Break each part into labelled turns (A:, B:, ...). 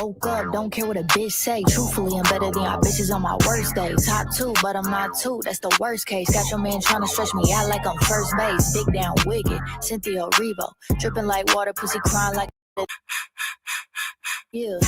A: Woke up, don't care what a bitch say. Truthfully, I'm better than y'all bitches on my worst days. Top 2, but I'm not 2, that's the worst case. Got your man trying to stretch me out like I'm first base. Dick down wicked, Cynthia Erivo. Dripping like water, pussy crying like yeah.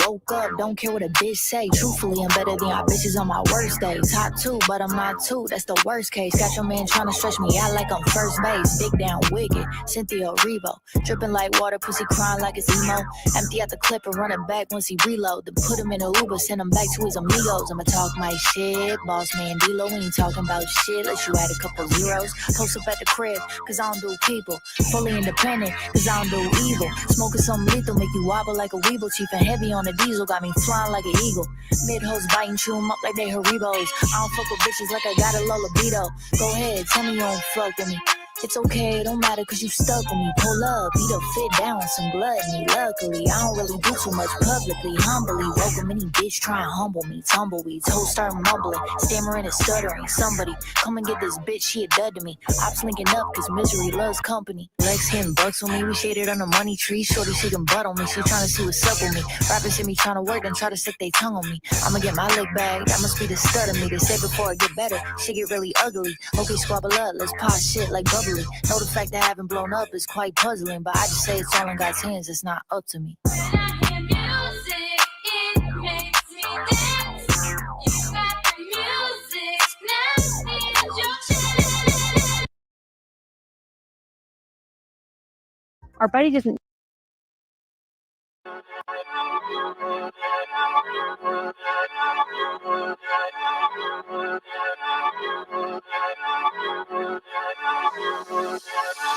A: Woke up, don't care what a bitch say. Truthfully, I'm better than y'all bitches on my worst days. Top 2, but I'm not 2, that's the worst case. Got your man trying to stretch me out like I'm first base. Dick down wicked, Cynthia Erivo. Dripping like water, pussy crying like it's emo. Empty out the clip and run it back once he reload. Then put him in a Uber, send him back to his amigos. I'ma talk my shit, boss man D-Lo. We ain't talking about shit, let you add a couple zeros. Post up at the crib, cause I don't do people. Fully independent, cause I don't do evil. Smoking something lethal, make you wobble like a weeble. Chief and heavy on the diesel, got me flying like an eagle. Mid-hoes biting, chew them up like they Haribos. I don't fuck with bitches like I got a low libido. Go ahead, tell me you don't fuck with me. It's okay, it don't matter cause you stuck with me. Pull up, beat a fit down with some blood in me. Luckily, I don't really do too much publicly. Humbly, welcome any bitch try and humble me. Tumbleweeds, hoes start mumbling, stammering and stuttering. Somebody, come and get this bitch, she a dud to me. Ops linking up cause misery loves company. Lex hitting bucks on me, we shaded on the money tree. Shorty shaking butt on me, she trying to see what's up with me. Rappers see me trying to work and try to stick their tongue on me. I'ma get my leg back, that must be the stud of me. They say before I get better, shit get really ugly. Okay, squabble up, let's pop shit like bubble. Know the fact that I haven't blown up is quite puzzling, but I just say it's all in God's hands, it's not up to me.
B: Our buddy doesn't.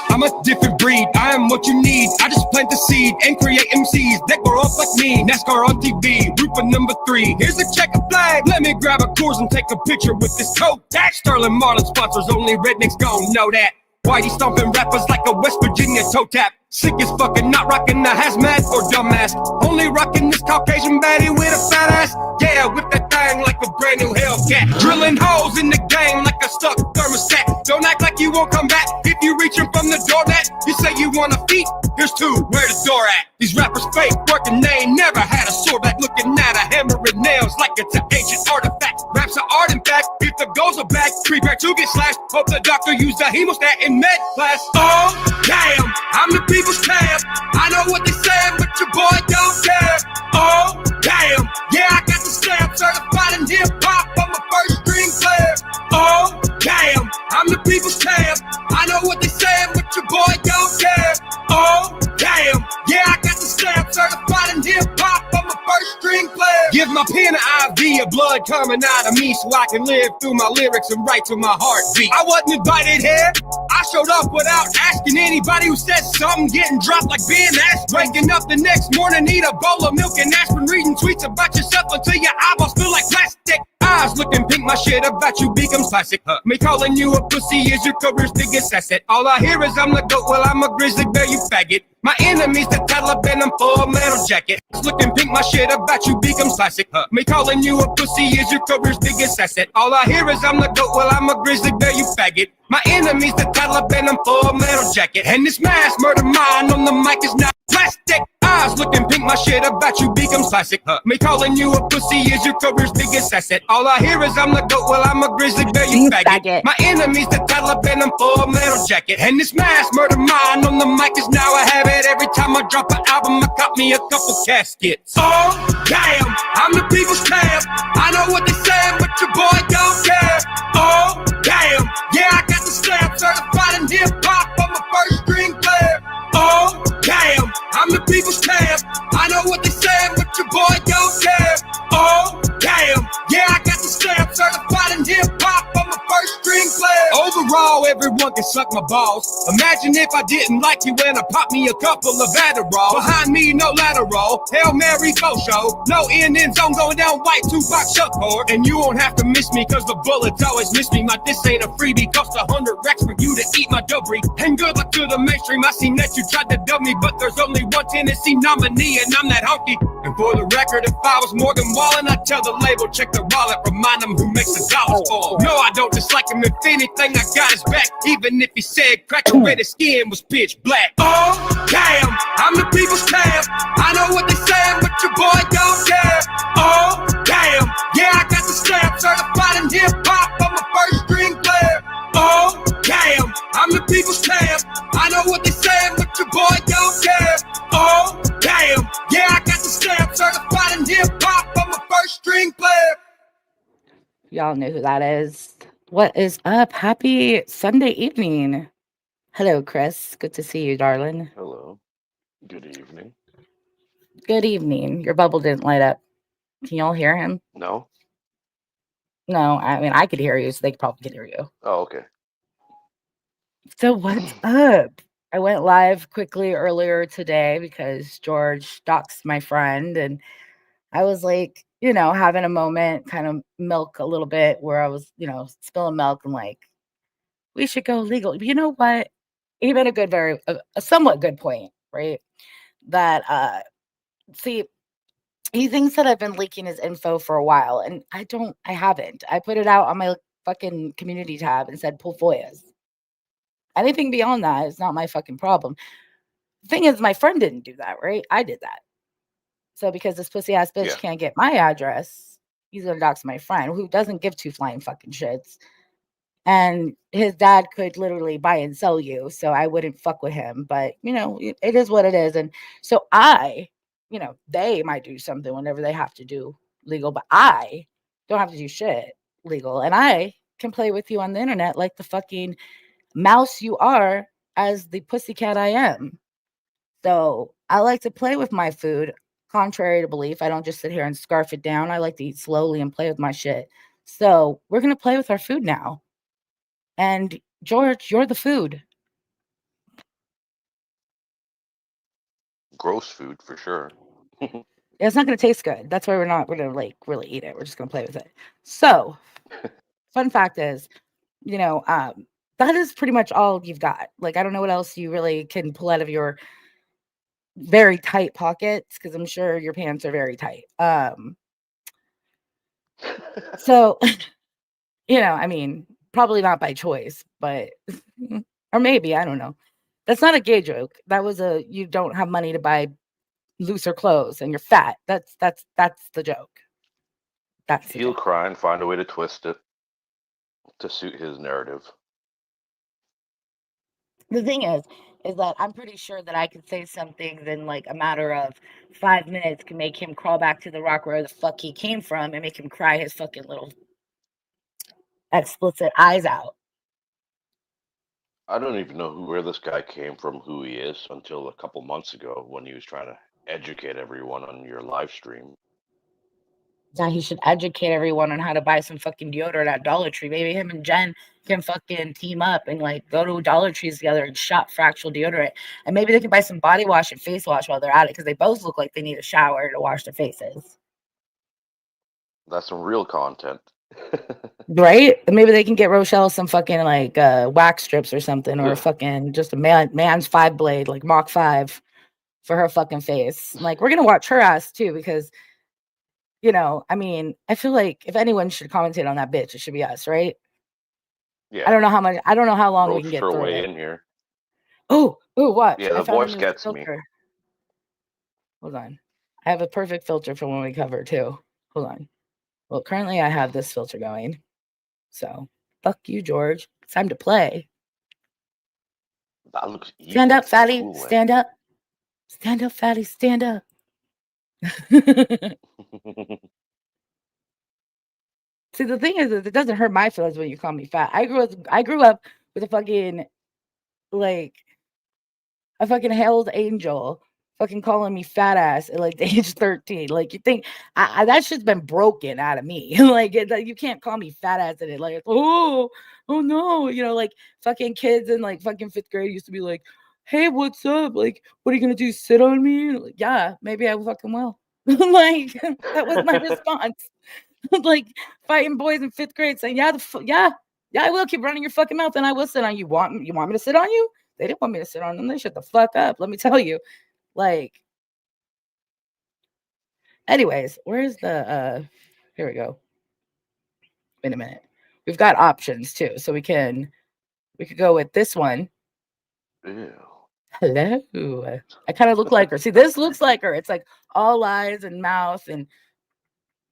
C: I'm a different breed, I am what you need. I just plant the seed and create MCs that grow up like me. NASCAR on TV, root for number 3. Here's a checkered flag, let me grab a course and take a picture with this toe tag. Sterling Marlin sponsors, only rednecks gon' know that. Whitey stomping rappers like a West Virginia toe tap. Sick as fucking, not rocking the hazmat or dumbass. Only rocking this Caucasian baddie with a fat ass. Yeah, with that thing like a brand new Hellcat. Drilling holes in the game like a stuck thermostat. Don't act like you won't come back if you reaching from the door that you say you want a feet. Here's 2, where the door at? These rappers fake working, they ain't never had a sword back. Looking at a hammer and nails like it's an ancient artifact. Raps are art in fact, if the goals are back, prepare to get slashed. Hope the doctor used the hemostat in med class. Oh, damn, I'm the people's champ. I know what they said, but your boy don't care. Oh, damn, yeah, I got the stamp. Certified in hip-hop, I'm a first-string player. Oh, damn, I'm the people's champ. I know what they said, but your boy don't care. Oh, damn, yeah, I got the stamp. Certified in hip-hop, I'm a first-string player. Give my pen an IV of blood coming out of me so I can live through my lyrics and write to my heartbeat. I wasn't invited here. I showed up without asking anybody who said something, getting dropped like being asked. Waking up the next morning, eat a bowl of milk and aspirin, reading tweets about yourself until your eyeballs feel like plastic. Eyes looking pink, my shit about you becomes classic. Me calling you a pussy is your career's biggest asset. All I hear is I'm the goat, well I'm a grizzly bear, you faggot. My enemies the Taliban, I'm full metal jacket. Looking pink, my shit about you becomes classic. Me calling you a pussy is your career's biggest asset. All I hear is I'm the goat, well I'm a grizzly bear, you faggot. My enemies the Taliban, I'm full metal jacket. And this mass murder mine on the mic is not plastic. Eyes looking pink, my shit about you becomes classic. Me calling you a pussy is your career's biggest asset. All I hear is I'm the goat, well I'm a grizzly bear, you faggot. My enemies the Taliban, I'm full metal jacket. And this mass murder mine on the mic is now a habit. Every time I drop an album, I cop me a couple caskets. Oh, damn, I'm the people's champ. I know what they said, but your boy don't care. Oh, damn, yeah, I got the stamp. Certified in hip-hop, I'm a first-string player. Oh, damn, I'm the people's champ. I know what they said, but your boy don't care. Oh, damn, yeah, I got the stamp. Certified in hip-hop, I'm a first-string player. Overall, everyone can suck my balls. Imagine if I didn't like you and I popped me a couple of Adderall. Behind me, no lateral. Hail Mary, faux show. No end zone going down white, Tupac Shakur. And you won't have to miss me, cause the bullets always miss me. My this ain't a freebie. Cost 100 racks for you to eat my debris. And good luck to the mainstream. I seen that you tried to dub me, but there's only one Tennessee nominee, and I'm that honky. And for the record, if I was Morgan Wallen, I'd tell the label, check the wallet, remind them who makes the dollars fall. No, I don't dislike him. If anything, I got his back. Even if he said crack the red, his skin was pitch black. Oh, damn, I'm the people's champ. I know what they said, but your
D: Y'all know who that is. What is up? Happy Sunday evening. Hello, Chris. Good to see you, darling.
E: Hello. Good evening.
D: Good evening. Your bubble didn't light up. Can y'all hear him?
E: No?
D: No, I mean, I could hear you, so they probably could hear you.
E: Oh, okay.
D: So, what's up? I went live quickly earlier today because George doxed my friend, and I was like, having a moment, kind of milk a little bit where I was, spilling milk and like, we should go legal. You know what? He made a somewhat good point, right? That, see, he thinks that I've been leaking his info for a while, and I haven't. I put it out on my fucking community tab and said pull FOIAs. Anything beyond that is not my fucking problem. The thing is, my friend didn't do that, right? I did that. So because this pussy ass bitch
E: Yeah.
D: can't get my address, he's gonna dox my friend who doesn't give two flying fucking shits. And his dad could literally buy and sell you, so I wouldn't fuck with him. But it is what it is. And so they might do something whenever they have to do legal, but I don't have to do shit legal, and I can play with you on the internet like the fucking mouse you are as the pussycat I am. So I like to play with my food, contrary to belief. I don't just sit here and scarf it down. I like to eat slowly and play with my shit. So we're gonna play with our food now. And George, you're the food.
E: Gross food for sure.
D: It's not gonna taste good. That's why we're gonna like really eat it. We're just gonna play with it. So fun fact is, that is pretty much all you've got. Like, I don't know what else you really can pull out of your very tight pockets, because I'm sure your pants are very tight. So I mean, probably not by choice, but or maybe, I don't know. That's not a gay joke. That was you don't have money to buy looser clothes and you're fat. That's the joke. That's the
E: He'll
D: joke.
E: cry and find a way to twist it to suit his narrative.
D: The thing is that I'm pretty sure that I could say something in like a matter of 5 minutes can make him crawl back to the rock where the fuck he came from and make him cry his fucking little explicit eyes out.
E: I don't even know where this guy came from, who he is, until a couple months ago when he was trying to educate everyone on your live stream.
D: Now he should educate everyone on how to buy some fucking deodorant at Dollar Tree. Maybe him and Jen can fucking team up and like go to Dollar Trees together and shop for actual deodorant. And maybe they can buy some body wash and face wash while they're at it, because they both look like they need a shower to wash their faces.
E: That's some real content.
D: Right? And maybe they can get Rochelle some fucking like wax strips or something, or fucking just a man's 5 blade, like Mach 5 for her fucking face. Like, we're gonna watch her ass too, because I mean, I feel like if anyone should commentate on that bitch, it should be us, right?
E: Yeah.
D: I don't know how long we can
E: Roached
D: get
E: her
D: through
E: way
D: it.
E: in here.
D: Oh, watch.
E: Yeah,
D: I
E: the
D: found a
E: voice
D: new
E: gets me.
D: filter. Hold on. I have a perfect filter for when we cover too. Hold on. Well, currently I have this filter going. So, fuck you, George. It's time to play.
E: That looks evil.
D: Stand up, fatty.
E: Cool way.
D: Stand up. Stand up, fatty. Stand up. See, the thing is that it doesn't hurt my feelings when you call me fat. I grew up with a fucking like a fucking hell's angel fucking calling me fat ass at like the age 13. Like, you think that shit's been broken out of me. Like, you can't call me fat ass at it. Like, oh no, like fucking kids in like fucking 5th grade used to be like, hey, what's up? Like, what are you gonna do? Sit on me? Like, yeah, maybe I fucking will. Like, that was my response. Like, fighting boys in 5th grade saying, yeah, I will keep running your fucking mouth and I will sit on you. You want me to sit on you? They didn't want me to sit on them. They shut the fuck up. Let me tell you. Like, anyways, where's the here we go. Wait a minute. We've got options too. So we could go with this one.
E: Ew.
D: Hello. I kind of look like her. See, this looks like her. It's like all eyes and mouth, and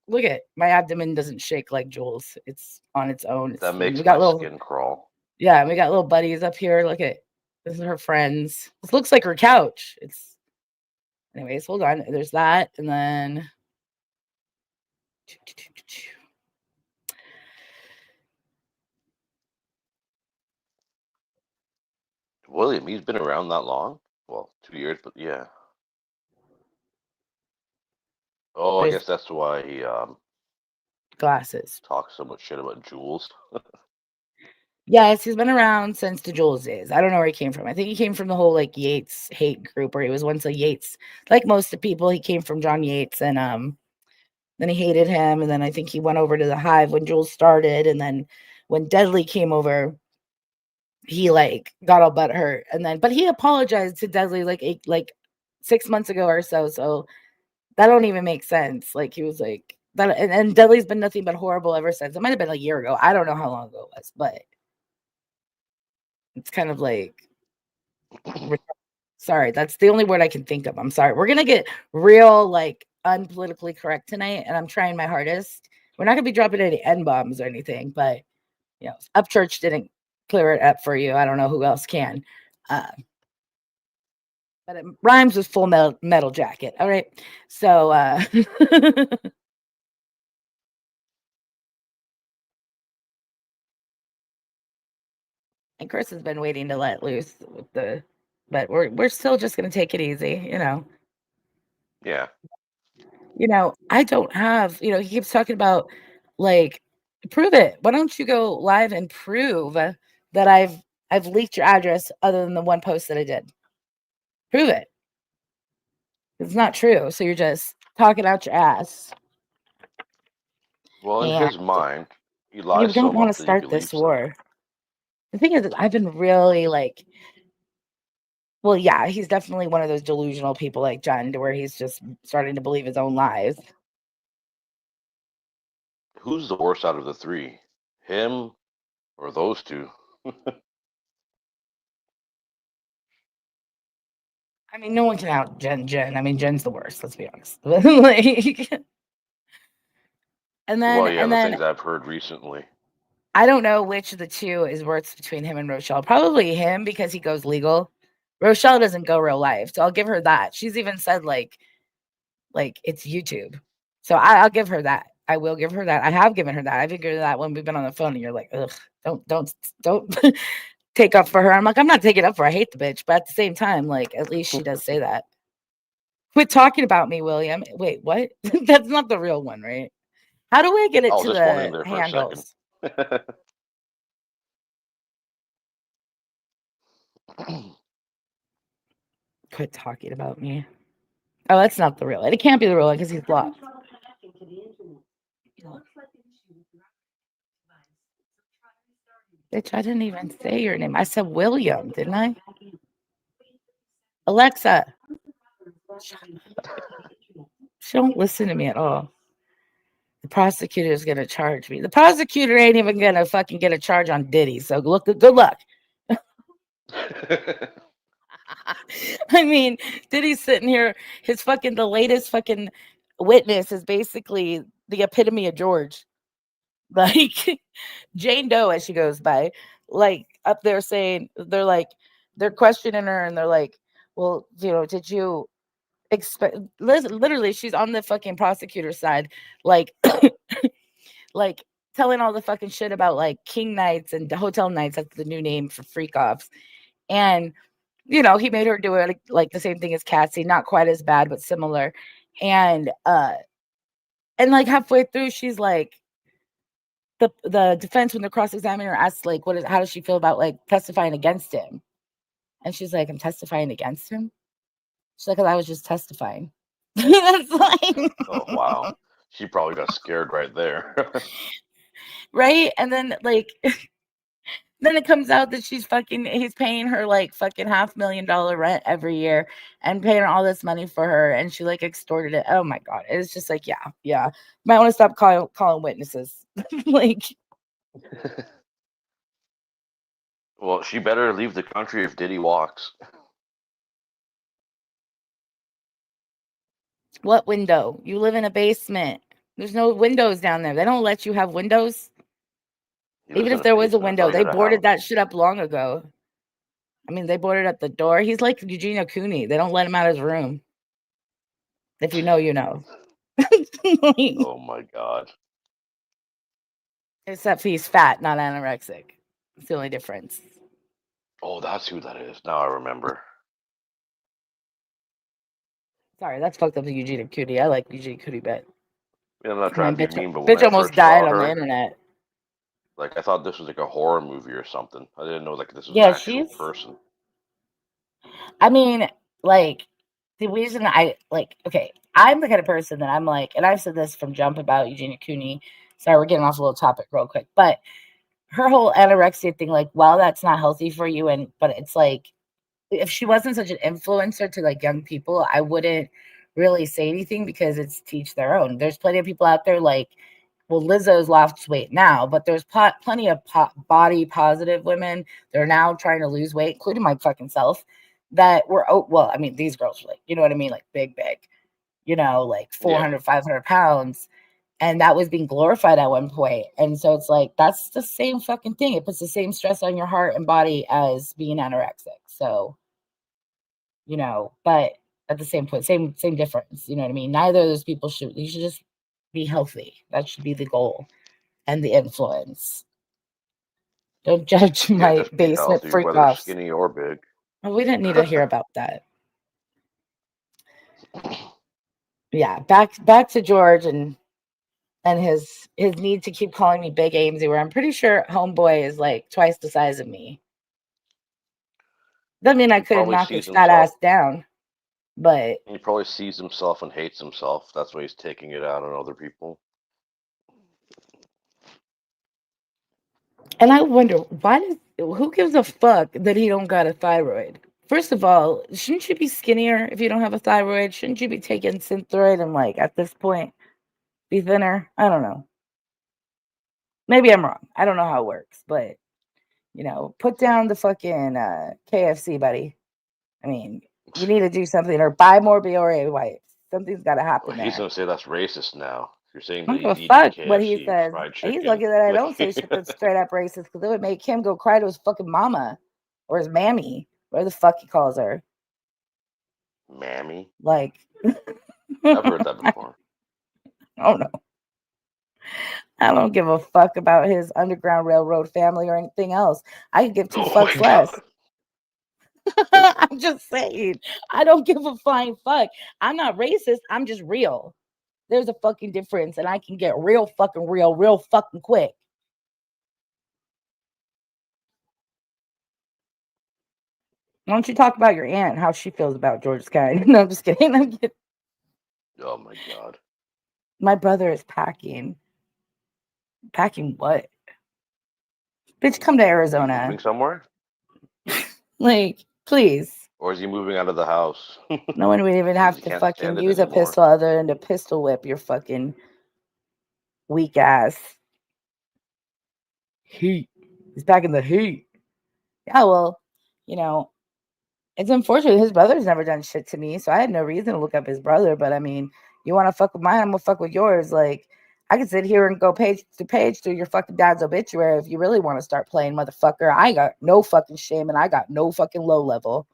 D: look at my abdomen doesn't shake like Jules. It's on its own.
E: That makes
D: we got
E: my
D: little
E: skin crawl.
D: Yeah, we got little buddies up here. Look at this is her friends. This looks like her couch. Anyways, hold on. There's that, and then
E: William, he's been around that long? Well, 2 years, but yeah. Oh, I
D: With
E: guess that's why he
D: glasses.
E: talks so much shit about Jules.
D: Yes, he's been around since the Jules days. I don't know where he came from. I think he came from the whole like Yates hate group where he was once a Yates. Like most of the people, he came from John Yates and then he hated him. And then I think he went over to the Hive when Jules started. And then when Deadly came over, he like got all butthurt. And then but he apologized to Deadly like 6 months ago or so. So that don't even make sense. Like he was like that and Deadly's been nothing but horrible ever since. It might have been a year ago. I don't know how long ago it was, but it's kind of like sorry, that's the only word I can think of. I'm sorry. We're gonna get real like unpolitically correct tonight, and I'm trying my hardest. We're not gonna be dropping any N bombs or anything, but you know, Upchurch didn't clear it up for you. I don't know who else can. But it rhymes with Full Metal Jacket. All right, so and Chris has been waiting to let loose with the, but we're still just gonna take it easy, you know.
E: Yeah.
D: You know, I don't have, you know, he keeps talking about like prove it. Why don't you go live and prove that I've leaked your address other than the one post that I did? Prove it. It's not true. So you're just talking out your ass.
E: Well, in
D: And
E: his mind, he
D: you
E: lies so
D: don't want
E: much
D: to
E: that he
D: start this
E: believes them.
D: war. The thing is, I've been really like, well, yeah, he's definitely one of those delusional people like John, to where he's just starting to believe his own lies.
E: Who's the worst out of the three? Him or those two?
D: I mean, no one can out Jen. I mean, Jen's the worst, let's be honest. Like,
E: Well, yeah,
D: and
E: the
D: then
E: things I've heard recently.
D: I don't know which of the two is worse between him and Rochelle. Probably him because he goes legal. Rochelle doesn't go real life, so I'll give her that. She's even said like it's YouTube, so I'll give her that. I will give her that. I have given her that. I've given her that when we've been on the phone, and you're like, ugh, don't take up for her. I'm like, I'm not taking up for her. I hate the bitch, but at the same time, like at least she does say that. Quit talking about me, William. Wait, what? That's not the real one, right? How do I get it
E: Oh,
D: to
E: just one in
D: the
E: there for a second.
D: handles? Quit talking about me. Oh, that's not the real one. It can't be the real one because he's blocked. Bitch, I didn't even say your name. I said William, didn't I? Alexa. She don't listen to me at all. The prosecutor is gonna charge me. The prosecutor ain't even gonna fucking get a charge on Diddy. So good luck. I mean, Diddy's sitting here. The latest fucking witness is basically the epitome of George. Like Jane Doe, as she goes by, like up there saying, they're questioning her and they're like, well, you know, did you expect, literally, she's on the fucking prosecutor side, like, like telling all the fucking shit about like king nights and hotel nights. That's the new name for freak offs. And you know, he made her do it like the same thing as Cassie, not quite as bad, but similar. And like halfway through, she's like, the defense when the cross examiner asks like, how does she feel about like testifying against him? And she's like, I'm testifying against him. She's like, 'cause I was just testifying. That's like,
E: Oh, wow. She probably got scared right there.
D: right? And then like then it comes out that he's paying her like fucking $500,000 rent every year and paying all this money for her, and she like extorted it. Oh my god. It's just like, yeah. Might want to stop calling witnesses. Like,
E: Well, she better leave the country if Diddy walks.
D: what window? You live in a basement. There's no windows down there. They don't let you have windows.
E: He lives
D: Even
E: in
D: if
E: a
D: there was a
E: basement. That's all
D: window,
E: you
D: they
E: gotta have.
D: boarded that shit up long ago. I mean, they boarded up the door. He's like Eugenia Cooney. They don't let him out of his room. If you know, you know.
E: Oh my god.
D: Except he's fat, not anorexic. It's the only difference.
E: Oh, that's who that is. Now I remember.
D: Sorry, that's fucked up to Eugenia Cutie. I like Eugenia Cutie, but
E: I'm not
D: man,
E: trying to be mean, but when
D: bitch
E: I
D: almost
E: first
D: died
E: saw
D: on the
E: her,
D: internet.
E: like I thought this was like a horror movie or something. I didn't know like this was an
D: Yeah,
E: actual
D: she's.
E: person.
D: I mean, like the reason I like. Okay, I'm the kind of person that I'm like, and I've said this from jump about Eugenia Cooney. Sorry, we're getting off a little topic real quick, but her whole anorexia thing, like, while that's not healthy for you, but it's like, if she wasn't such an influencer to like young people, I wouldn't really say anything because it's teach their own. There's plenty of people out there like, well, Lizzo's lost weight now, but there's plenty of body positive women that are now trying to lose weight, including my fucking self, that were, oh, well, I mean, these girls were like, you know what I mean? Like big, like 400,
E: Yeah.
D: 500 pounds. And that was being glorified at one point. And so it's like, that's the same fucking thing. It puts the same stress on your heart and body as being anorexic. So, but at the same point, same difference. You know what I mean? Neither of those people you should just be healthy. That should be the goal and the influence. Don't judge
E: Yeah,
D: my
E: just be
D: basement
E: healthy,
D: freak
E: whether
D: offs.
E: skinny or big.
D: Oh, we didn't need to hear about that. Yeah, back to George and his need to keep calling me Big Amesy, where I'm pretty sure homeboy is like twice the size of me. Doesn't mean I
E: He
D: couldn't
E: probably
D: knock
E: sees
D: his fat
E: himself.
D: ass down, but
E: He probably sees himself and hates himself. That's why he's taking it out on other people.
D: and I wonder who gives a fuck that he don't got a thyroid? First of all, shouldn't you be skinnier if you don't have a thyroid? Shouldn't you be taking Synthroid and like at this point be thinner? I don't know. Maybe I'm wrong. I don't know how it works, but put down the fucking KFC, buddy. I mean, you need to do something or buy more BOA wipes. Something's got to
E: Well,
D: happen
E: he's
D: there.
E: gonna say that's racist now. You're saying
D: I
E: that
D: don't give a
E: he's eating
D: fuck what he
E: KFC
D: says.
E: fried
D: He's
E: chicken.
D: lucky that I
E: Like,
D: don't say shit that's straight up racist because it would make him go cry to his fucking mama or his mammy, whatever the fuck he calls her.
E: Mammy?
D: Like,
E: I've heard that
D: I
E: before.
D: don't know. I don't give a fuck about his Underground Railroad family or anything else. I could give two
E: Oh
D: fucks
E: my
D: less.
E: god.
D: I'm just saying. I don't give a flying fuck. I'm not racist. I'm just real. There's a fucking difference, and I can get real fucking quick. Why don't you talk about your aunt, how she feels about George's kind? No, I'm just kidding. I'm kidding.
E: Oh my god.
D: My brother is packing. Packing what? Bitch, come to
E: Is he
D: Arizona.
E: moving somewhere?
D: Like, please.
E: Or is he moving out of the house?
D: No one would even
E: Because
D: have
E: he
D: to
E: can't
D: fucking
E: stand it
D: use a
E: anymore.
D: pistol other than to pistol whip your fucking weak ass. Heat. He's packing the heat. Yeah, well, you know, it's unfortunate his brother's never done shit to me, so I had no reason to look up his brother. But I mean, you want to fuck with mine, I'm gonna fuck with yours. Like, I could sit here and go page to page through your fucking dad's obituary if you really want to start playing, motherfucker. I got no fucking shame and I got no fucking low level.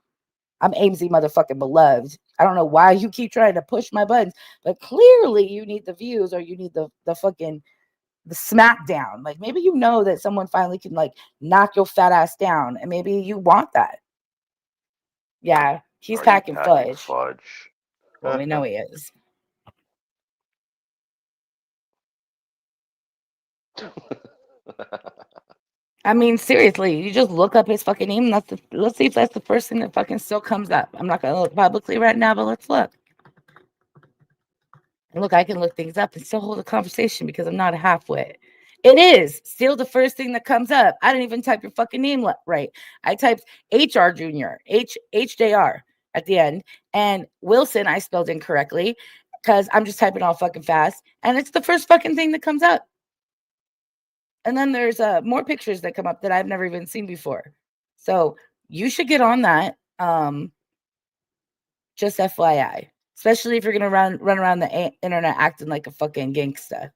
D: I'm Amesy motherfucking beloved. I don't know why you keep trying to push my buttons, but clearly you need the views or you need the fucking the smackdown. Like maybe you know that someone finally can like knock your fat ass down, and maybe you want that. Yeah, he's
E: Are you
D: packing
E: packing
D: fudge.
E: fudge?
D: Well, we know he is. I mean, seriously, you just look up his fucking name. Let's see if that's the first thing that fucking still comes up. I'm not gonna look publicly right now, but let's look. And look, I can look things up and still hold a conversation because I'm not a halfwit. It is still the first thing that comes up. I didn't even type your fucking name right. I typed HR Junior, HJR at the end, and Wilson I spelled incorrectly because I'm just typing all fucking fast, and it's the first fucking thing that comes up. And then there's more pictures that come up that I've never even seen before. So you should get on that. Just FYI, especially if you're gonna run around the internet acting like a fucking gangsta.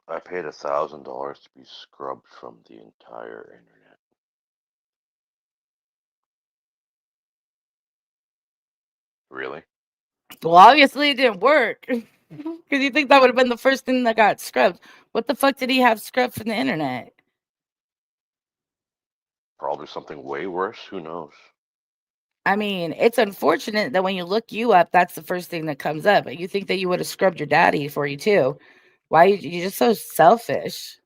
E: I paid $1,000 to be scrubbed from the entire internet. Really?
D: Well, obviously it didn't work. Because you think that would have been the first thing that got scrubbed. What the fuck did he have scrubbed from the internet?
E: Probably something way worse. Who knows?
D: I mean, it's unfortunate that when you look you up, that's the first thing that comes up. You think that you would have scrubbed your daddy for you too. Why you're just so selfish?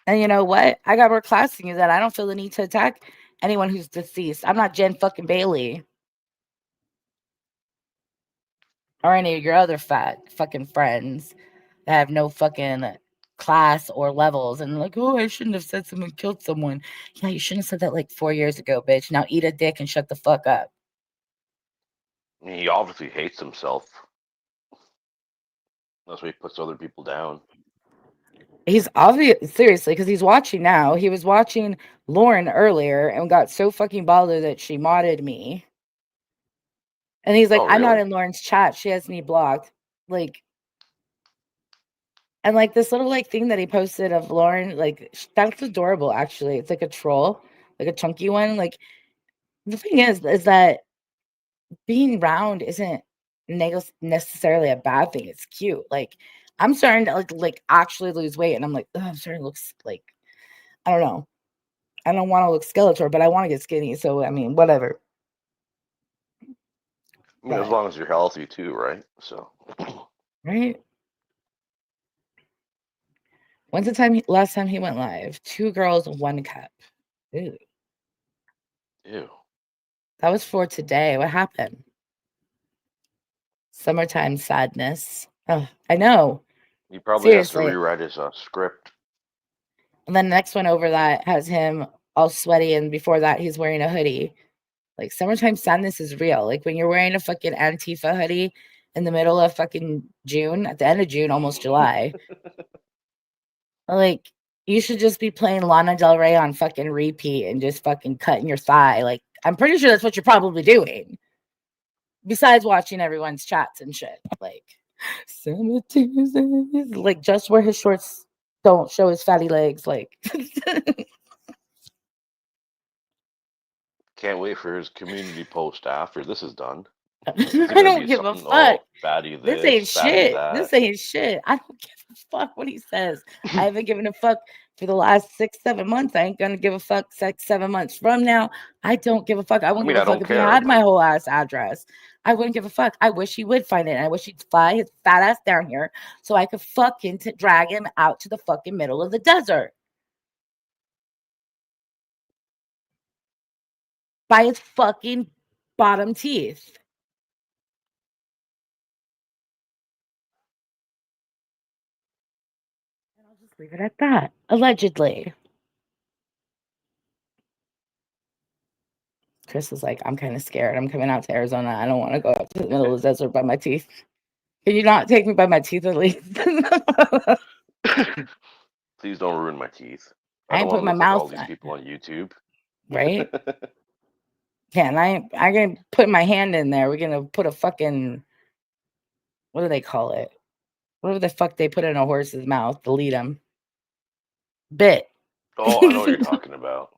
D: And you know what? I got more class than you that I don't feel the need to attack anyone who's deceased. I'm not Jen fucking Bailey or any of your other fat fucking friends that have no fucking class or levels and like, oh, I shouldn't have said someone killed someone. Yeah, you shouldn't have said that like 4 years ago, bitch. Now eat a dick and shut the fuck up.
E: He obviously hates himself. That's why he puts other people down.
D: He's obvious, seriously, because he's watching now. He was watching Lauren earlier and got so fucking bothered that she modded me. And he's like,
E: Oh,
D: I'm not
E: really?
D: in Lauren's chat. She has me blocked. Like, and like this little like thing that he posted of Lauren, like that's adorable. Actually, it's like a troll, like a chunky one. Like the thing is that being round isn't necessarily a bad thing. It's cute. Like I'm starting to like actually lose weight, and I'm like, I'm starting to look like I don't know. I don't want to look skeletal, but I want to get skinny. So I mean, whatever.
E: I mean, as
D: But
E: long as you're healthy too, right? So,
D: right. When's the time last time he went live? 2 girls, 1 cup. Ew.
E: ew.
D: That was for today. What happened? Summertime sadness. Oh, I know.
E: He probably has to
D: Seriously.
E: rewrite his script.
D: And then the next one over that has him all sweaty, and before that, he's wearing a hoodie. Like summertime sadness is real. Like when you're wearing a fucking Antifa hoodie in the middle of fucking June, at the end of June, almost July. Like you should just be playing Lana Del Rey on fucking repeat and just fucking cutting your thigh. Like I'm pretty sure that's what you're probably doing. Besides watching everyone's chats and shit. Like Summer Tuesdays. Like just where his shorts don't show his fatty legs. Like
E: Can't wait for his community post after this is done.
D: I
E: gonna
D: don't
E: be
D: give a
E: something,
D: fuck.
E: fatty
D: This
E: this,
D: ain't
E: fatty
D: shit.
E: that.
D: This ain't shit. I don't give a fuck what he says. I haven't given a fuck for the last 6, 7 months. I ain't gonna give a fuck 6, 7 months from now. I don't give a fuck. I wouldn't give
E: I
D: a fuck
E: don't
D: if he
E: care,
D: had my
E: but
D: whole ass address. I wouldn't give a fuck. I wish he would find it. And I wish he'd fly his fat ass down here so I could fucking drag him out to the fucking middle of the desert. By his fucking bottom teeth. And I'll just leave it at that. Allegedly. Chris is like, I'm kind of scared. I'm coming out to Arizona. I don't want to go out to the middle of the desert by my teeth. Can you not take me by my teeth at least?
E: please don't ruin my teeth. I
D: I
E: don't
D: ain't
E: want
D: put
E: to
D: my
E: look like all
D: mouth,
E: these people on YouTube.
D: right? Yeah, and I gonna put my hand in there. We're gonna put a fucking, what do they call it? Whatever the fuck they put in a horse's mouth to lead him. Bit.
E: Oh, I know what you're talking about.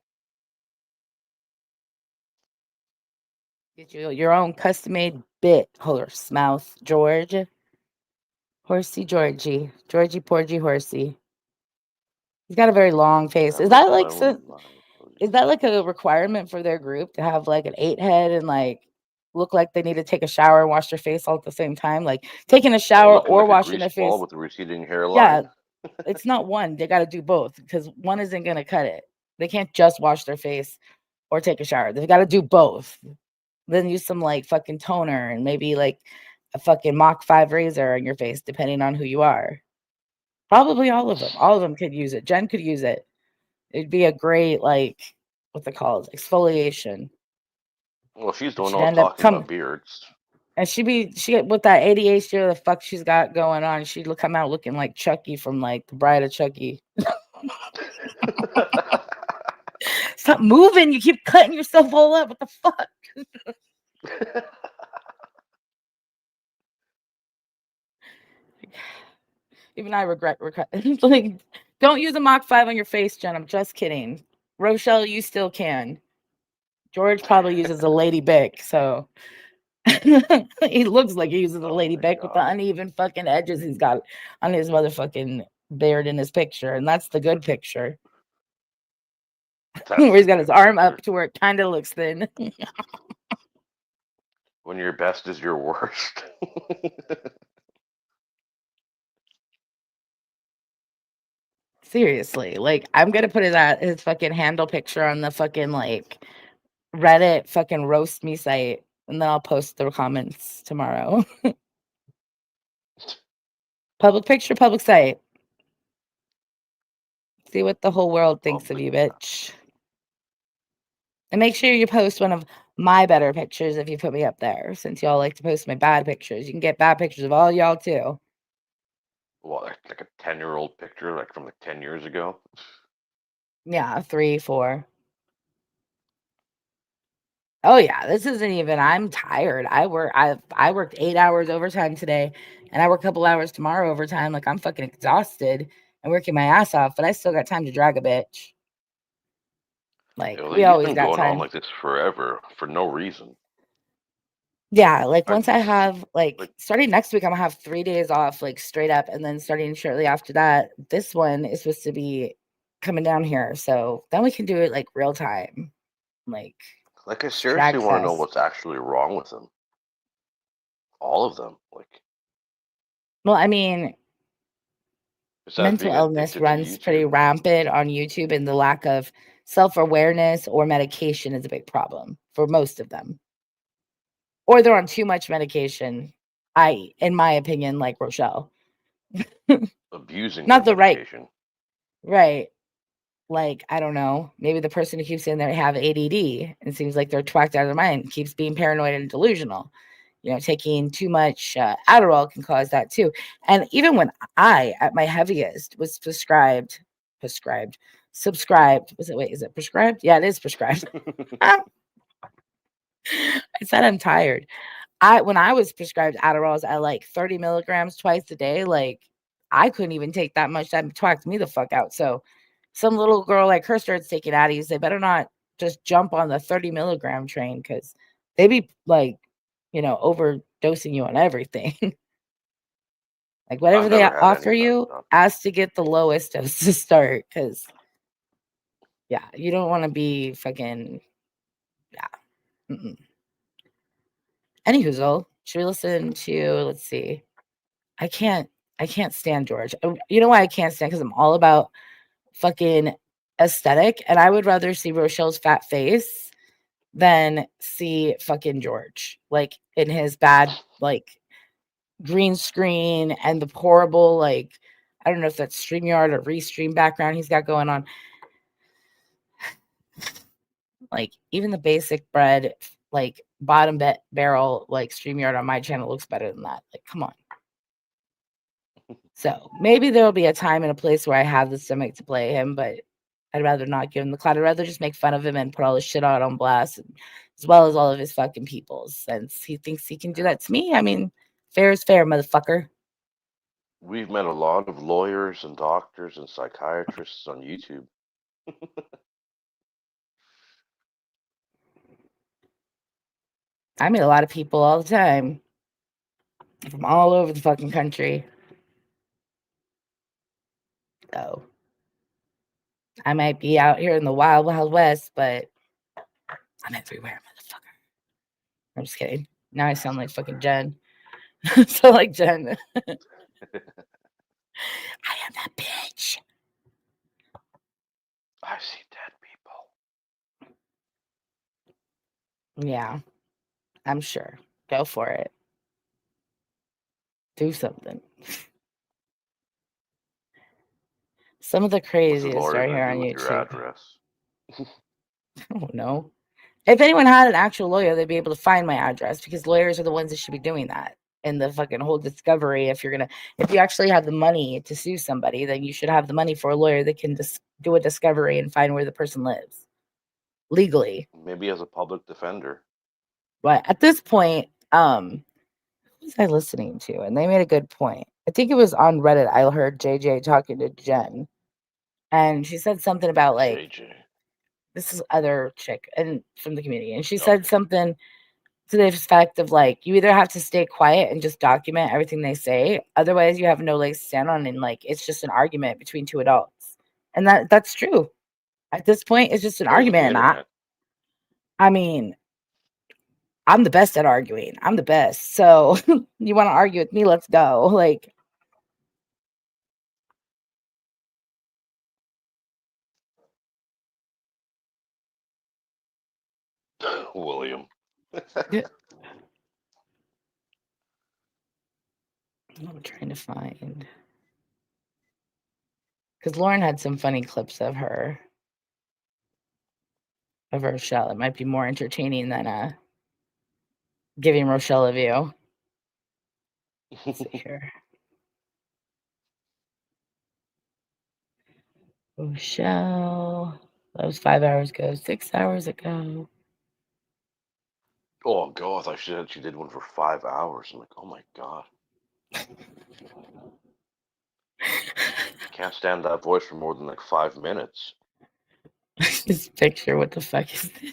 D: Get you your own custom made bit horse mouth, George. Horsey Georgie. Georgie Porgy Horsey. He's got a very long face. Is that like so? Is that like a requirement for their group to have like an 8 head and like look like they need to take a shower and wash their face all at the same time? Like taking a shower
E: Looking
D: or
E: like a
D: washing
E: grease
D: their
E: ball
D: face.
E: with a receding
D: Yeah,
E: hairline.
D: it's not one. They got to do both because one isn't going to cut it. They can't just wash their face or take a shower. They've got to do both. Then use some like fucking toner and maybe like a fucking Mach 5 razor on your face, depending on who you are. Probably all of them. All of them could use it. Jen could use it. It'd be a great, like, what's it called? Exfoliation.
E: Well, she's
D: It
E: doing
D: should
E: all
D: end up
E: talking about beards.
D: and she with that ADHD or the fuck she's got going on, she'd come out looking like Chucky from like the Bride of Chucky. Stop moving. You keep cutting yourself all up. What the fuck? Even I regret. Like, don't use a Mach 5 on your face, Jen. I'm just kidding. Rochelle, you still can. George probably uses a Lady Bic, so he looks like he uses a Lady Bic with the uneven fucking edges he's got on his motherfucking beard in his picture, and that's the good picture. Where he's got his
E: good
D: arm up
E: picture.
D: to where it kind of looks thin.
E: When your best is your worst.
D: Seriously, like I'm gonna put his fucking handle picture on the fucking like Reddit fucking roast me site, and then I'll post the comments tomorrow. Public picture, public site. See what the whole world thinks of you, bitch. And make sure you post one of my better pictures if you put me up there, since y'all like to post my bad pictures. You can get bad pictures of all y'all too.
E: Well, like a 10-year-old picture, like from like 10 years ago.
D: Yeah, 3, 4. Oh yeah, this isn't even. I'm tired. I worked 8 hours overtime today, and I work a couple hours tomorrow overtime. Like I'm fucking exhausted and working my ass off, but I still got time to drag a bitch. Like we
E: You've
D: always
E: been
D: got
E: going on
D: time.
E: like this forever for no reason.
D: Yeah, like
E: I've
D: once I
E: just
D: have
E: like
D: starting next week, I'm gonna have 3 days off, like straight up, and then starting shortly after that, this one is supposed to be coming down here. So then we can do it like real time, like
E: I seriously
D: drag
E: want to know
D: fest.
E: what's actually wrong with them. All of them. Like,
D: Well, I mean,
E: besides
D: mental
E: being
D: illness
E: addicted to
D: runs pretty
E: YouTube.
D: rampant on YouTube, and the lack of self-awareness or medication is a big problem for most of them. Or they're on too much medication. In my opinion, like Rochelle.
E: Abusing their
D: Not the right,
E: medication.
D: right. Like, I don't know, maybe the person who keeps saying they have ADD and seems like they're twacked out of their mind keeps being paranoid and delusional. Taking too much Adderall can cause that too. And even when I, at my heaviest, was subscribed. Is it prescribed? Yeah, it is prescribed. I said I'm tired. When I was prescribed Adderalls at like 30 milligrams twice a day, like I couldn't even take that much. That twacked me the fuck out. So some little girl like her starts taking Addies. They better not just jump on the 30 milligram train because they be like, overdosing you on everything. Like whatever
E: I've
D: they
E: never had any
D: offer
E: of that
D: you,
E: stuff.
D: ask to get the lowest dose to start. Because yeah, you don't want to be fucking yeah. Mm-mm. Anywho, should we listen to? Let's see. I can't. I can't stand George. You know why I can't stand? Because I'm all about fucking aesthetic, and I would rather see Rochelle's fat face than see fucking George like in his bad like green screen and the horrible like I don't know if that's StreamYard or Restream background he's got going on. Like even the basic bread like bottom barrel like StreamYard on my channel looks better than that. Like come on. So maybe there'll be a time and a place where I have the stomach to play him, but I'd rather not give him the clout. I'd rather just make fun of him and put all his shit out on blast, as well as all of his fucking peoples. Since he thinks he can do that to me, I mean, fair is fair, motherfucker.
E: We've met a lot of lawyers and doctors and psychiatrists on YouTube.
D: I meet a lot of people all the time from all over the fucking country. So I might be out here in the wild, wild west, but I'm everywhere, motherfucker. I'm just kidding. Now I sound like fucking Jen. So like Jen. I am that bitch.
E: I see dead people.
D: Yeah, I'm sure. Go for it. Do something. Some of the
E: What's the
D: craziest
E: lawyer
D: are
E: going
D: here
E: to
D: on
E: do with your
D: YouTube.
E: address?
D: I don't know. If anyone had an actual lawyer, they'd be able to find my address because lawyers are the ones that should be doing that. And the fucking whole discovery, if you actually have the money to sue somebody, then you should have the money for a lawyer that can do a discovery and find where the person lives legally.
E: Maybe as a public defender.
D: But at this point, who was I listening to? And they made a good point. I think it was on Reddit. I heard JJ talking to Jen, and she said something about like
E: JJ.
D: this is other chick and from the community, and she said
E: Okay.
D: something to the effect of like you either have to stay quiet and just document everything they say, otherwise you have no legs to stand on, and like it's just an argument between two adults, and that's true. At this point, it's just an
E: Trolls on the
D: argument.
E: internet.
D: I mean, I'm the best at arguing. I'm the best. So you want to argue with me? Let's go. Like,
E: William.
D: I'm trying to find, because Lauren had some funny clips of Rochelle. It might be more entertaining than giving Rochelle a view. Let's see here. Rochelle. That was 5 hours ago. 6 hours ago.
E: Oh God! I thought she said she did one for 5 hours. I'm like, oh my God. Can't stand that voice for more than like 5 minutes.
D: This picture. What the fuck is this?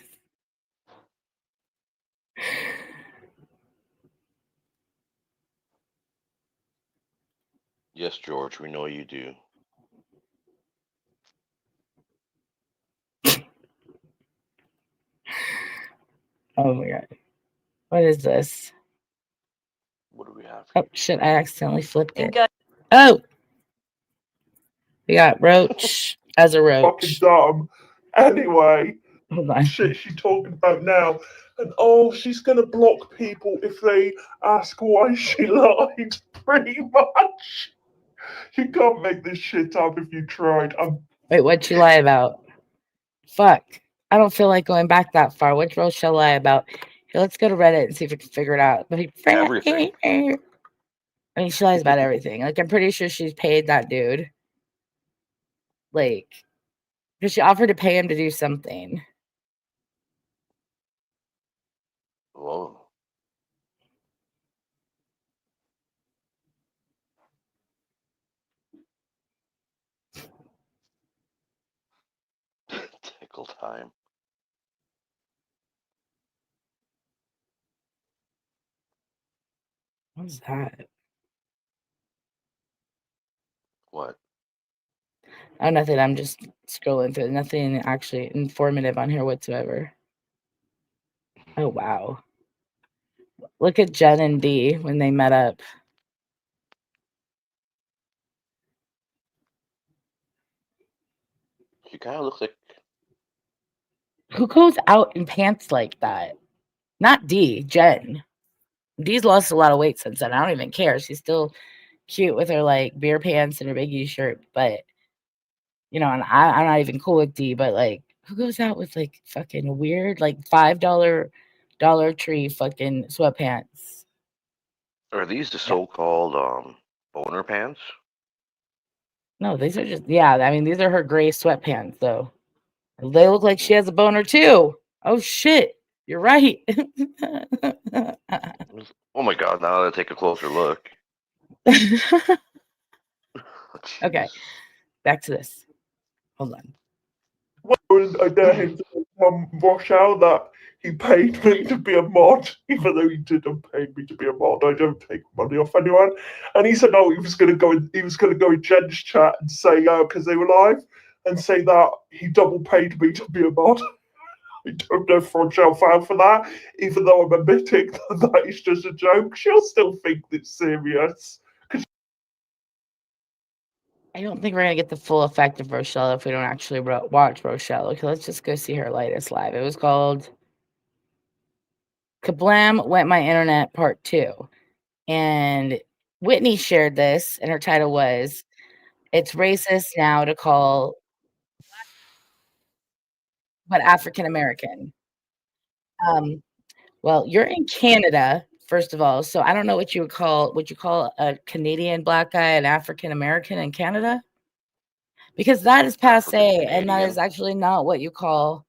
E: Yes, George, we know you do.
D: Oh my God. What is this?
E: What do we have
D: Oh
E: here?
D: shit, I accidentally flipped it. Oh! We got Roach as a
F: Fucking
D: roach.
F: dumb. Anyway,
D: Hold on.
F: shit she talking about now. And oh, she's gonna block people if they ask why she lied. Pretty much. You can't make this shit up if you tried.
D: Wait, what'd she lie about? Fuck. I don't feel like going back that far. What'd Rochelle lie about? Here, let's go to Reddit and see if we can figure it out.
E: Everything.
D: I mean, she lies about everything. Like, I'm pretty sure she's paid that dude. Like, because she offered to pay him to do something.
E: Whoa. Tickle time.
D: What's that?
E: What?
D: Oh, nothing. I'm just scrolling through. Nothing actually informative on here whatsoever. Oh, wow. Look at Jen and Dee when they met up.
E: She kind of looks like.
D: Who goes out in pants like that? Not Dee, Jen. Dee's lost a lot of weight since then. I don't even care. She's still cute with her like beer pants and her biggie shirt, but you know, and I'm not even cool with Dee, but like, who goes out with like fucking weird, like $5 Dollar Tree fucking sweatpants?
E: Are these the
D: Yeah.
E: so-called boner pants?
D: No, these are just, yeah, I mean, these are her gray sweatpants, though. They look like she has a boner too. Oh shit, you're right.
E: Oh my God! Now that I take a closer look.
D: Okay, back to this. Hold on.
F: I dare him to tell Rochelle that he paid me to be a mod, even though he didn't pay me to be a mod. I don't take money off anyone. And he said, "Oh, he was going to go in Jen's chat and say, because they were live, and say that he double paid me to be a mod." I don't know if Rochelle fell for that, even though I'm admitting that is just a joke. She'll still think it's serious.
D: I don't think we're gonna get the full effect of Rochelle if we don't actually watch Rochelle. Okay, let's just go see her latest live. It was called Kablam Went My Internet Part 2. And Whitney shared this, and her title was, "It's racist now to call but African American." Well, you're in Canada, first of all, so I don't know what you call a Canadian black guy an African American in Canada? Because that is
E: African
D: passe, and that is
E: Canadian.
D: actually not what you call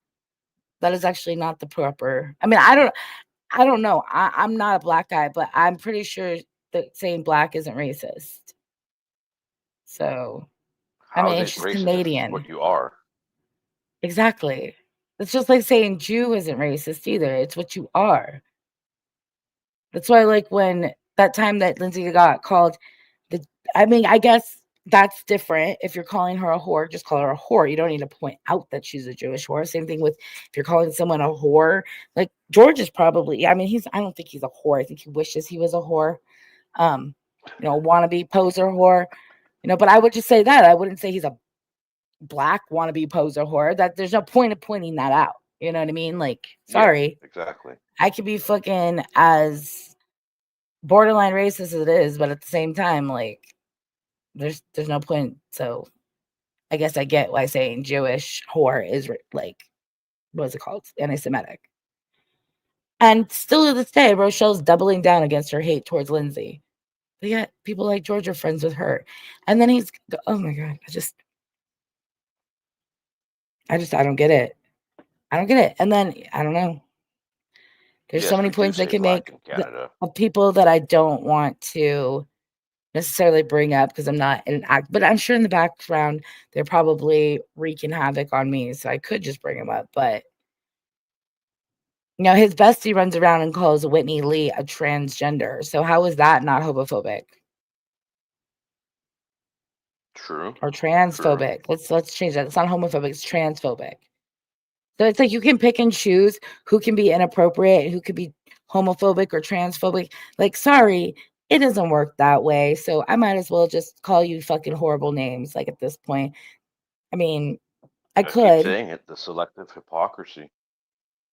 D: that is actually not the proper. I mean, I don't know. I'm not a black guy, but I'm pretty sure that saying black isn't racist. So, I
E: How is
D: mean, it's
E: it
D: just
E: racist if it's what
D: Canadian.
E: you are?
D: Exactly. It's just like saying Jew isn't racist either. It's what you are. That's why, like, when that time that Lindsay got called, the I mean, I guess that's different. If you're calling her a whore, just call her a whore. You don't need to point out that she's a Jewish whore. Same thing with if you're calling someone a whore. Like George is probably, I mean, I don't think he's a whore. I think he wishes he was a whore. Wannabe poser whore. But I would just say that. I wouldn't say he's a black wannabe poser whore. That there's no point of pointing that out. You know what I mean? Like, sorry.
E: Yeah, exactly.
D: I could be fucking as borderline racist as it is, but at the same time, like, there's no point. So I guess I get why saying Jewish whore is like, what's it called? Anti-Semitic. And still to this day, Rochelle's doubling down against her hate towards Lindsay. But yet people like George are friends with her. And then oh my God, I don't get it. I don't get it. And then, I don't know. There's so many points they can make of people that I don't want to necessarily bring up because I'm not an act, but I'm sure in the background they're probably wreaking havoc on me, so I could just bring them up. But his bestie runs around and calls Whitney Lee a transgender. So how is that not homophobic?
E: True.
D: Or transphobic. True. Let's change that. It's not homophobic, it's transphobic. So it's like you can pick and choose who can be inappropriate, who could be homophobic or transphobic. Like, sorry, it doesn't work that way. So I might as well just call you fucking horrible names. Like at this point, I mean, I could.
E: Keep saying it, the selective hypocrisy.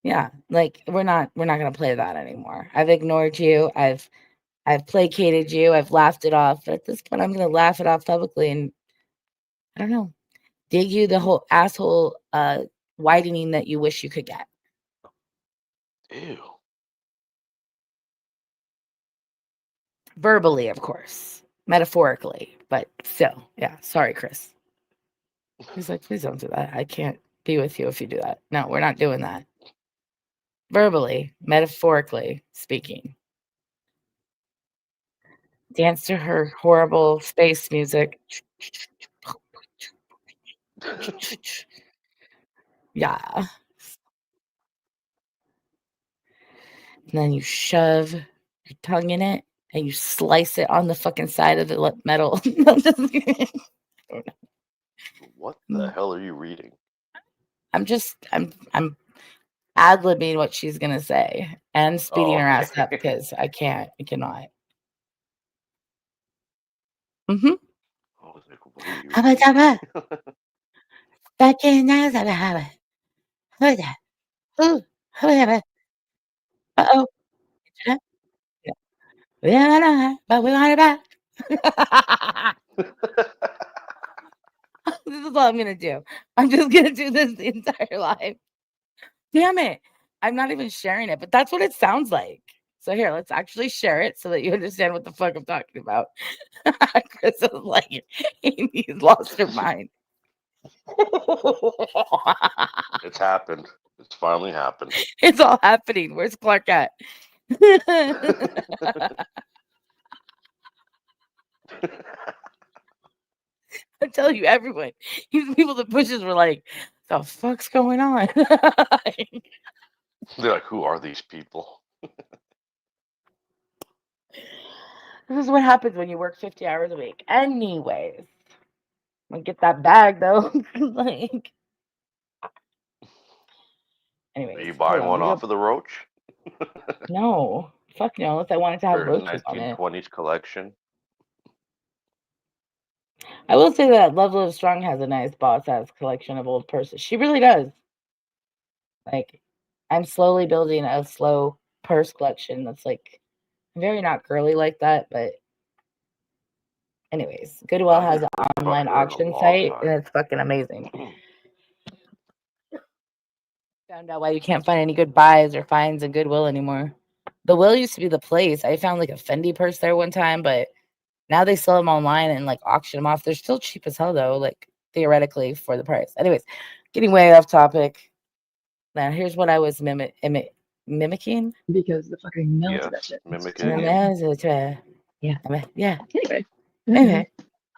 D: Yeah, like we're not gonna play that anymore. I've ignored you. I've placated you. I've laughed it off. But at this point, I'm gonna laugh it off publicly, and I don't know, dig you the whole asshole widening that you wish you could get.
E: Ew.
D: Verbally, of course, metaphorically, but still, yeah. Sorry, Chris. He's like, please don't do that. I can't be with you if you do that. No, we're not doing that. Verbally, metaphorically speaking. Dance to her horrible space music. Yeah. And then you shove your tongue in it and you slice it on the fucking side of the metal.
E: What the hell are you reading?
D: I'm ad-libbing what she's gonna say and speeding her ass up because I cannot. Mm-hmm.
E: I was like, what are you
D: Uh-oh. But we want it back. This is all I'm gonna do. I'm just gonna do this the entire live. Damn it. I'm not even sharing it, but that's what it sounds like. So here, let's actually share it so that you understand what the fuck I'm talking about. Chris is like, Amy's lost her mind.
E: It's happened. It's finally happened.
D: It's all happening. Where's Clark at? I'm telling you, everyone. These people that pushes were like, the fuck's going on?
E: They're like, who are these people?
D: This is what happens when you work 50 hours a week. Anyways. I get that bag though. Like, anyways.
E: Are you buying one off of the roach?
D: No. Fuck no, unless I wanted to have roaches on it.
E: 1920s collection.
D: I will say that Love Live Strong has a nice boss-ass collection of old purses. She really does. Like, I'm slowly building a slow purse collection that's like very not girly like that, but anyways, Goodwill has an online auction site and it's fucking amazing. Found out why you can't find any good buys or finds in Goodwill anymore. The Will used to be the place. I found like a Fendi purse there one time, but now they sell them online and like auction them off. They're still cheap as hell though, like theoretically for the price. Anyways, getting way off topic. Now here's what I was mimicking.
B: Because the fucking melts of that shit.
E: Mimicking.
B: Yeah.
D: Yeah.
B: Anyway.
D: Okay.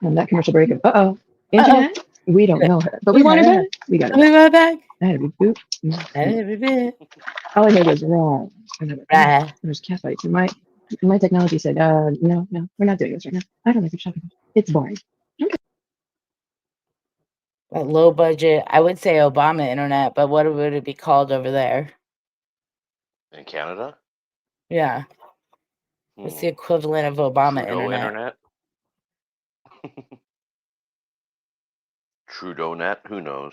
B: And that commercial break of internet. We don't know her, but we want her back. We got
D: her back.
B: That had to be boop. All I heard was wrong. There's cat fights. And my technology said, no, we're not doing this right now. I don't like your shopping. It's boring. Okay.
D: A low budget. I would say Obama internet, but what would it be called over there?
E: In Canada?
D: Yeah. What's the equivalent of Obama
E: Trudeau
D: internet?
E: Trudeau net? Who knows?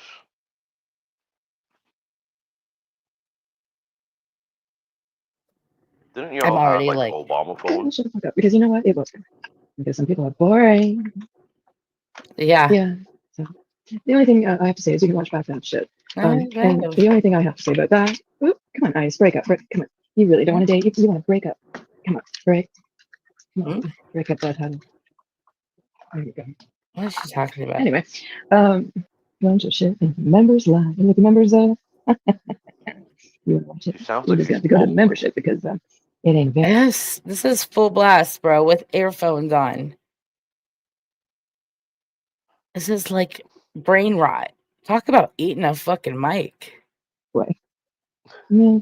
E: Didn't you
D: I'm
E: all have
D: already
E: like
D: like,
E: Obama phones?
B: Shut the fuck up. Because you know what? It was because some people are boring.
D: yeah.
B: Yeah. So the only thing I have to say is you can watch back that shit. And the only thing I have to say about that, come on, Ice, break up. Come on. You really don't want to date. You want to break up. Come on, break. Come on, break up that huddle. There you go.
D: What is she talking about?
B: Anyway, bunch of shit. And members live. And with the members, you want to watch it.
E: She sounds
B: You
E: like
B: just got
E: she's
B: to go to the
E: mumbling.
B: membership because it ain't bad.
D: Yes, this is full blast, bro, with earphones on. This is like brain rot. Talk about eating a fucking mic.
B: Boy. Yeah.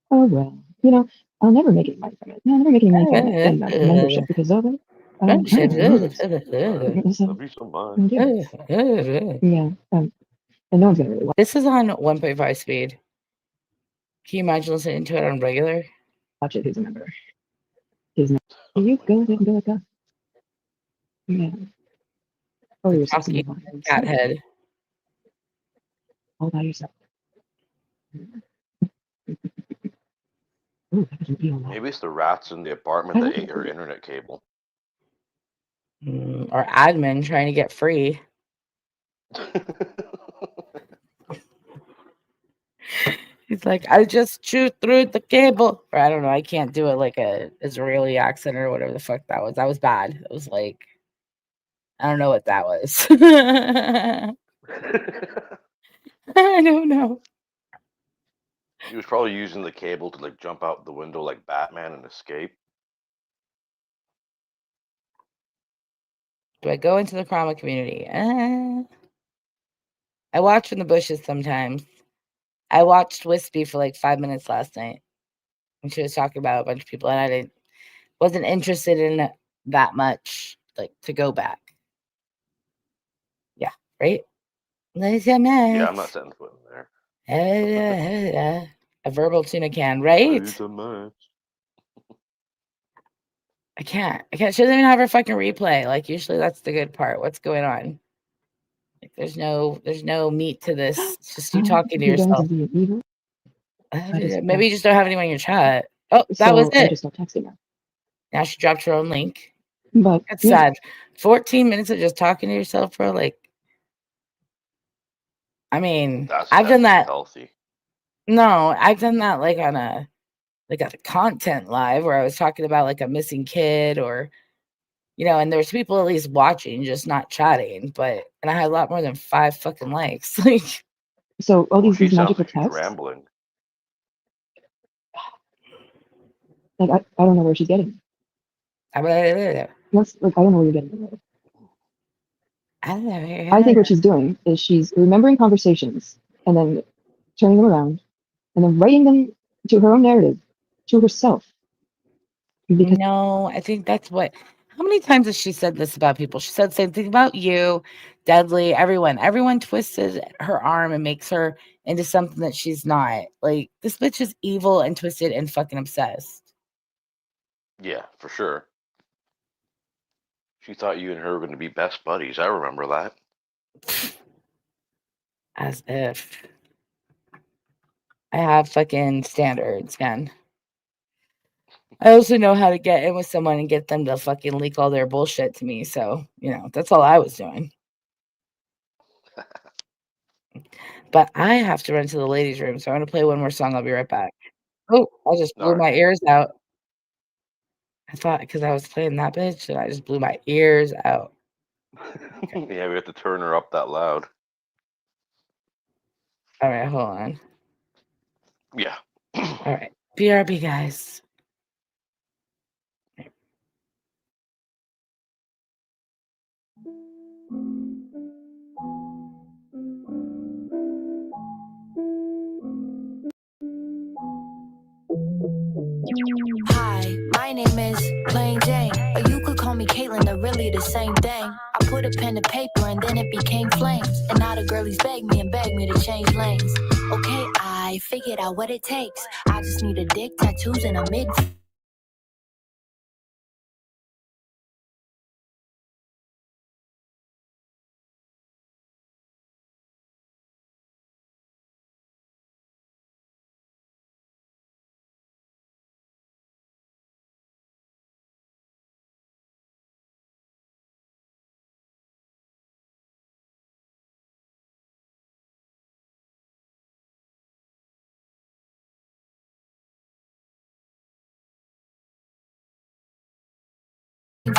B: Oh well. You know, I'll never make any money from it. No, I'll never make any money from in membership because of it.
D: Membership.
E: Love you so much.
B: Yeah. And no one's gonna really
D: This is on 1.5 speed. Can you imagine listening to it on regular?
B: watch it. Who's a member? He's not. You go ahead and go like that. Yeah. Oh, you're so
D: Talking cat head.
B: all by yourself. Ooh, that was an eel.
E: Maybe it's the rats in the apartment that ate her internet cable.
D: Or admin trying to get free. He's like, I just chewed through the cable. Or I don't know. I can't do it like a Israeli accent or whatever the fuck that was. That was bad. It was like, I don't know what that was. I don't know.
E: He was probably using the cable to like jump out the window like Batman and escape.
D: Do I go into the Krama community? I watch in the bushes sometimes. I watched Wispy for like 5 minutes last night when she was talking about a bunch of people, and I wasn't interested in that much, like to go back. Yeah, right.
E: Yeah, I'm not setting foot in there.
D: A verbal tuna can, right?
E: Love you so much.
D: I can't. She doesn't even have her fucking replay. Like usually that's the good part. What's going on? Like there's no meat to this. It's just you talking to yourself. Maybe you just don't have anyone in your chat. Oh, that was
B: I
D: it.
B: just stopped texting her.
D: Now she dropped her own link.
B: But
D: That's sad. 14 minutes of just talking to yourself, bro. Like, I mean, I've done that.
E: Healthy.
D: No, I've done that like on a content live where I was talking about like a missing kid or, and there's people at least watching, just not chatting. And I had a lot more than 5 fucking likes. Like,
B: so all these magical texts.
E: Rambling.
B: Like I don't know where she's getting. I don't know where you're getting. I think what she's doing is she's remembering conversations and then turning them around and then writing them to her own narrative, to herself.
D: No, I think that's what. How many times has she said this about people? She said the same thing about you, Deadly, everyone. Everyone twisted her arm and makes her into something that she's not. Like, this bitch is evil and twisted and fucking obsessed.
E: Yeah, for sure. She thought you and her were going to be best buddies. I remember that.
D: As if. I have fucking standards, man. I also know how to get in with someone and get them to fucking leak all their bullshit to me. So, that's all I was doing. But I have to run to the ladies' room, so I'm going to play one more song. I'll be right back. Oh, I just blew my ears out. I thought because I was playing that bitch, and I just blew my ears out.
E: Okay. Yeah, we have to turn her up that loud.
D: All right, hold on.
E: Yeah.
D: All right. BRB, guys.
A: Hi, my name is Plain Jane, or you could call me Caitlin, they're really the same thing. I put a pen to paper and then it became flames. And now the girlies beg me to change lanes. Okay, I figured out what it takes. I just need a dick, tattoos, and a mid.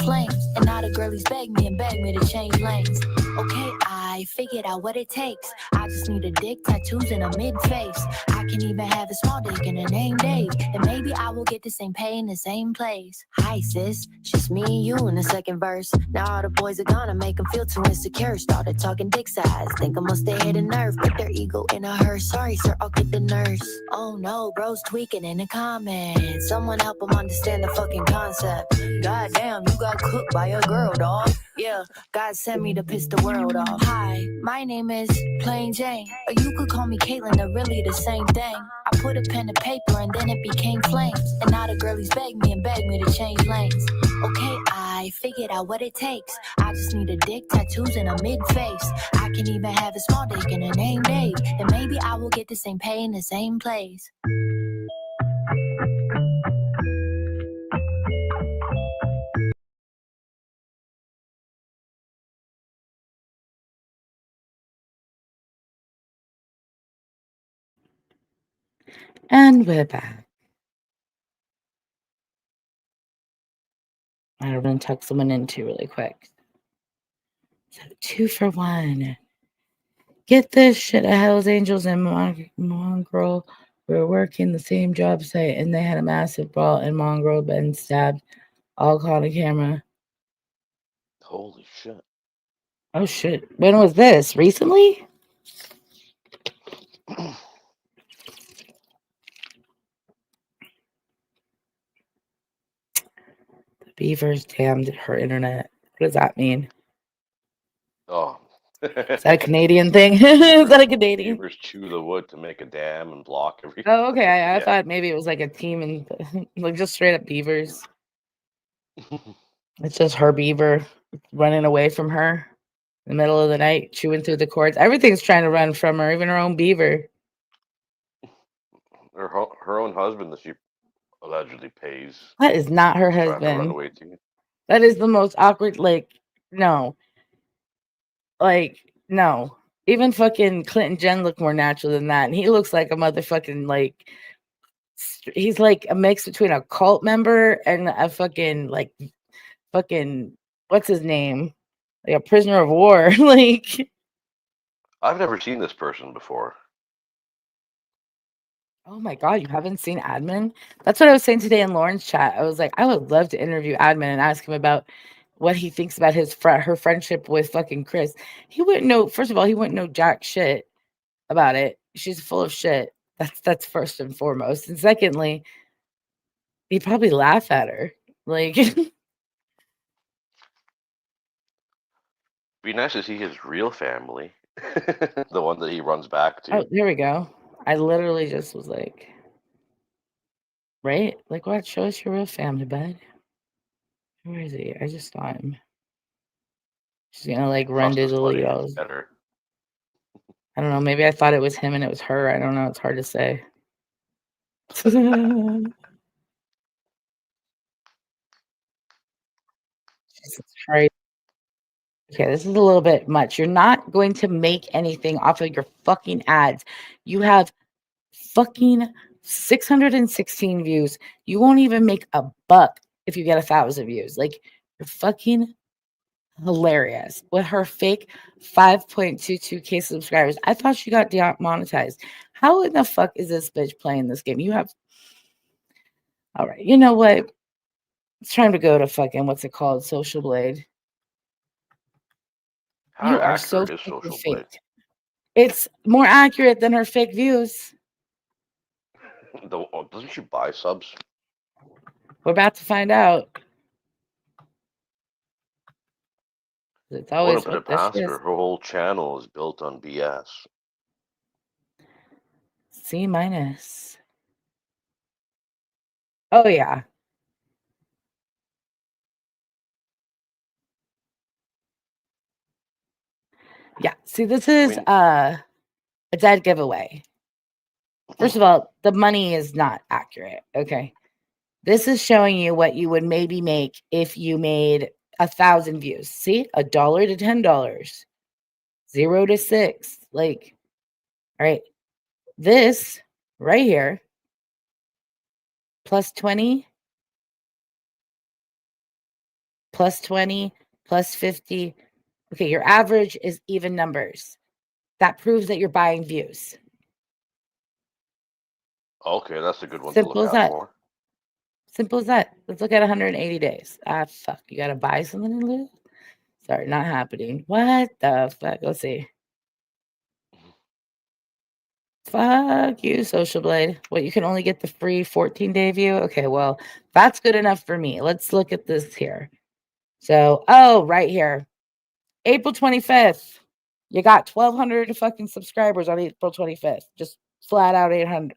A: Flames. And now the girlies beg me to change lanes. Okay, I figured out what it takes. I just need a dick, tattoos, and a mid-face. I can even have a small dick and a name Dave. And maybe I will get the same pay in the same place. Hi sis, just me and you in the second verse. Now all the boys are gonna make them feel too insecure. Started talking dick size, think I must have hit a nerve. Put their ego in a hearse. Sorry sir, I'll get the nurse. Oh no, bro's tweaking in the comments. Someone help him understand the fucking concept. Goddamn, you got cooked by a girl, dog. Yeah, God sent me to piss the world off. Hi, my name is Plain Jane. Or you could call me Caitlin, they're really the same thing. I put a pen to paper and then it became flames. And now the girlies beg me to change lanes. Okay, I figured out what it takes. I just need a dick, tattoos, and a mid-face. I can even have a small dick and a name Dave. And maybe I will get the same pay in the same place.
D: And we're back. I'm going to tuck someone in too really quick. So 2 for 1. Get this shit. Hell's Angels and Mongrel were working the same job site and they had a massive brawl and Mongrel been stabbed. All caught on camera.
E: Holy shit.
D: Oh shit. When was this? Recently? The beavers damned her internet. What does that mean?
E: Oh.
D: Is that a Canadian thing? Is that a Canadian?
E: Beavers chew the wood to make a dam and block everything.
D: Oh, okay. I
E: Yeah.
D: thought maybe it was like a team and like just straight up beavers. It's just her beaver running away from her in the middle of the night, chewing through the cords. Everything's trying to run from her, even her own beaver.
E: Her own husband that she allegedly pays.
D: That is not her
E: trying to run
D: husband.
E: away to.
D: That is the most awkward. Like, no. Like, no. Even fucking Clinton Jen look more natural than that. And he looks like a motherfucking, like, he's like a mix between a cult member and a fucking, what's his name? Like a prisoner of war. Like,
E: I've never seen this person before.
D: oh my God, you haven't seen Admin? That's what I was saying today in Lauren's chat. I was like, I would love to interview Admin and ask him about what he thinks about her friendship with fucking Chris. He wouldn't know. First of all, he wouldn't know jack shit about it. She's full of shit. That's first and foremost. And secondly, he'd probably laugh at her. Like,
E: Be nice to see his real family, the one that he runs back to.
D: oh, there we go. I literally just was like, right? Like, what? Show us your real family, bud. Where is he? I just saw him. She's gonna like run to the Leos.
E: Better.
D: I don't know. Maybe I thought it was him and it was her. I don't know. It's hard to say. Jesus Christ. Okay, this is a little bit much. You're not going to make anything off of your fucking ads. You have fucking 616 views. You won't even make a buck if you get 1,000 views. Like, you're fucking hilarious with her fake 5.22K subscribers. I thought she got demonetized. How in the fuck is this bitch playing this game? You have. All right, you know what? It's time to go to fucking what's it called? Social Blade.
E: How
D: You are so
E: accurate is Social
D: fake.
E: Blade?
D: It's more accurate than her fake views.
E: Doesn't she buy subs?
D: We're about to find out. It's
E: I
D: always
E: wouldn't put it
D: there she
E: past
D: is.
E: her. Her whole channel is built on BS.
D: C minus. Oh yeah. Yeah. See, this is
E: mean-
D: a dead giveaway. First of all, the money is not accurate. Okay. This is showing you what you would maybe make if you made 1,000 views. See, $1 to $10, 0 to 6. Like, all right, this right here, plus 20, plus 20, plus 50. Okay, your average is even numbers. That proves that you're buying views.
E: Okay, that's a good one
D: Simple
E: to
D: as
E: look out
D: that.
E: for.
D: Simple as that. Let's look at 180 days. Ah, fuck. You got to buy something to lose? Sorry, not happening. What the fuck? Let's see. Fuck you, Social Blade. What, you can only get the free 14-day view? Okay, well, that's good enough for me. Let's look at this here. So, oh, right here. April 25th. You got 1,200 fucking subscribers on April 25th. Just flat out 800.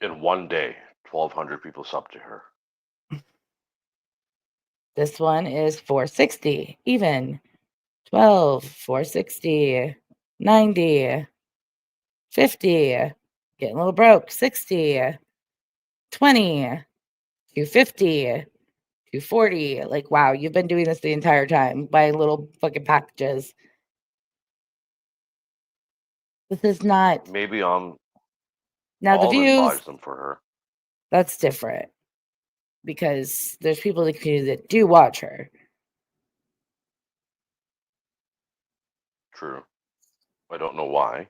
E: In one day, 1,200 people sub to her.
D: This one is 460. Even. 12, 460, 90, 50. Getting a little broke. 60, 20, 250, 240. Like, wow, you've been doing this the entire time, buying little fucking packages. This is not.
E: Maybe
D: now the
E: Alden buys
D: views.
E: them for her.
D: That's different because there's people in the community that do watch her.
E: True. I don't know why.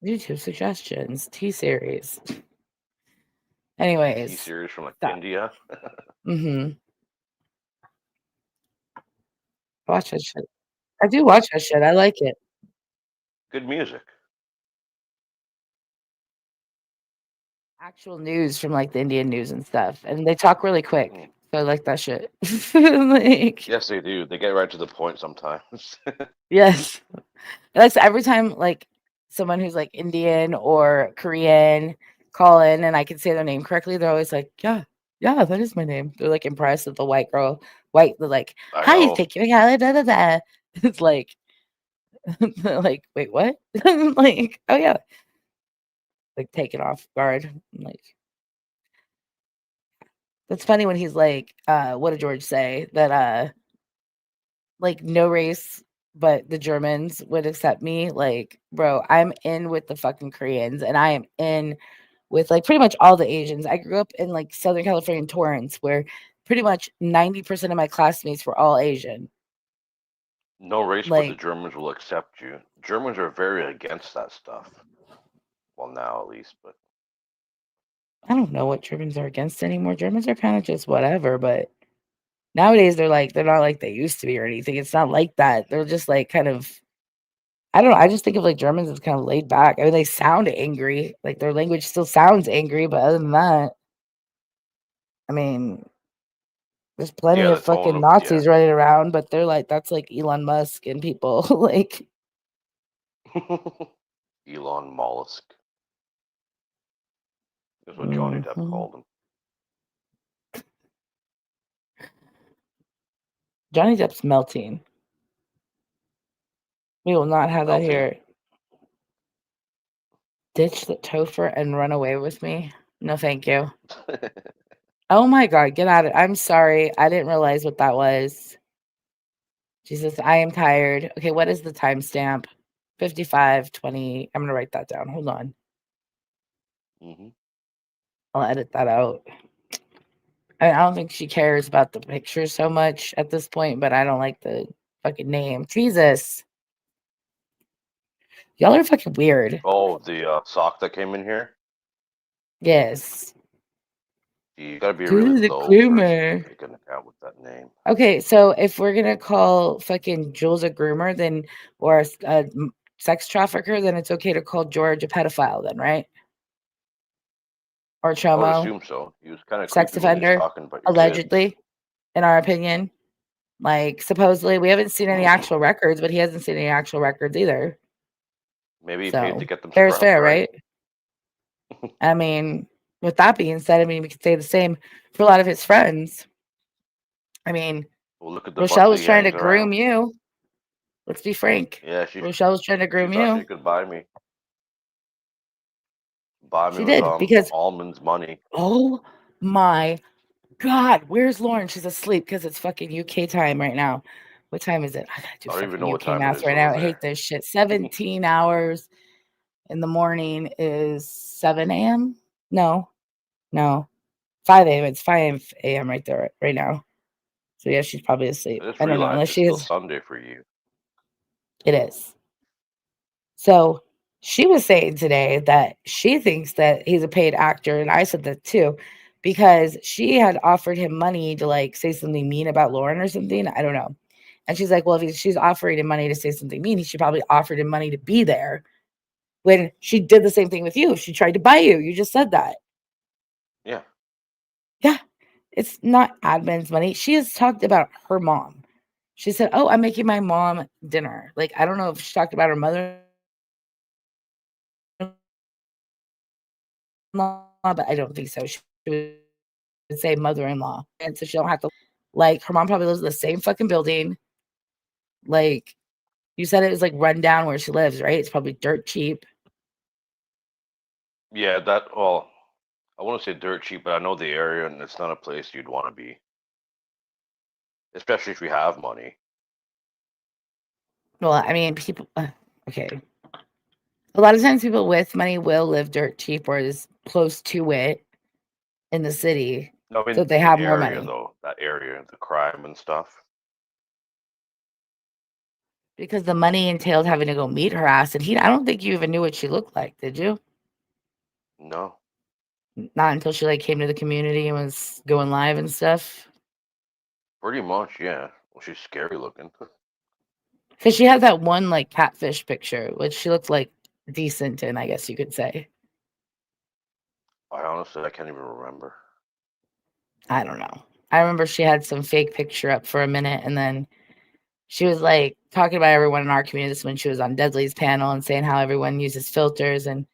D: YouTube suggestions, T-series. Anyways.
E: T-series from like
D: stop.
E: India.
D: Mm-hmm. Watch that shit. I do watch that shit. I like it.
E: Good music.
D: Actual news from like the Indian news and stuff, and they talk really quick. So I like that shit. Like,
E: Yes, they do. They get right to the point sometimes.
D: yes, that's every time like someone who's like Indian or Korean call in and I can say their name correctly. They're always like, yeah, that is my name. They're like impressed with the white girl. They're like,
E: I
D: hi,
E: know.
D: thank you. Da, da, da. It's like, like, wait, what? Like, oh yeah, like taken off guard. Like, that's funny when he's like, what did George say? That like no race but the Germans would accept me. Like, bro, I'm in with the fucking Koreans and I am in with like pretty much all the Asians. I grew up in like Southern California in Torrance, where pretty much 90% of my classmates were all Asian.
E: No race but the
D: Like,
E: Germans will accept you. Germans are very against that stuff. Well, now at least, but
D: I don't know what Germans are against anymore. Germans are kind of just whatever, but nowadays they're not like they used to be or anything. It's not like that. They're just like kind of, I don't know. I just think of like Germans as kind of laid back. I mean, they sound angry. Like their language still sounds angry, but other than that, I mean, there's plenty
E: yeah,
D: of
E: the tone
D: fucking
E: of
D: Nazis running around, but they're like, that's like Elon Musk and people like,
E: Elon Mollusk. That's what Johnny Depp called him.
D: Johnny Depp's melting. We will not have that here. Ditch the Topher and run away with me. No, thank you. Oh my God, get out of it. I'm sorry. I didn't realize what that was. Jesus, I am tired. Okay, what is the timestamp? 55:20. I'm going to write that down. Hold on. I'll edit that out. I don't think she cares about the picture so much at this point, but I don't like the fucking name. Jesus. Y'all are fucking weird.
E: Oh, the sock that came in here?
D: Yes.
E: You gotta be really low first to make an account with that name.
D: Okay, so if we're gonna call fucking Jules a groomer, then or a sex trafficker, then it's okay to call George a pedophile, then, right? or
E: I would
D: Chomo,
E: assume so. He was kind of
D: sex
E: creepy when he was
D: offender,
E: talking about your kids.
D: allegedly, in our opinion. Like, supposedly, we haven't seen any actual records, but he hasn't seen any actual records either.
E: Maybe he paid to
D: So,
E: get them
D: fair is
E: scrubbed,
D: fair,
E: right?
D: right? I mean, with that being said, I mean, we could say the same for a lot of his friends. I mean,
E: Well, look at the
D: Rochelle
E: bunch
D: was
E: he
D: trying to
E: hangs
D: groom
E: around.
D: you. Let's be frank.
E: Yeah,
D: Rochelle was trying to
E: she
D: groom
E: thought
D: you.
E: she could buy me
D: She
E: with
D: did, because,
E: almonds money.
D: oh my God, where's Lauren? She's asleep because it's fucking UK time right now. What time is it? I gotta do
E: I don't even know
D: fucking
E: what
D: UK
E: time it
D: math
E: is
D: right now.
E: over
D: I hate
E: there.
D: this shit. 17 hours in the morning is 7 a.m. No, 5 a.m. It's 5 a.m. right there right now. So yeah, she's probably asleep.
E: I just
D: I don't know, unless
E: realized it's
D: she
E: still
D: is.
E: Sunday for you.
D: It is. So she was saying today that she thinks that he's a paid actor, and I said that too, because she had offered him money to like say something mean about Lauren or something. I don't know. And she's like, well, if she's offering him money to say something mean, he should probably offered him money to be there. When she did the same thing with you, she tried to buy you. You just said that.
E: Yeah.
D: Yeah, it's not admin's money. She has talked about her mom. She said, oh, I'm making my mom dinner. Like, I don't know if she talked about her mother, but I don't think so. She would say mother-in-law, and so she don't have to. Like, her mom probably lives in the same fucking building. Like, you said it was like run down where she lives, right? It's probably dirt cheap.
E: Yeah, I want to say dirt cheap, but I know the area, and it's not a place you'd want to be, especially if you have money.
D: Well, I mean, people. Okay, a lot of times people with money will live dirt cheap or is close to it in the city,
E: No, I
D: so
E: mean
D: they
E: the
D: have more
E: area
D: money.
E: though, that area, the crime and stuff.
D: Because the money entailed having to go meet her ass, and I don't think you even knew what she looked like, did you?
E: No.
D: Not until she like came to the community and was going live and stuff.
E: Pretty much, yeah. Well, she's scary looking.
D: Because she had that one like catfish picture, which she looked like decent in, I guess you could say.
E: I can't even remember.
D: I don't know. I remember she had some fake picture up for a minute, and then she was like talking about everyone in our community. This when she was on Deadly's panel and saying how everyone uses filters, and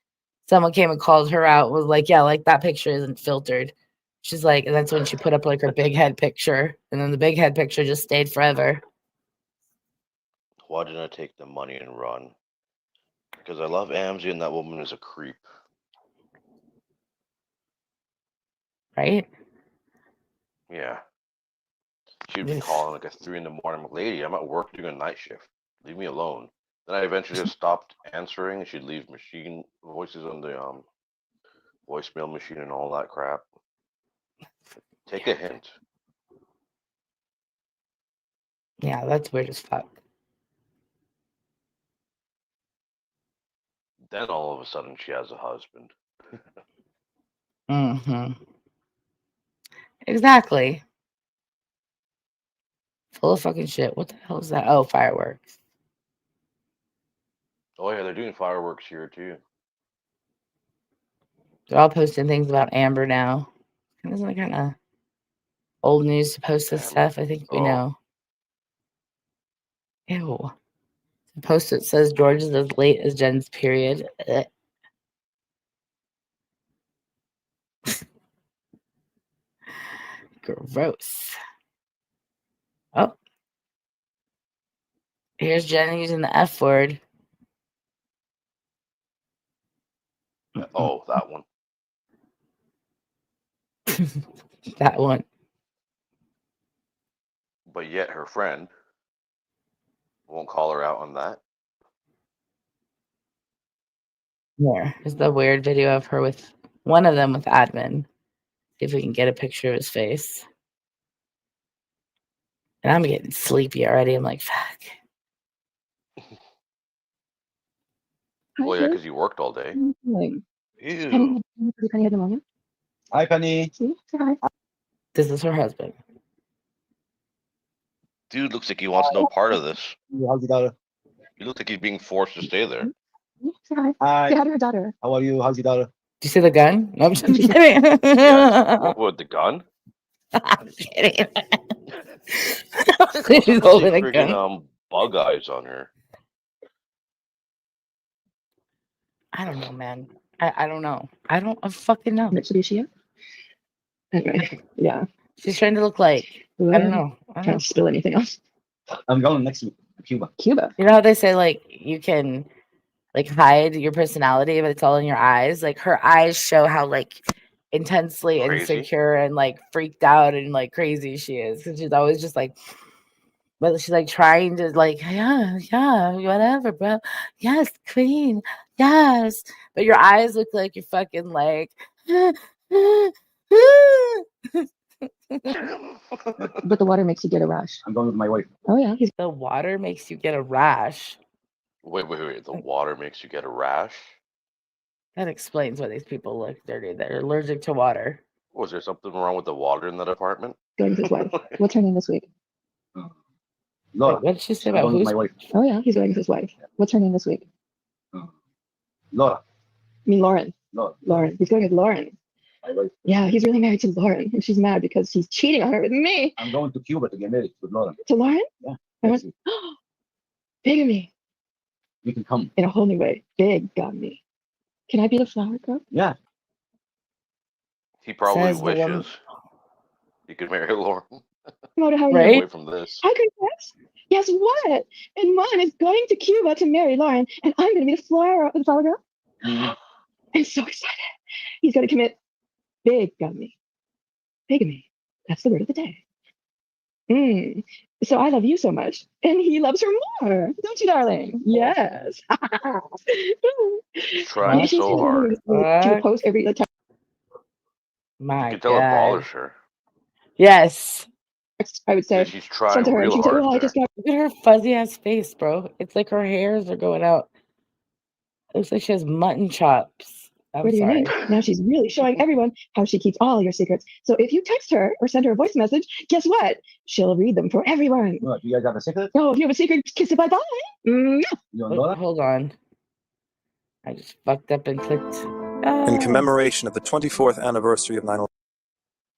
D: someone came and called her out, was like, yeah, like that picture isn't filtered. She's like, and that's when she put up like her big head picture, and then the big head picture just stayed forever.
E: Why didn't I take the money and run? Because I love Amzie and that woman is a creep.
D: Right?
E: Yeah. She'd be calling like at 3 in the morning. I'm like, lady, I'm at work doing a night shift. Leave me alone. Then I eventually just stopped answering, and she'd leave machine voices on the voicemail machine and all that crap. Take a hint.
D: Yeah, that's weird as fuck.
E: Then all of a sudden she has a husband.
D: Mm-hmm. Exactly. Full of fucking shit. What the hell is that? Oh, fireworks.
E: Oh yeah, they're doing fireworks here too.
D: They're all posting things about Amber now. Isn't that kind of old news to post this stuff? I think we know. Ew. The post it says George is as late as Jen's period. Gross. Oh, here's Jen using the F word.
E: Oh, that one.
D: That one.
E: But yet her friend won't call her out on that.
D: There. There's the weird video of her with one of them with admin. See if we can get a picture of his face. And I'm getting sleepy already. I'm like, fuck.
E: Well, yeah, because you worked all day.
B: Penny,
E: Ew.
B: Penny had pneumonia.
G: Hi, Penny.
B: See? Say hi.
D: This is her husband.
E: Dude looks like he wants no part of this.
G: How's your daughter?
E: He looks like he's being forced to stay there.
B: Say hi.
G: Hi.
B: Say hi to her daughter.
G: How are you? How's your daughter?
D: you see the gun? No, I'm just kidding.
E: Yeah. What, the gun?
D: I'm kidding.
E: Also,
D: He's
E: does
D: holding a
E: freaking
D: gun.
E: bug eyes on her.
D: I don't know, man. I don't know. I don't fucking know.
B: Mitsubishi. Anyway, yeah.
D: She's trying to look like, I don't know.
B: Can't spill anything else.
G: I'm going next week to Cuba.
B: Cuba.
D: You know how they say like you can like hide your personality, but it's all in your eyes. Like her eyes show how like intensely
E: Crazy.
D: insecure and like freaked out and like crazy she is. Because she's always just like, but she's like trying to like, yeah, whatever, bro. Yes, queen, yes. But your eyes look like you're fucking like.
B: But the water makes you get a rash.
G: I'm going with my wife.
B: Oh yeah, he's
D: The water makes you get a rash.
E: Wait. The water makes you get a rash?
D: That explains why these people look dirty. They're allergic to water.
E: Was there something wrong with the water in that apartment?
B: going with his wife. What's her name this week?
G: Laura.
D: Wait, what did she say
G: I'm
D: about
G: going with
D: who's
G: my wife.
B: Oh yeah, he's going with his wife. What's her name this week?
G: Laura.
B: I mean Lauren.
G: Laura.
B: Lauren. He's going with Lauren.
G: My wife.
B: Yeah, he's really married to Lauren, and she's mad because he's cheating on her with me.
G: I'm going to Cuba to get married with Laura.
B: To Lauren?
G: Yeah.
B: I
G: Next
B: went,
G: week.
B: bigamy
G: You can come.
B: in a whole new way. Big got me. Can I be the flower girl?
G: Yeah.
E: He probably
D: Says the woman.
E: wishes he could marry Lauren.
B: How are
D: Right?
B: you?
E: Away from this.
B: How could guess? Guess what? And Mom is going to Cuba to marry Lauren, and I'm going to be the flower girl.
G: Mhm.
B: I'm so excited. He's going to commit bigamy. Bigamy. That's the word of the day. So I love you so much, and he loves her more, don't you, darling? Yes.
E: He's trying
B: She's
E: so hard.
B: to post every time.
D: My
E: You can tell it
D: God.
E: bothers her.
D: Yes.
B: I would say,
E: She's
B: send
E: trying
B: to her, and
E: real
B: she'd say,
E: hard
B: "Well, I
E: there.
B: just got."
D: Look at her fuzzy ass face, bro. It's like her hairs are going out. It looks like she has mutton chops. I'm
B: Where do your
D: sorry.
B: name? Now she's really showing everyone how she keeps all your secrets. So if you text her or send her a voice message, guess what? She'll read them for everyone.
G: What, you guys have a secret?
B: Oh, if you have a secret, kiss it bye-bye.
G: You and
D: Oh,
G: Laura?
D: hold on. I just fucked up and clicked.
H: In commemoration of the 24th anniversary of 9/11.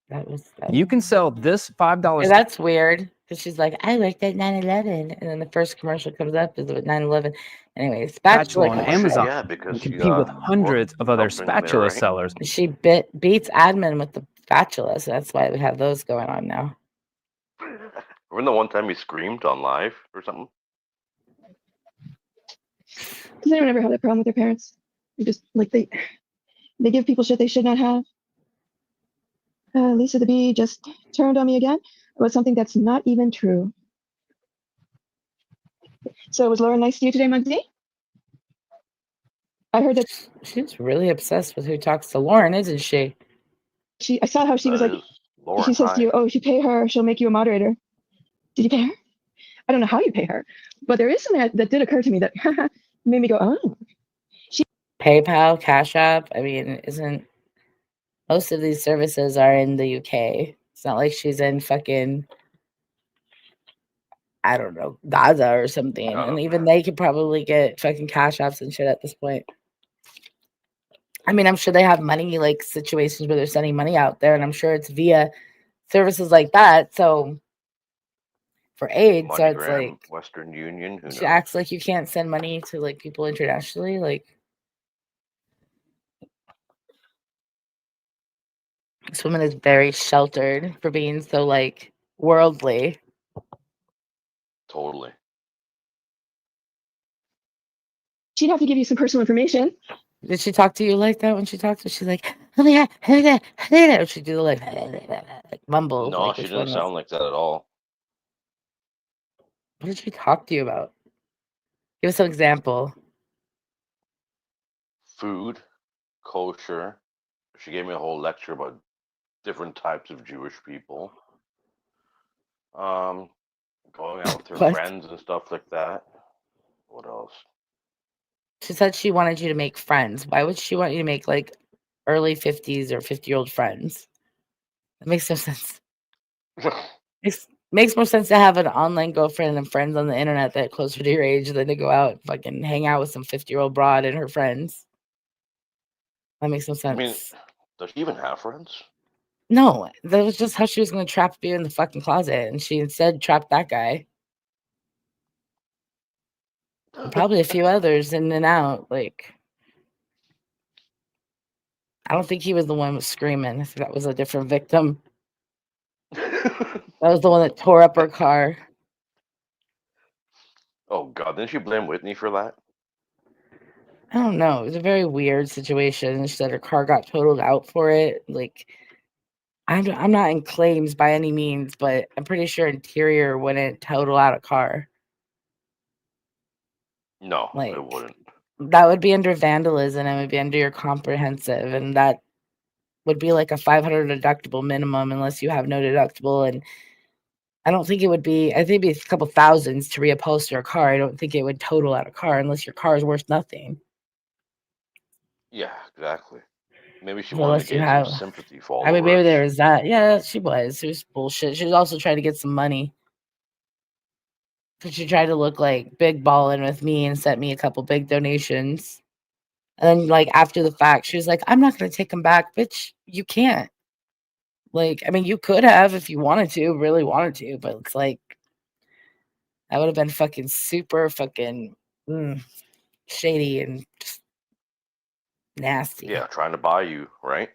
D: That was
I: You can sell this $5.
D: Yeah, that's weird. Because she's like, I worked at 9/11. And then the first commercial comes up is with 9/11. Anyway,
I: spatula on
D: spatula.
I: Amazon
E: Yeah,
I: and
E: because she
I: compete with hundreds of other
E: something there,
I: spatula
E: right?
I: sellers.
D: She beats admin with the spatula. So that's why we have those going on now.
E: Remember the one time he screamed on live or something?
B: Does anyone ever have that problem with their parents? You just like they give people shit they should not have. Lisa the Bee just turned on me again about something that's not even true. So was Lauren nice to you today, Muggsy? I heard that
D: She's really obsessed with who talks to Lauren, isn't she?
B: I saw how she was like,
E: Lauren,
B: she says
E: hi.
B: to you, oh, if you pay her, she'll make you a moderator. Did you pay her? I don't know how you pay her, but there is something that did occur to me that made me go, oh.
D: PayPal, Cash App. I mean, isn't most of these services are in the UK. It's not like she's in fucking, I don't know, Gaza or something. And even they could probably get fucking Cash Apps and shit at this point. I mean, I'm sure they have money, like situations where they're sending money out there, and I'm sure it's via services like that. So for aid, so it's
E: MoneyGram,
D: like
E: Western Union. Who knows?
D: she acts like you can't send money to like people internationally. Like this woman is very sheltered for being so like worldly.
E: Totally.
B: She'd have to give you some personal information.
D: Did she talk to you like that when she talked to you? She's like, oh my God, or she do like mumble.
E: No,
D: like,
E: she
D: which
E: didn't
D: one was-
E: sound like that at all.
D: What did she talk to you about? Give us an example.
E: Food, kosher. She gave me a whole lecture about different types of Jewish people. Going out with her
D: What?
E: friends and stuff like that. What else?
D: She said she wanted you to make friends. Why would she want you to make like early 50s or 50-year-old friends? That makes no sense. Makes more sense to have an online girlfriend and friends on the internet that are closer to your age than to go out and fucking hang out with some 50-year-old broad and her friends. That makes no sense.
E: I mean, does she even have friends?
D: No, that was just how she was going to trap you in the fucking closet, and she instead trapped that guy. And probably a few others in and out. Like, I don't think he was the one who was screaming. I think that was a different victim. That was the one that tore up her car.
E: Oh God, didn't she blame Whitney for that?
D: I don't know. It was a very weird situation. She said her car got totaled out for it. Like, I'm not in claims by any means, but I'm pretty sure Interior wouldn't total out a car.
E: No,
D: Like,
E: it wouldn't.
D: that would be under vandalism and would be under your comprehensive, and that would be like a $500 deductible minimum unless you have no deductible. And I don't think it would be. I think it'd be a couple thousands to reupholster a car. I don't think it would total out a car unless your car is worth nothing.
E: Yeah, exactly. Maybe she
D: So
E: wanted
D: unless
E: to
D: you
E: gain
D: have,
E: some sympathy for
D: I mean, maybe
E: followers.
D: there was that. Yeah, she was. It was bullshit. She was also trying to get some money. Because she tried to look like big ballin' with me and sent me a couple big donations. And then, like, after the fact, she was like, I'm not going to take them back. Bitch, you can't. Like, I mean, you could have if you wanted to, really wanted to, but it's like, that would have been fucking super fucking shady and just nasty.
E: Yeah, trying to buy you, right?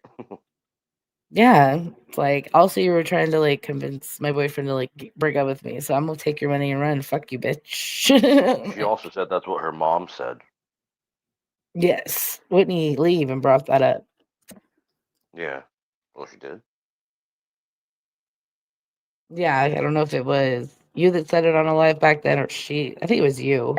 D: Yeah. It's like, also, you were trying to, like, convince my boyfriend to, like, break up with me. So I'm going to take your money and run. Fuck you, bitch.
E: She also said that's what her mom said.
D: Yes. Whitney Lee even brought that up.
E: Yeah. Well, she did.
D: Yeah, I don't know if it was you that said it on a live back then or she. I think it was you.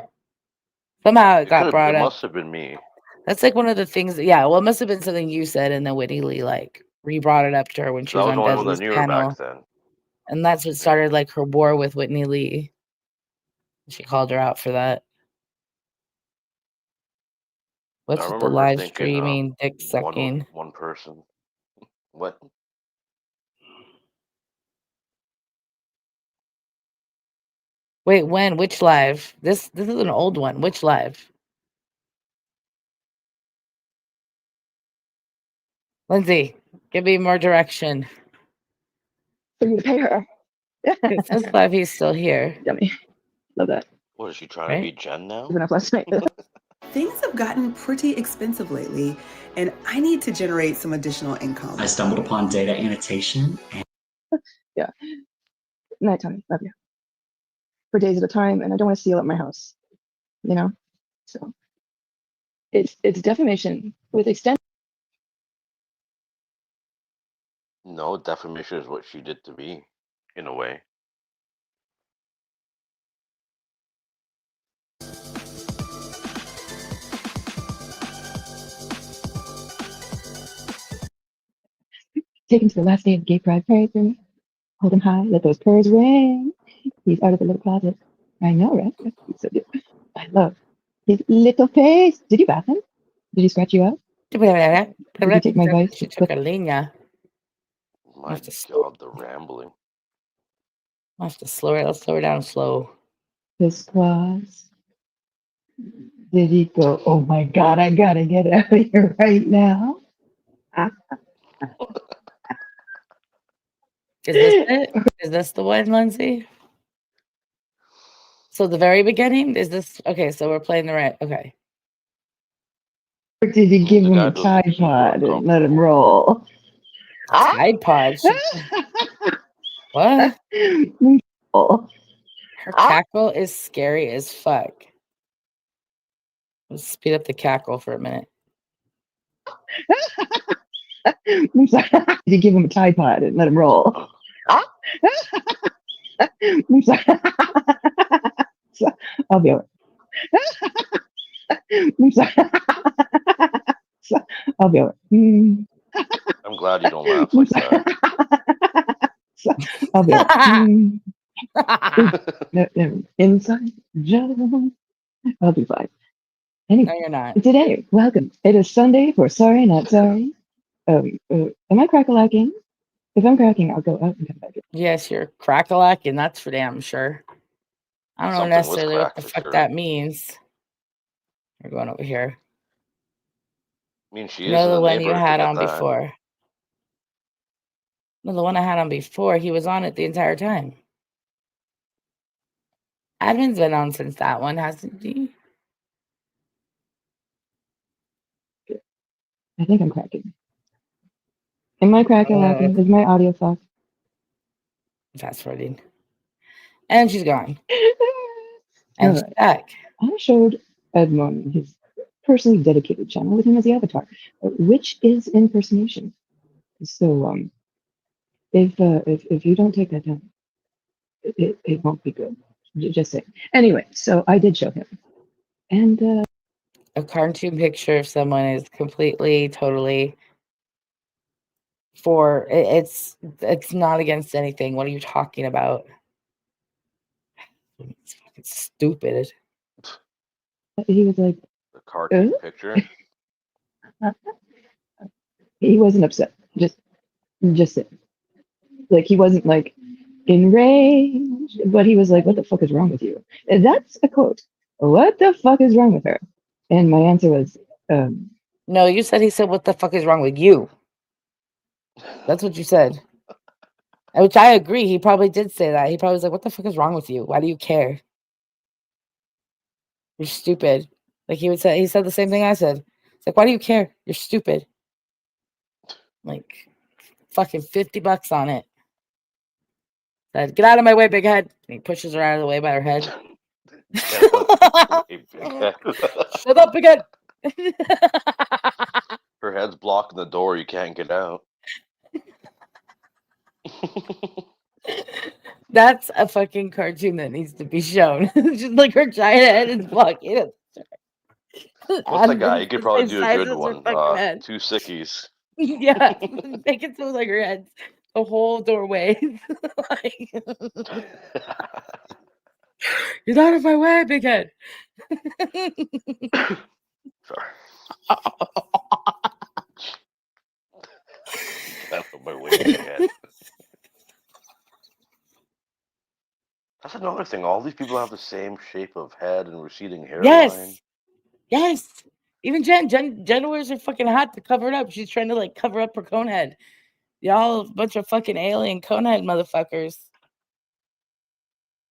D: Somehow it got brought
E: It
D: up.
E: must have been me.
D: That's like one of the things. Yeah, well, it must have been something you said, and then Whitney Lee like re-brought it up to her when she
E: I
D: was
E: was
D: on
E: the only one that
D: Desi's
E: knew her
D: panel,
E: back then.
D: and that's what started like her war with Whitney Lee. She called her out for that. What's
E: I
D: with the
E: remember her
D: live
E: thinking,
D: streaming, dick sucking?
E: one person. What?
D: Wait, when? Which live? This is an old one. Which live? Lindsay, give me more direction.
B: For you to pay her.
D: It says live. He's still here.
B: Yummy. Love that.
E: What is she trying to be,
D: Right?
E: Jen now?
B: Even up last night.
J: Things have gotten pretty expensive lately, and I need to generate some additional income.
K: I stumbled upon data annotation.
B: Yeah. Nighttime. Love you. For days at a time, and I don't want to seal up my house. You know? So it's defamation with extent.
E: No, defamation is what she did to me, in a way.
B: Take him to the last day of the gay pride parade for me. Hold him high, let those purrs ring. He's out of the little closet. I know, right? He's so good. I love his little face. Did you bath him? Did he scratch you out? Did you take my advice?
D: She took a leña.
E: My God, the rambling.
D: I have to slow it. Let's slow her down slow.
B: This was. Did he go? Oh my God! I gotta get out of here right now.
D: Is this it? Is this the one, Lindsay? So the very beginning is this? Okay, so we're playing the right. Okay.
B: Or did he give him a Tide Pod and let him roll?
D: Tide Pod. What? Her cackle is scary as fuck. Let's speed up the cackle for a minute.
B: I'm sorry. Did he give him a Tide Pod and let him roll? I'm sorry. I'll be over. I'm sorry. I'll be over.
E: I'm glad you don't laugh like that.
B: I'll be over. Inside joke. I'll be fine. Anyway,
D: no, you're not.
B: Today, welcome. It is Sunday for Sorry Not Sorry. Am I crack-a-lacking? If I'm cracking, I'll go out and come back in.
D: Yes, you're crack-a-lacking. That's for damn sure. I don't know necessarily what the fuck that means. We're going over here.
E: I mean, she is
D: No,
E: in
D: the
E: the
D: one you
E: neighborhood.
D: had
E: Forget
D: on
E: that.
D: before. No, the one I had on before. He was on it the entire time. Admin's been on since that one, hasn't he?
B: I think I'm cracking. Am I cracking? Is my audio fucked?
D: Fast forwarding. And she's gone. And she's
B: Alright.
D: back.
B: I showed Edmond his personally dedicated channel with him as the avatar, which is impersonation. So if you don't take that down, it won't be good. Just saying. Anyway, so I did show him, and
D: a cartoon picture of someone is completely, totally for it's not against anything. What are you talking about? It's fucking stupid.
B: he was like,
E: The cartoon picture.
B: He wasn't upset. Just it. Like he wasn't like enraged, but he was like, "What the fuck is wrong with you?" And that's a quote. What the fuck is wrong with her? And my answer was,
D: No, you said he said, "What the fuck is wrong with you?" That's what you said. Which I agree. He probably did say that. He probably was like, "What the fuck is wrong with you? Why do you care? You're stupid." Like he would say, he said the same thing I said. It's like, "Why do you care? You're stupid." Like, fucking $50 on it. Said, "Get out of my way, big head." And he pushes her out of the way by her head. Shut up, big head.
E: Her head's blocking the door. You can't get out.
D: That's a fucking cartoon that needs to be shown. Just like her giant head is blocking it.
E: What's a guy? You could probably do a good one. 2 sickies.
D: Yeah, make it so like her head's the whole doorway. Like, get out of my way, big head.
E: Sorry. Get out of my way, big head. That's another thing. All these people have the same shape of head and receding hairline.
D: Yes. Even Jen wears her fucking hat to cover it up. She's trying to like cover up her cone head. Y'all a bunch of fucking alien cone head motherfuckers.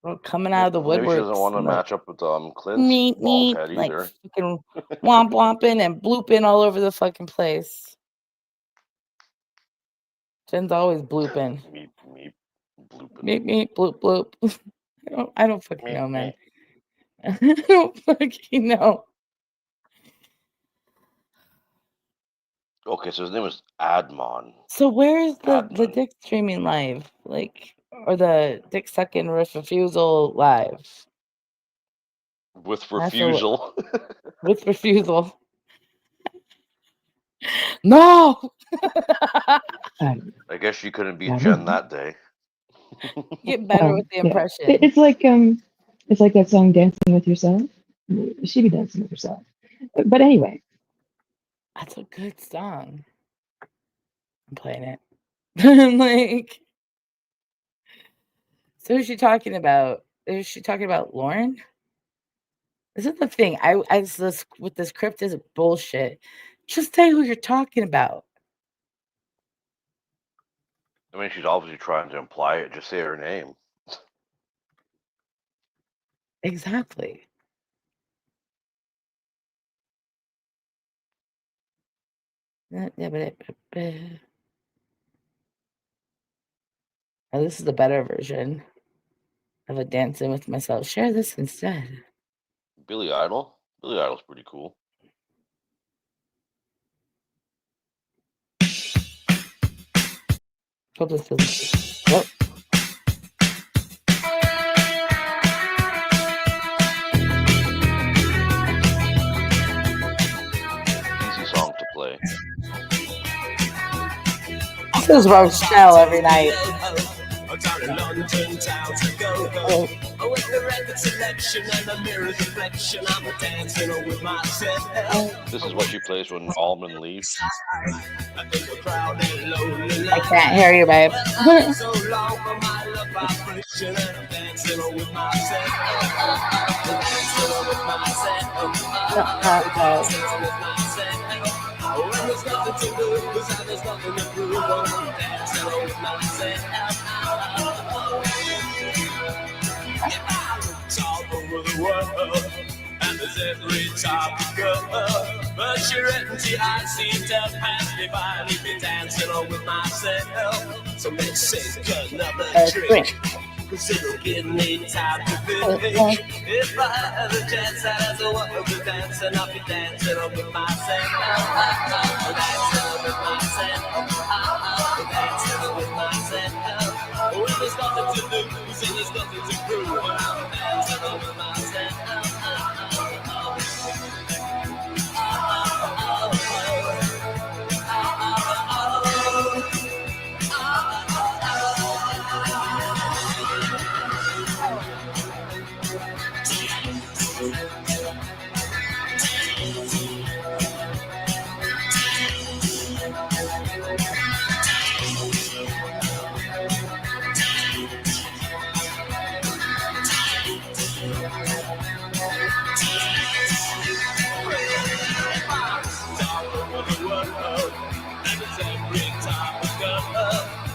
D: Well, coming out of the woodwork.
E: Maybe she doesn't want to match up with Clint's bald head
D: like
E: either.
D: fucking womping and blooping all over the fucking place. Jen's always blooping.
E: Meep, meep, blooping.
D: Meep, meep, bloop, bloop. I don't fucking know, man. I don't fucking know.
E: Okay, so his name was Admon.
D: So where is the dick streaming live? Like, or the dick sucking refusal live?
E: With refusal.
D: With refusal. No!
E: I guess you couldn't beat Jen that day.
D: Get better with the impression.
B: It's like that song "Dancing with Yourself." She be dancing with herself. But anyway,
D: that's a good song. I'm playing it. Like, so who's she talking about? Is she talking about Lauren? This is the thing. With this crypt is bullshit. Just say who you're talking about.
E: I mean, she's obviously trying to imply it. Just say her name.
D: Exactly. Now, this is the better version of a dancing with myself. Share this instead.
E: Billy Idol? Billy Idol's pretty cool.
D: Hope this doesn't. Yep.
E: Easy song to play.
D: This is Rochelle every night.
E: This is what she plays when Almond leaves.
D: I can't hear you, babe.
C: there's nothing to lose and there's nothing to prove. Well, I'm dancing with myself. If I looked all over the world, and there's every type of girl, but you're empty, I seem to pass me by. Leave me dancing with myself. So let's take another drink, 'cause it'll give me time to think. If I had a chance, I'd want to be dancing. I'll be dancing with myself. Dancing with myself. Dancing with myself. Well, there's nothing to lose and there's nothing to prove. But I'm dancing with myself.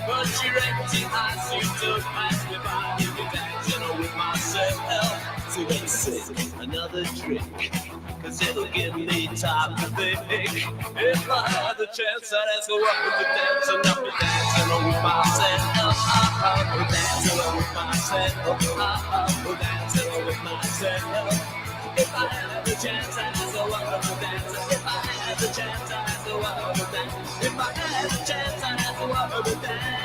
C: But you're empty, I seem to pass me by. You be dancing with myself. So let's take another drink, 'cause it'll give me time to think. If I had the chance, I'd ask her what would be dancing. I'll be dancing with myself. Dancing with myself. Dancing with myself. If I had the chance, I'd ask her what would be dancing. If I had the chance, I'd ask her what would be dancing. If I had the chance, I'd ask her what would be dancing.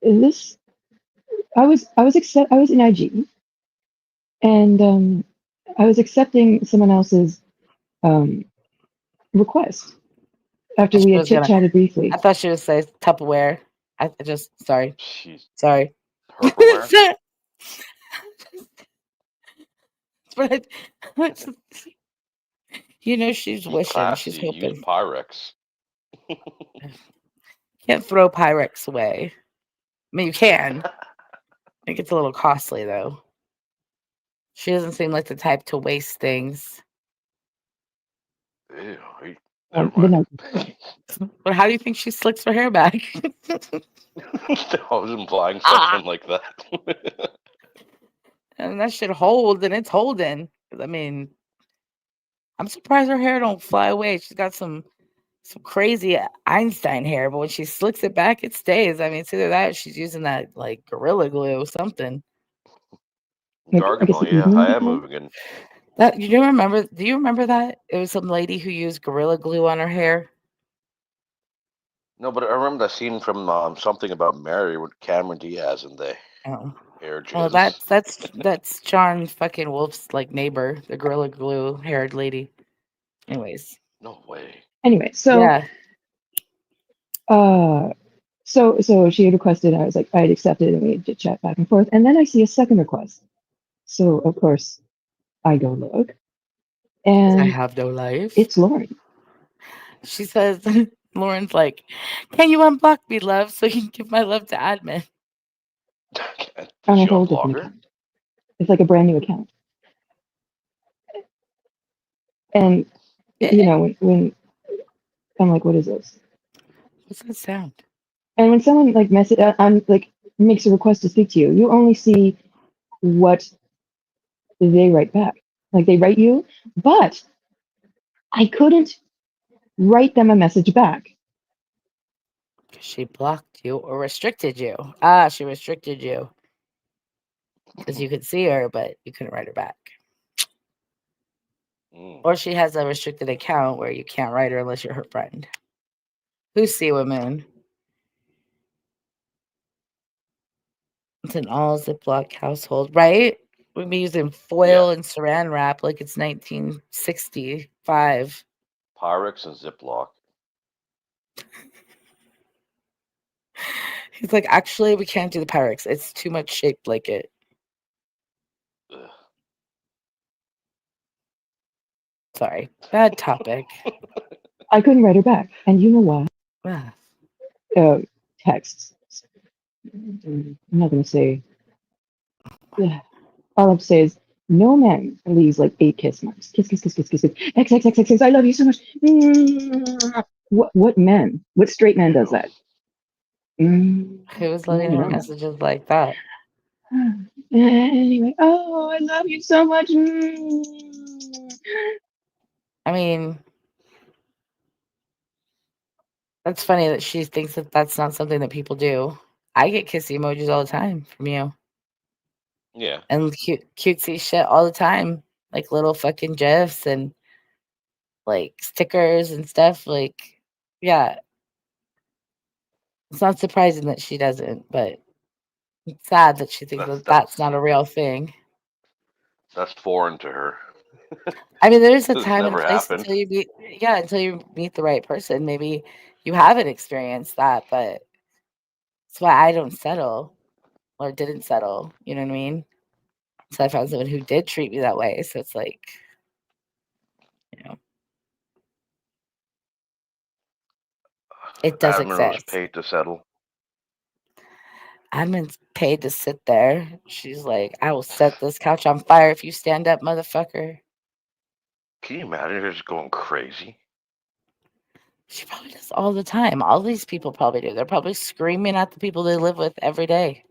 B: This I was in IG, and I was accepting someone else's request after we had chit-chatted briefly.
D: I thought she would say Tupperware. Sorry.
E: She's
D: Sorry.
E: Tupperware.
D: But you know, she's wishing,
E: classy.
D: she's hoping.
E: Use Pyrex.
D: Can't throw Pyrex away. I mean, you can. I think it's a little costly, though. She doesn't seem like the type to waste things.
E: Ew,
D: But how do you think she slicks her hair back?
E: I was implying something like that.
D: And that shit holds, and it's holding. I mean, I'm surprised her hair don't fly away. She's got some crazy Einstein hair, but when she slicks it back, it stays. I mean, it's either that or she's using that like Gorilla Glue or something.
E: Gargamel, yeah, I am moving in.
D: That do you remember that? It was some lady who used Gorilla Glue on her hair.
E: No, but I remember that scene from something about Mary with Cameron Diaz and the hair jizz.
D: Well, that's John fucking Wolf's like neighbor, the Gorilla Glue haired lady. Anyways.
E: No way.
B: Anyway, so
D: yeah.
B: So she had requested, I was like, I had accepted, and we had to chat back and forth. And then I see a second request. So of course I go look,
D: 'Cause I
B: and
D: have no life.
B: it's Lauren.
D: She says, Lauren's like, "Can you unblock me, love, so you can give my love to admin?"
E: Did
B: On a
E: you
B: whole
E: unblock
B: different
E: her?
B: account. It's like a brand new account. And you know, when I'm like, what is this?
D: What's that sound?
B: And when someone like makes a request to speak to you, you only see what they write back. Like they write you, but I couldn't write them a message back.
D: She blocked you or restricted you. She restricted you. Because you could see her, but you couldn't write her back. Or she has a restricted account where you can't write her unless you're her friend. Who's Siwa Moon? It's an all Ziploc household, right? We'd be using foil and saran wrap like it's 1965.
E: Pyrex and Ziploc.
D: He's like, actually, we can't do the Pyrex. It's too much shaped like it.
E: Ugh.
D: Sorry, bad topic.
B: I couldn't write her back, and you know why? Texts. I'm not gonna say. All I have to say is no man leaves like 8 kiss marks. Kiss, kiss, kiss, kiss, kiss, kiss. X, X, X, X, X. I love you so much. What man? What straight man does that?
D: Who was leaving her
B: No.
D: messages like that?
B: Anyway, oh, I love you so much.
D: I mean, that's funny that she thinks that that's not something that people do. I get kissy emojis all the time from you.
E: Yeah.
D: And cutesy shit all the time. Like little fucking gifs and like stickers and stuff. Like, yeah. It's not surprising that she doesn't, but it's sad that she thinks that that's not a real thing.
E: That's foreign to her.
D: I mean, there's a
E: It's
D: time and
E: never
D: place
E: happened.
D: until you meet the right person. Maybe you haven't experienced that, but that's why I don't settle or didn't settle. You know what I mean? So I found someone who did treat me that way. So it's like, you know, it does
E: Admin was
D: exist.
E: paid to settle.
D: Admin's paid to sit there. She's like, I will set this couch on fire if you stand up, motherfucker.
E: Can you imagine her just going crazy?
D: She probably does all the time. All these people probably do. They're probably screaming at the people they live with every day.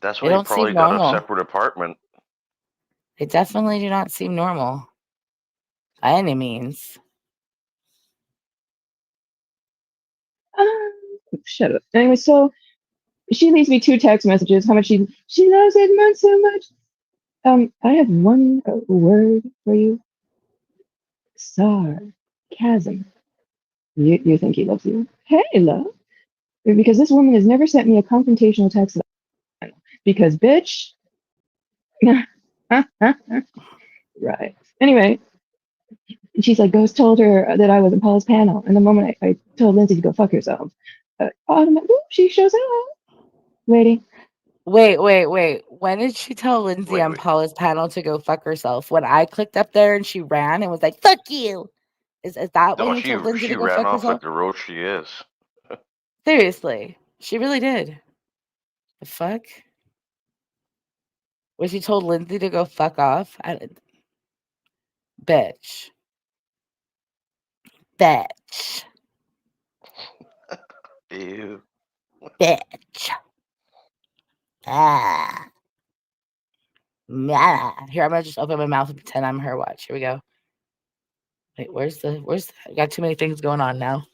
E: That's
D: They
E: why he
D: don't seem
E: probably got a
D: normal.
E: separate apartment.
D: They definitely do not seem normal by any means.
B: Shut up. Anyway, so she leaves me 2 text messages. How much she loves Edmund so much. I have one word for you. Sarcasm. You think he loves you? Hey, love. Because this woman has never sent me a confrontational text. Because, bitch. Right. Anyway, she's like, Ghost told her that I was in Paula's panel. And the moment I told Lindsay to go fuck herself, she shows up. Lady.
D: Wait. When did she tell Lindsay on Paula's panel to go fuck herself? When I clicked up there and she ran and was like, fuck you. Is that when you told Lindsay to go
E: ran
D: fuck
E: off
D: herself?
E: like the roach she is.
D: Seriously. She really did. The fuck? When she told Lindsay to go fuck off? Bitch.
E: Ew.
D: Bitch. Ah. Here, I'm gonna just open my mouth and pretend I'm her. Watch. Here we go. Wait, where's the I got too many things going on now.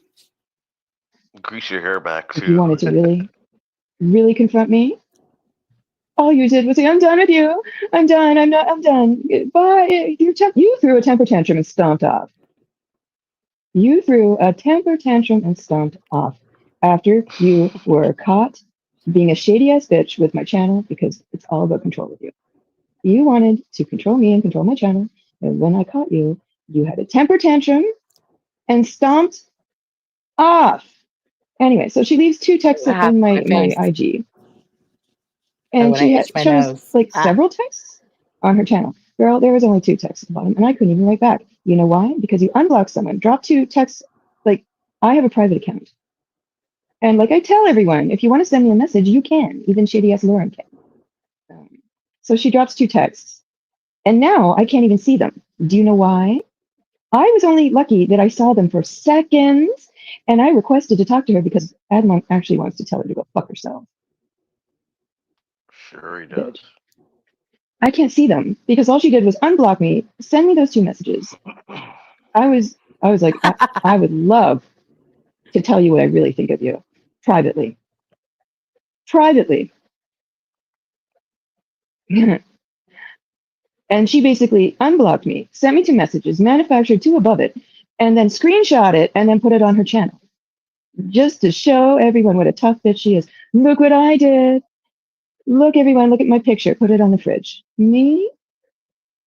E: Grease your hair back too.
B: If you wanted to really confront me, all you did was say, I'm done with you. I'm done. I'm done. Bye. You threw a temper tantrum and stomped off. You threw a temper tantrum and stomped off after you were caught being a shady ass bitch with my channel because it's all about control with you. You wanted to control me and control my channel. And when I caught you, you had a temper tantrum and stomped off. Anyway, so she leaves 2 texts in my IG. And she shows like several texts on her channel. Girl, there was only 2 texts at the bottom, and I couldn't even write back. You know why? Because you unblocked someone, dropped 2 texts. Like, I have a private account. And like I tell everyone, if you want to send me a message, you can. Even shady-ass Lauren can. So she drops 2 texts. And now I can't even see them. Do you know why? I was only lucky that I saw them for seconds, and I requested to talk to her because Admon actually wants to tell her to go fuck herself.
E: Sure he does.
B: I can't see them because all she did was unblock me, send me those 2 messages. I was like, I would love to tell you what I really think of you privately. Privately. And she basically unblocked me, sent me 2 messages, manufactured 2 above it, and then screenshot it and then put it on her channel. Just to show everyone what a tough bitch she is. Look what I did. Look, everyone, look at my picture. Put it on the fridge. Me?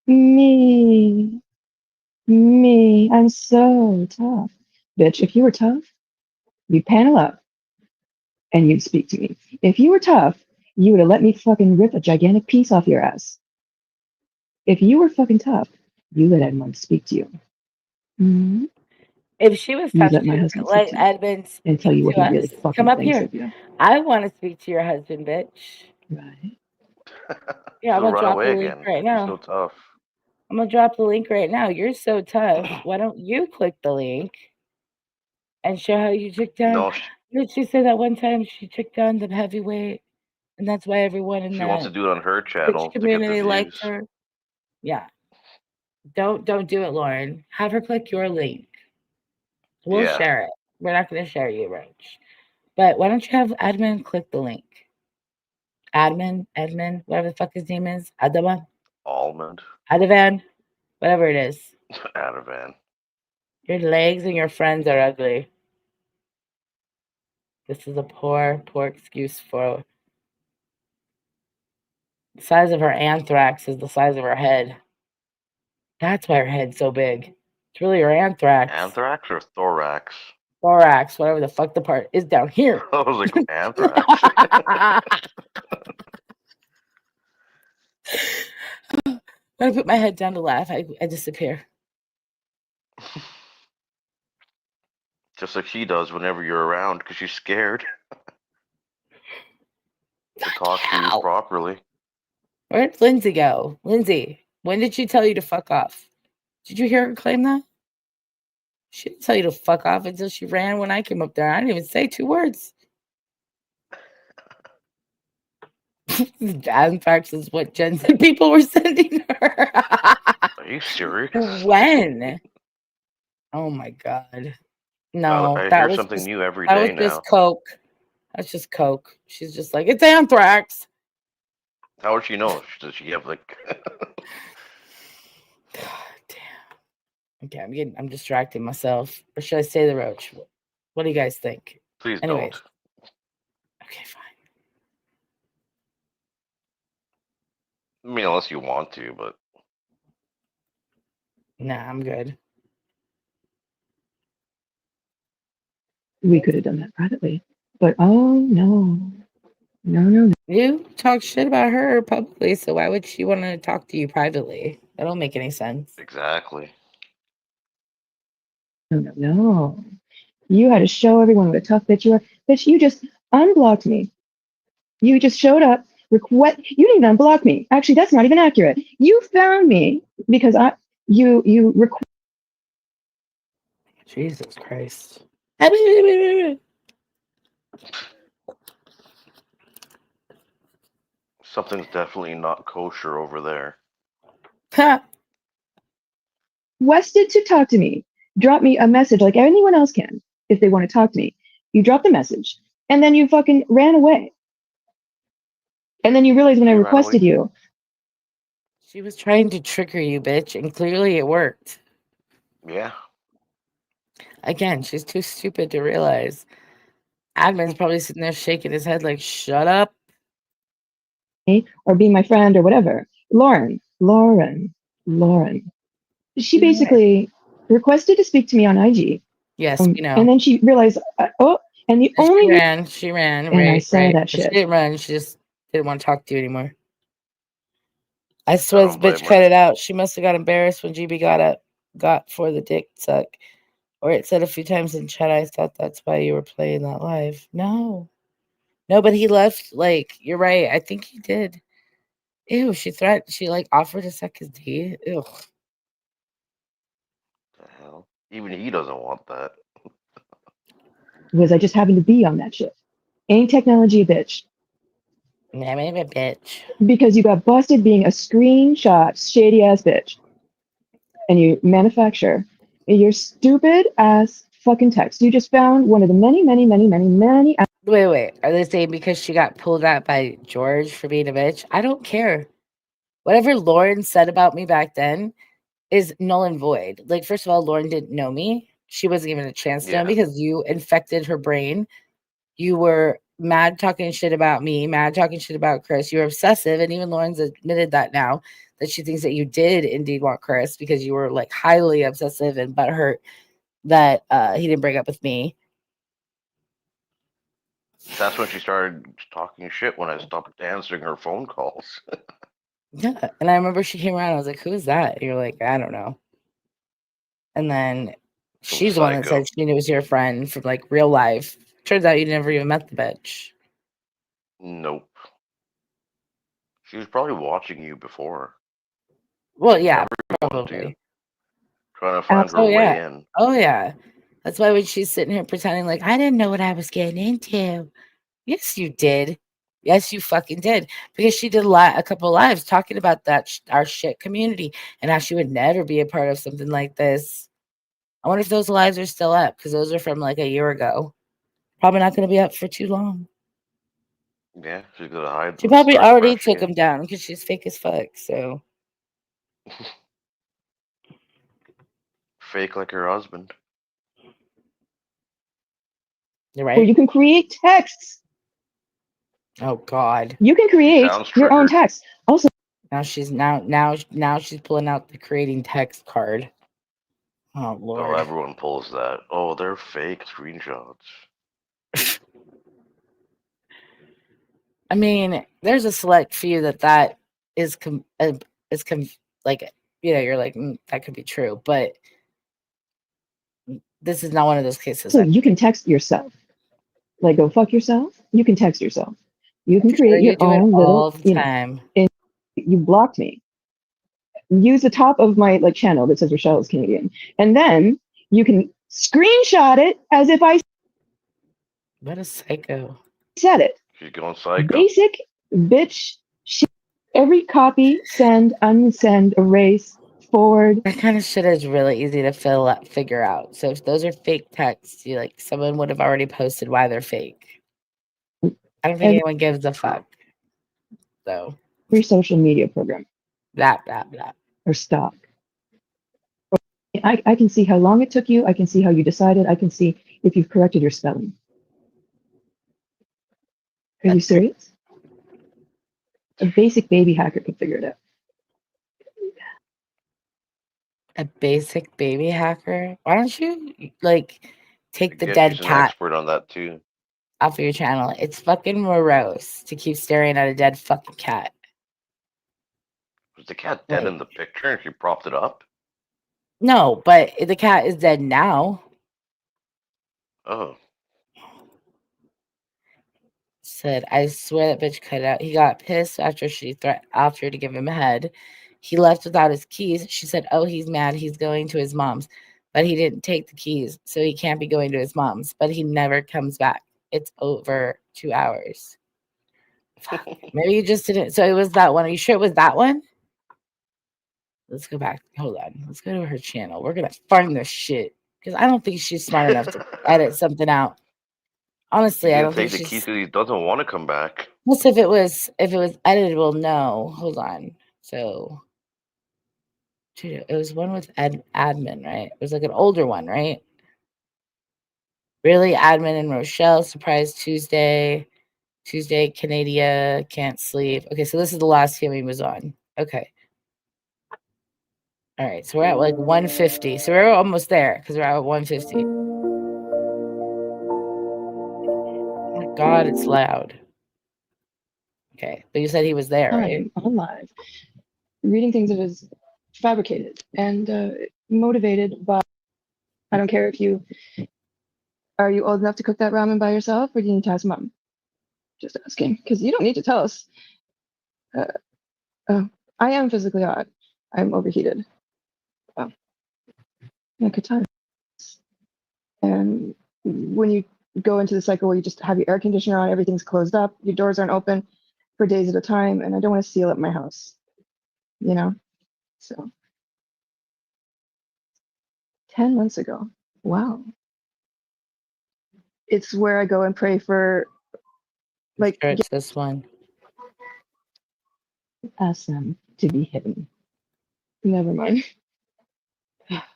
B: Me. Me. I'm so tough. Bitch, if you were tough, you'd panel up and you'd speak to me. If you were tough, you would have let me fucking rip a gigantic piece off your ass. If you were fucking tough, you let anyone speak to you. Mm-hmm.
D: If she was
B: You
D: tough,
B: let
D: she
B: my
D: would
B: husband
D: let
B: speak to you
D: Edmund
B: and tell
D: speak
B: you what
D: to
B: he really
D: us.
B: fucking
D: Come up
B: thinks
D: here.
B: of you.
D: I want to speak to your husband, bitch.
B: Right.
D: Yeah, I'm
E: She'll
D: gonna
E: run
D: drop the
E: away
D: link
E: again.
D: right
E: She's
D: now.
E: so tough.
D: I'm gonna drop the link right now. You're so tough. Why don't you click the link and show how you took down?
E: No,
D: Did she say that one time she took down the heavyweight, and that's why everyone in
E: she wants to
D: the
E: do it on her
D: Twitch
E: channel to get the
D: community liked
E: views.
D: her? Yeah. Don't do it, Lauren. Have her click your link. We'll
E: Yeah.
D: share it. We're not gonna share you, Roach. But why don't you have admin click the link? Admin, whatever the fuck his name is. Adavan,
E: Almond.
D: whatever it is.
E: Adavan.
D: Your legs and your friends are ugly. This is a poor excuse for the size of her anthrax is the size of her head. That's why her head's so big. It's really her anthrax.
E: Anthrax or thorax?
D: Thorax, whatever the fuck the part is down here.
E: I was like, anthrax.
D: When I put my head down to laugh, I disappear.
E: Just like she does whenever you're around because she's scared to talk to you properly.
D: Where'd Lindsay go? Lindsay, when did she tell you to fuck off? Did you hear her claim that? She didn't tell you to fuck off until she ran when I came up there. I didn't even say 2 words. Anthrax is what Jen said people were sending her.
E: Are you serious?
D: When? Oh my god. No,
E: I
D: that
E: hear
D: was
E: something
D: just,
E: new every
D: that was
E: day
D: just
E: now.
D: coke. That's just coke. She's just like, it's anthrax.
E: How would she know? Does she have like?
D: God damn. Okay, I'm distracting myself. Or should I say the Roach? What do you guys think?
E: Please
D: Anyways.
E: don't.
D: Okay, fine.
E: I mean, unless you want to, but
D: Nah, I'm good.
B: We could have done that privately. But oh no. No.
D: You talk shit about her publicly, so why would she want to talk to you privately? That don't make any sense.
E: exactly.
B: No. You had to show everyone what a tough bitch you are. Bitch, you just unblocked me. You just showed up. You didn't even unblock me. Actually, that's not even accurate. You found me because you requested.
D: Jesus Christ.
E: Something's definitely not kosher over there.
B: Requested to talk to me. Drop me a message like anyone else can if they want to talk to me. You dropped the message and then you fucking ran away. And then you realized when I requested you.
D: She was trying to trigger you, bitch, and clearly it worked.
E: Yeah.
D: Again, she's too stupid to realize. Admin's probably sitting there shaking his head like, shut up.
B: Or be my friend or whatever. Lauren. She basically requested to speak to me on IG.
D: Yes, we know.
B: And then she realized, and the only
D: she ran,
B: and
D: right,
B: I saw
D: right.
B: that
D: She
B: shit.
D: didn't run. She just didn't want to talk to you anymore. I swear this
E: don't blame
D: bitch
E: her.
D: cut it out. She must have got embarrassed when GB got for the dick suck. Or it said a few times in chat, I thought that's why you were playing that live. No. No, but he left, like, you're right. I think he did. Ew, she like offered to suck his D. Ew.
E: The hell? Even he doesn't want that.
B: Was I just happened to be on that shit? Ain't technology a bitch?
D: Yeah, maybe a bitch.
B: Because you got busted being a screenshot shady ass bitch. And you manufacture your stupid ass fucking text. You just found one of the many.
D: Wait. Are they saying because she got pulled out by George for being a bitch? I don't care. Whatever Lauren said about me back then is null and void. Like, first of all, Lauren didn't know me. She wasn't given a chance to know because you infected her brain. You were mad talking shit about me, mad talking shit about Chris. You were obsessive, and even Lauren's admitted that now, that she thinks that you did indeed want Chris because you were like highly obsessive and butthurt that he didn't break up with me.
E: That's when she started talking shit when I stopped answering her phone calls.
D: Yeah, and I remember she came around. I was like, "Who is that?" And you're like, "I don't know." And then she's the one that said she knew it was your friend from like real life. Turns out you never even met the bitch.
E: Nope. She was probably watching you before.
D: Well, yeah, probably.
E: Trying to find her way in.
D: Oh, yeah. That's why when she's sitting here pretending like, I didn't know what I was getting into. Yes, you did. Yes, you fucking did. Because she did a couple lives talking about that our shit community and how she would never be a part of something like this. I wonder if those lives are still up because those are from like a year ago. Probably not going to be up for too long.
E: Yeah, she's gonna hide.
D: She probably already took them down because she's fake as fuck. So
E: fake like her husband.
D: You're right.
B: Or you can create texts.
D: Oh God.
B: You can create your own text. Also,
D: now she's pulling out the creating text card. Oh Lord.
E: Oh, everyone pulls that. Oh, they're fake screenshots.
D: I mean, there's a select few that is like, you know, you're like, that could be true, but this is not one of those cases.
B: So you can text yourself. Like, go fuck yourself. You can text yourself. You can create your own little,
D: time.
B: And you blocked me. Use the top of my like channel that says Rochelle is Canadian, and then you can screenshot it as if I.
D: What a psycho.
B: Said it.
E: She's going psycho.
B: Basic bitch. Every copy, send, unsend, erase, forward.
D: That kind of shit is really easy to figure out. So if those are fake texts, you like someone would have already posted why they're fake. I don't think anyone gives a fuck. So
B: free social media program.
D: Blah.
B: Or stop. I can see how long it took you. I can see how you decided. I can see if you've corrected your spelling. Are you serious? A basic baby hacker can figure it out.
D: A basic baby hacker? Why don't you like take the
E: Yeah,
D: dead
E: she's an
D: cat
E: expert on that too.
D: off of your channel? It's fucking morose to keep staring at a dead fucking cat.
E: Was the cat dead in the picture and she propped it up?
D: No, but the cat is dead now.
E: Oh.
D: Said, I swear that bitch cut it out. He got pissed after she offered to give him a head. He left without his keys. She said, oh, he's mad. He's going to his mom's. But he didn't take the keys, so he can't be going to his mom's. But he never comes back. It's over 2 hours. Fuck. Maybe you just didn't. So it was that one. Are you sure it was that one? Let's go back. Hold on. Let's go to her channel. We're going to find this shit. Because I don't think she's smart enough to edit something out. Honestly, I don't think
E: take the keys because he doesn't want to come back.
D: Plus, if it was editable, no. Hold on. So, it was one with admin, right? It was like an older one, right? Really, admin and Rochelle. Surprise Tuesday. Canada can't sleep. Okay, so this is the last game he was on. Okay. All right, so we're at like 150. So we're almost there because we're at 150. Oh my God, it's loud. Okay, but you said he was there, right?
B: I'm live. reading things that is fabricated and motivated by. I don't care if you are you old enough to cook that ramen by yourself, or do you need to ask mom? Just asking, because you don't need to tell us. Oh, I am physically hot. I'm overheated. Oh, yeah, good time. And when you go into the cycle where you just have your air conditioner on, everything's closed up, your doors aren't open for days at a time, and I don't want to seal up my house, you know? So 10 months ago. Wow. It's where I go and pray for, like,
D: Sure, it's this one.
B: ask them to be hidden. Never mind.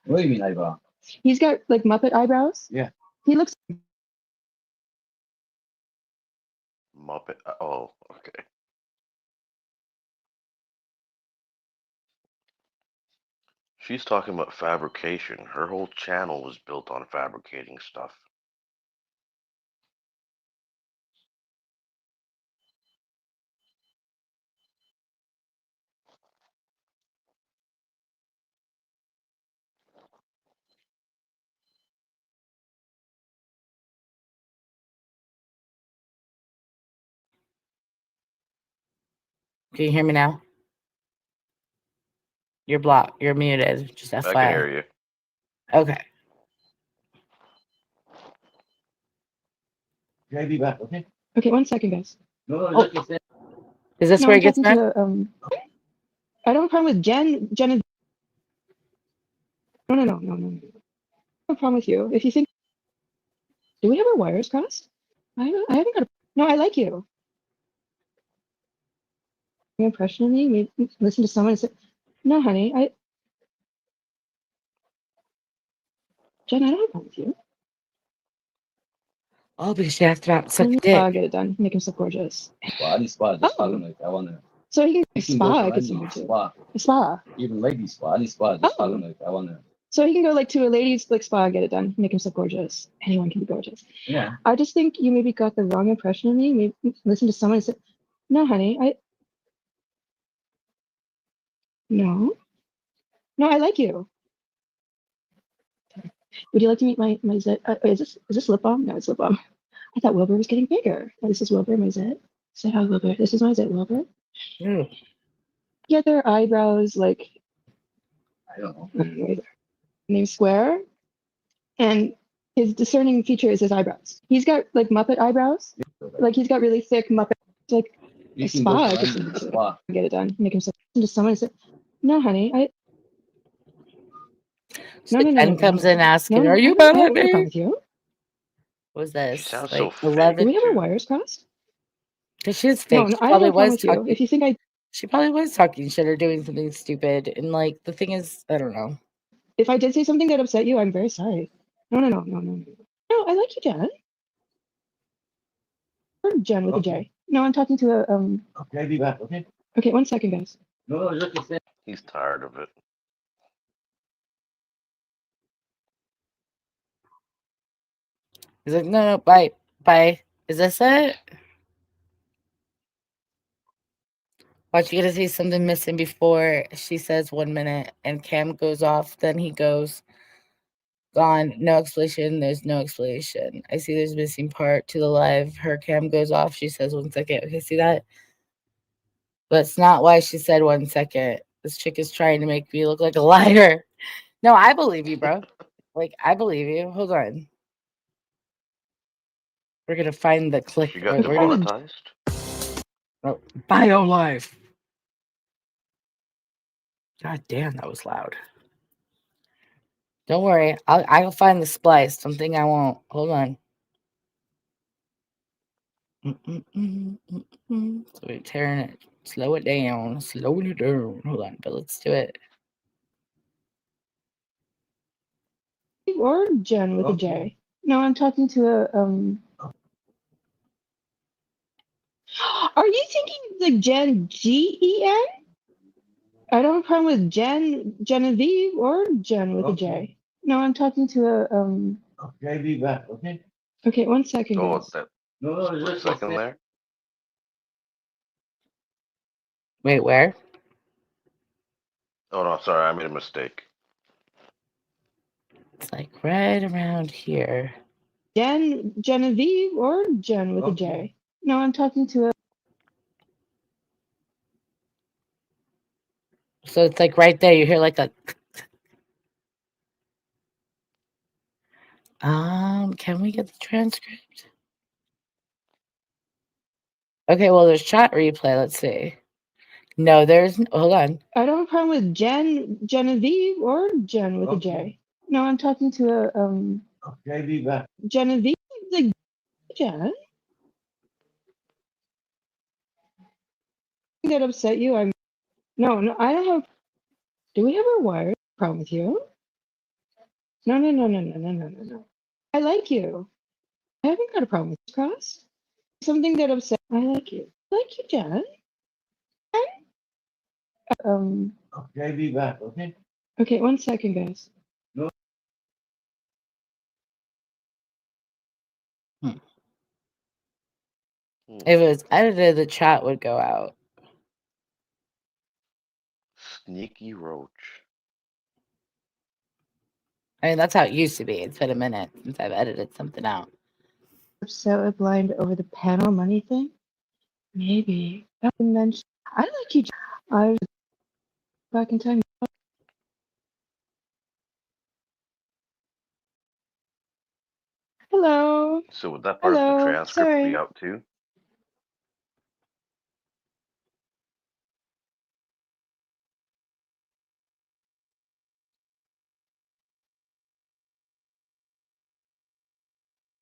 G: What do you mean eyebrow?
B: He's got like Muppet eyebrows.
G: Yeah.
B: He looks.
E: Muppet. Oh, okay. She's talking about fabrication. Her whole channel was built on fabricating stuff.
D: Can you hear me now? You're blocked. You're muted. Just FYI.
E: I can hear you.
D: Okay.
G: Can I be back? Okay.
B: Okay, 1 second, guys.
G: No,
D: Oh. Is this
B: No,
D: where
B: I'm
D: it gets
B: talking
D: done?
B: to I don't have a problem with Jen. Jen is. No. I don't have a problem with you. If you think. Do we have our wires crossed? I haven't got a. No, I like you. Your impression of me? Maybe listen to someone and say, no, honey, Jen, I don't have a problem with you.
D: Oh, because she asked about suck dick.
B: Get it done. Make him so gorgeous.
G: Spa. Just like I wanna.
B: So he can
G: You can
B: spa.
G: go
B: I
G: to
B: could see
G: any
B: you too.
G: spa.
B: A spa.
G: Even ladies spa. Any spa. Just
B: Oh.
G: like I wanna.
B: So he can go like to a ladies like spa, get it done, make himself gorgeous. Anyone can be gorgeous.
G: Yeah.
B: I just think you maybe got the wrong impression of me. Maybe listen to someone and say, no, honey, no, I like you. Would you like to meet my Zed? Is this lip balm? No, it's lip balm. I thought Wilbur was getting bigger. Oh, this is Wilbur, my Zed. Say hi, Wilbur. This is my Zed, Wilbur.
D: Mm.
B: Yeah, their eyebrows like.
G: I don't know.
B: Named Square, and his discerning feature is his eyebrows. He's got like Muppet eyebrows. Like he's got really thick Muppet. Like
G: You
B: a
G: can go
B: spa.
G: to
B: I could
G: any
B: see too.
G: spa.
B: Get it done. Make him so. To someone and say, no, honey,
D: So Jen comes in asking, "Are you
B: I
D: mad
B: have
D: at
B: no problem
D: me?"
B: with you.
D: What's
E: She
D: this?
E: sounds
D: Like
E: so
D: 11?
B: Do we
E: fake
B: have our
E: too.
B: wires crossed?
D: Because she's
B: No,
D: fake. She
B: I don't
D: probably
B: have a problem
D: was
B: with you.
D: talking.
B: If you think
D: She probably was talking shit or doing something stupid. And like the thing is, I don't know.
B: if I did say something that upset you, I'm very sorry. No. No, I like you, Jen. Or Jen with a J. No, I'm talking to a
G: Okay, be back. Okay.
B: Okay, 1 second, guys.
G: No, just say.
E: He's tired of it.
D: He's like, no, bye. Is this it? Watch, you gotta see something missing before she says 1 minute and Cam goes off. Then he goes, gone. No explanation. There's no explanation. I see there's missing part to the live. Her cam goes off. She says 1 second. Okay, see that? That's not why she said 1 second. This chick is trying to make me look like a liar. No, I believe you, bro. Like, I believe you. Hold on. We're gonna find the click.
E: She got demonetized.
D: Oh, Bio Life. God damn, that was loud. Don't worry, I'll find the splice. Something I won't. Hold on. So we're tearing it. Slow it down. Slowing it down. Hold on, but let's do it.
B: Or Jen with a J. No, I'm talking to a Are you thinking like Jen Gen? I don't have a problem with Genevieve or Jen with a J. No, I'm talking to a
G: Okay, be back. Okay.
B: Okay, 1 second,
E: Oh,
B: guys.
E: that
G: No,
E: split
G: just
E: second there.
D: Wait, where?
E: Oh no, sorry, I made a mistake.
D: It's like right around here.
B: Genevieve or Jen with a J? No, I'm talking to a.
D: So it's like right there. You hear like a. Can we get the transcript? Okay, well, there's chat replay. Let's see. No, there's. Hold on.
B: I don't have a problem with Genevieve or Jen with a J. No, I'm talking to a Genevieve, like Jen. That upset you? No, I don't have. Do we have a wire problem with you? No. I like you. I haven't got a problem with you, Cross. Something that upset. I like you. I like you, Jen.
G: Be back, okay?
B: Okay, 1 second, guys.
D: If it was edited, the chat would go out.
E: Sneaky roach.
D: I mean, that's how it used to be. It's been a minute since I've edited something out.
B: Upset with blind over the panel money thing? Maybe. I mentioned. I like you. I was back in time. Hello.
E: So would that part of the
B: Hello.
E: transcript
B: Sorry.
E: be out too?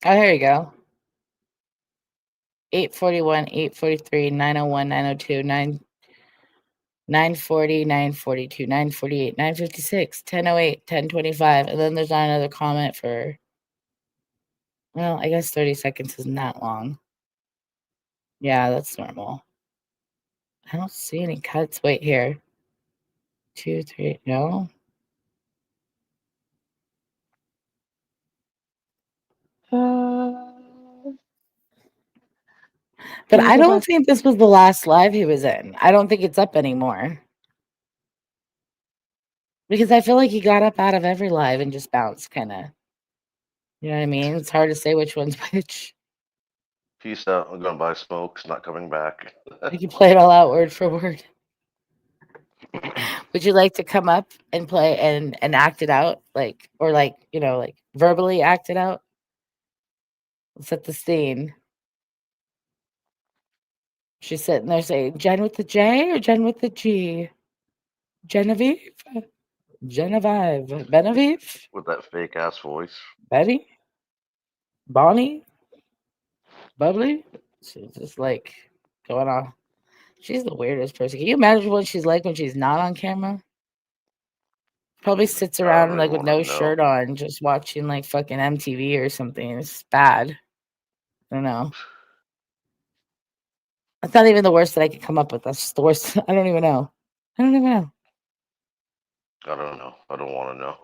D: Oh, here you go. 841, 843, 901, 902, 940, 942, 948, 956, 1008, 1025. And then there's not another comment for, well, I guess 30 seconds isn't that long. Yeah, that's normal. I don't see any cuts. Wait here. 2, 3, no. But I don't think this was the last live he was in. I don't think it's up anymore. Because I feel like he got up out of every live and just bounced, kind of. You know what I mean? It's hard to say which one's which.
E: Peace out. I'm gonna buy smokes. Not coming back.
D: You can play it all out word for word. Would you like to come up and play and act it out, like, or like, you know, like verbally act it out? Let's set the scene. She's sitting there saying, "Jen with the J or Jen with the G? Genevieve, Genevieve, Benevieve,
E: With that fake ass voice.
D: Betty, Bonnie, Bubbly." She's just like going on. She's the weirdest person. Can you imagine what she's like when she's not on camera? Probably sits around
E: really
D: like with no
E: wanna know.
D: shirt on, just watching like fucking MTV or something. It's bad. I don't know. That's not even the worst that I could come up with. That's just the worst. I don't even know. I don't even know.
E: I don't know. I don't want to know.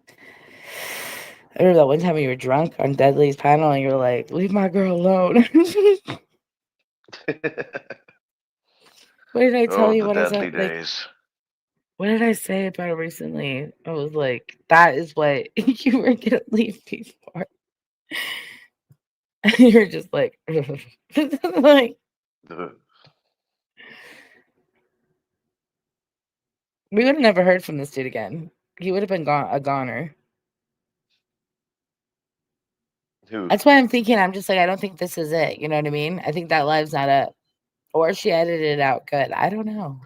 D: I remember that one time you were drunk on Deadly's panel and you were like, "Leave my girl alone." What did I tell you?
E: The
D: What I
E: deadly
D: said? Like,
E: days.
D: what did I say about it recently? I was like, "That is what you were gonna leave me for." And you're just like, like. We would have never heard from this dude again. He would have been a goner.
E: Who?
D: That's why I'm thinking. I'm just like, I don't think this is it. You know what I mean? I think that live's not up, or she edited it out good. I don't know.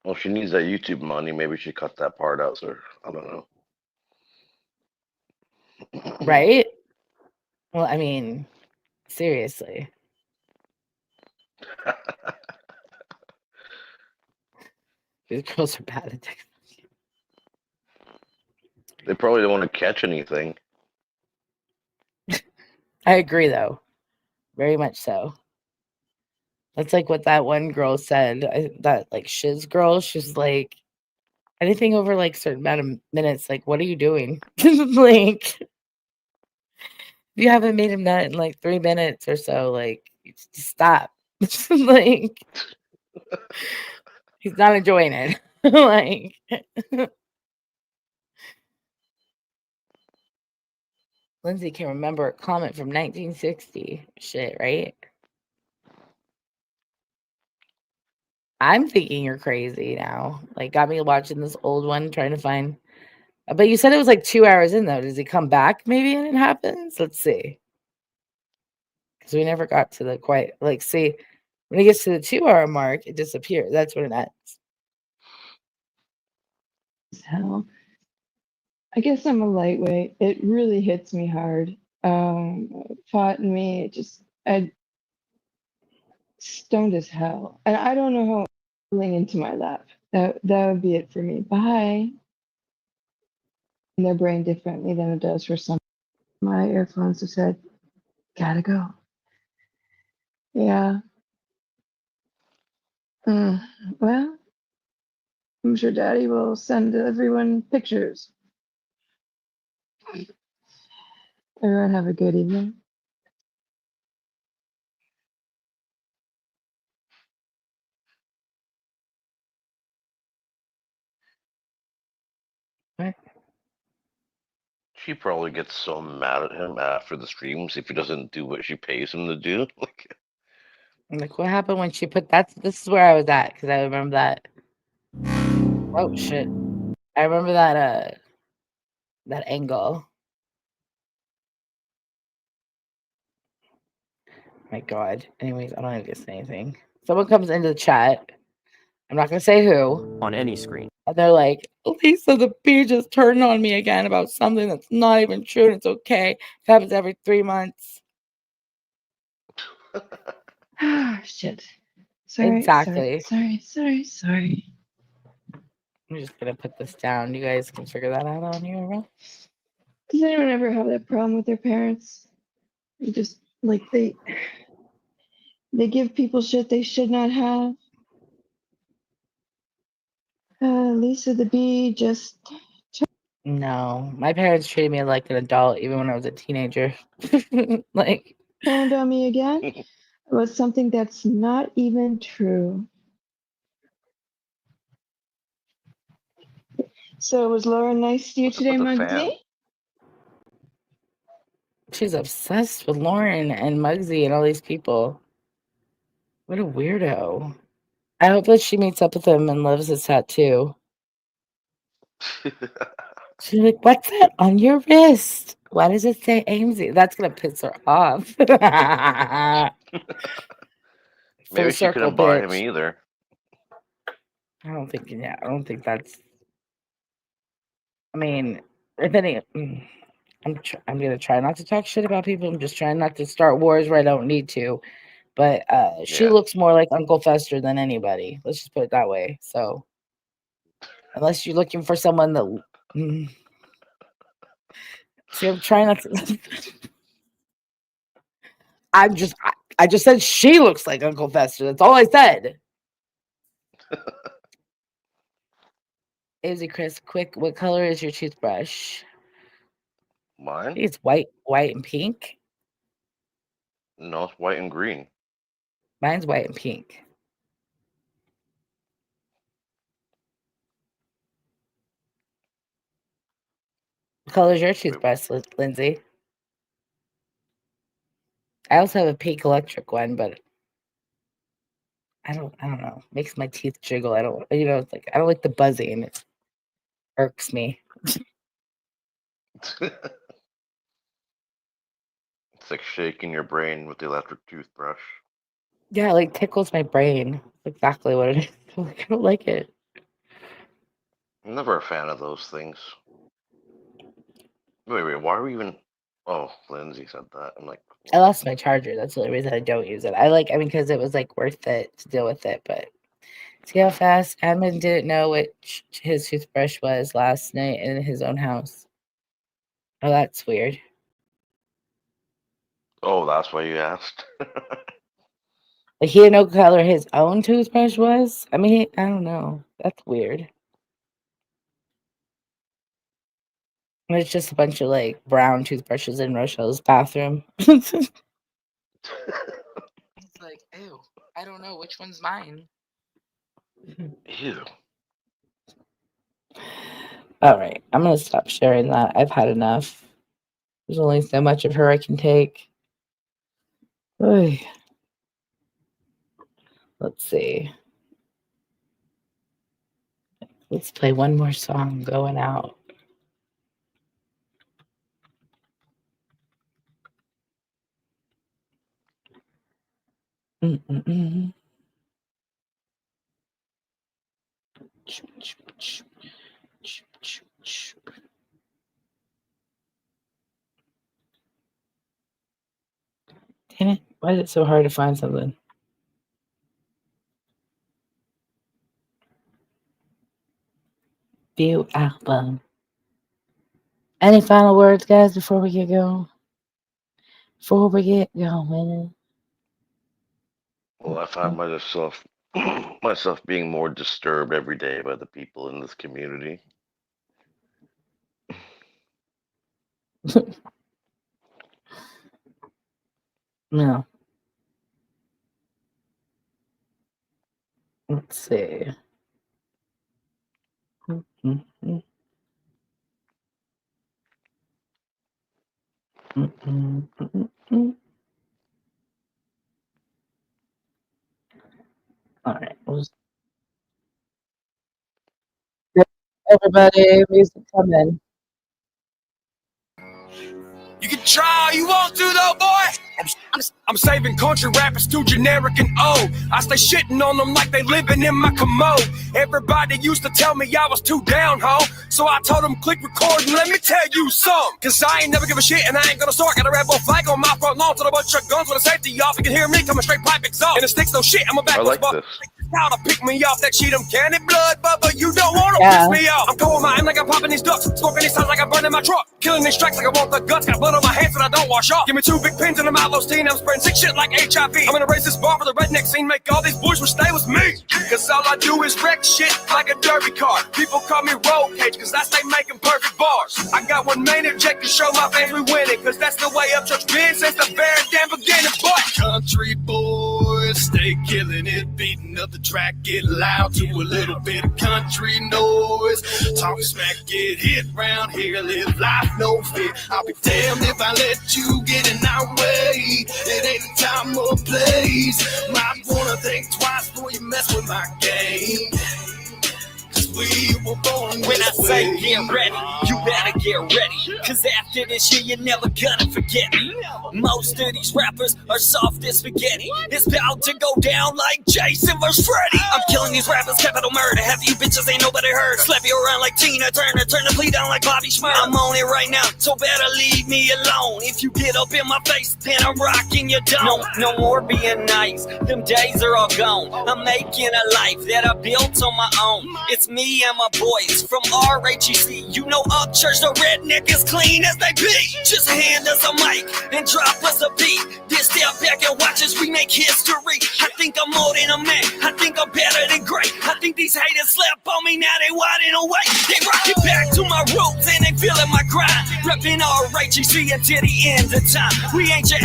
E: Well, she needs that YouTube money. Maybe she cut that part out, sir. I don't know.
D: Right? Well, I mean, seriously. These girls are bad at technology.
E: They probably don't want to catch anything.
D: I agree, though. Very much so. That's like what that one girl said. That like shiz girl. She's like, anything over like certain amount of minutes. Like, what are you doing? Like, you haven't made him nut in like 3 minutes or so. Like, just stop. Like, He's not enjoying it. Like, Lindsay can remember a comment from 1960. Shit, right? I'm thinking you're crazy now. Like, got me watching this old one, trying to find. But you said it was like 2 hours in, though. Does he come back maybe and it happens? Let's see. Because we never got to the quite, like, see, when it gets to the 2 hour mark, it disappears. That's when it ends.
B: Hell. I guess I'm a lightweight. It really hits me hard. Pot and me, I stoned as hell. And I don't know how falling into my lap. That would be it for me. Bye. And their brain differently than it does for some. My earphones have said, gotta go. Yeah. Well, I'm sure Daddy will send everyone pictures. Everyone have a good evening.
D: What?
E: She probably gets so mad at him after the streams if he doesn't do what she pays him to do.
D: Like, what happened when she put that? This is where I was at, because I remember that. Oh, shit. I remember that angle. My God. Anyways, I don't need to say anything. Someone comes into the chat. I'm not going to say who.
I: On any screen.
D: And they're like, Lisa, the bee just turned on me again about something that's not even true. And it's okay. It happens every 3 months.
B: Ah, shit. Sorry,
D: Exactly.
B: sorry.
D: I'm just going to put this down. You guys can figure that out on your own.
B: Does anyone ever have that problem with their parents? You just, like, they give people shit they should not have. Lisa the bee just...
D: No, my parents treated me like an adult even when I was a teenager. Like,
B: turned on me again about something that's not even true. So was Laura nice to you
E: What's up
B: today,
E: with the fan?
B: Muggsy?
D: she's obsessed with Lauren and Muggsy and all these people. What a weirdo. I hope that she meets up with him and loves his tattoo. She's like, what's that on your wrist? Why does it say Amesy? That's gonna piss her off.
E: Maybe she
D: circle,
E: couldn't buy him
D: bitch.
E: either.
D: I don't think that's. I mean, if any, I'm gonna try not to talk shit about people. I'm just trying not to start wars where I don't need to. But she looks more like Uncle Fester than anybody. Let's just put it that way. So, unless you're looking for someone that. See, I'm trying not to. I just said she looks like Uncle Fester. That's all I said. Izzy Chris, quick, what color is your toothbrush?
E: Mine?
D: It's white and pink.
E: No, it's white and green.
D: Mine's white and pink. What color is your toothbrush, Lindsay? I also have a pink electric one, but I don't know. Makes my teeth jiggle. It's like I don't like the buzzing. It irks me.
E: It's like shaking your brain with the electric toothbrush.
D: Yeah, it like tickles my brain. That's exactly what it is. Like, I don't like it.
E: I'm never a fan of those things. Wait, why are we even... Oh, Lindsay said that. I'm like...
D: I lost my charger. That's the only reason I don't use it. Because it was like worth it to deal with it, but see how fast Admin didn't know which his toothbrush was last night in his own house. Oh, that's weird.
E: Oh, that's why you asked?
D: Like he didn't know what color his own toothbrush was? I mean, I don't know. That's weird. And it's just a bunch of like brown toothbrushes in Rochelle's bathroom. It's like, ew, I don't know which one's mine.
E: Ew.
D: All right, I'm gonna stop sharing that. I've had enough. There's only so much of her I can take. Oy. Let's see. Let's play one more song going out. Mm-mm-mm. Damn it. Why is it so hard to find something? View album. Any final words, guys, before we get going? Before we get going.
E: Well, I find myself being more disturbed every day by the people in this community.
D: No. Let's see. Mm-mm-mm. Mm-mm-mm-mm. All right. Everybody, music coming.
C: You can try all you want to, though, boy. I'm saving country rappers too generic and old. I stay shitting on them like they living in my commode. Everybody used to tell me I was too down, ho. So I told them click record and let me tell you some. Cause I ain't never give a shit and I ain't gonna start. Got a Red Bull flag on my front lawn to a bunch of guns with a safety off. You can hear me coming straight pipe exhaust. And it sticks no shit, I'm a backwards
E: I like this.
C: How to pick me off that sheet, I'm candy blood, but you don't wanna piss me off. I'm going my aim like I'm popping these ducks, smoking these sounds like I'm burning my truck, killing these tracks like I want the guts, got blood on my hands that I don't wash off. Give me 2 big pins in the mouth, teen, I'm spreading sick shit like HIV. I'm gonna raise this bar for the redneck scene, make all these boys wish they was me. Cause all I do is wreck shit like a derby car. People call me roll cage, cause I stay making perfect bars. I got one main objective to show my fans we winning, cause that's the way up church been since the very damn beginning, boy. Country boys, stay killing it, beating up the track, get loud to a little bit of country noise. Talk smack, get hit round here, live life no fear. I'll be damned if I let you get in our way. It ain't the time or place. Might wanna think twice before you mess with my game. We were born when I say get ready, you better get ready. Cause after this year, you're never gonna forget me. Most of these rappers are soft as spaghetti. It's about to go down like Jason vs. Freddy. I'm killing these rappers, capital murder. Half you bitches ain't nobody heard. Slap you around like Tina Turner, turn the plea down like Bobby Schmurder. I'm on it right now, so better leave me alone. If you get up in my face, then I'm rocking your dome. No more being nice, them days are all gone. I'm making a life that I built on my own. It's me and my boys from RHEC. You know Upchurch, the redneck as clean as they be. Just hand us a mic and drop us a beat. Then step back and watch us, we make history. I think I'm more than a man, I think I'm better than great. I think these haters slept on me, now they winding away. They rocking back to my roots and they feeling my grind. Repping RHEC until the end of time. We ain't your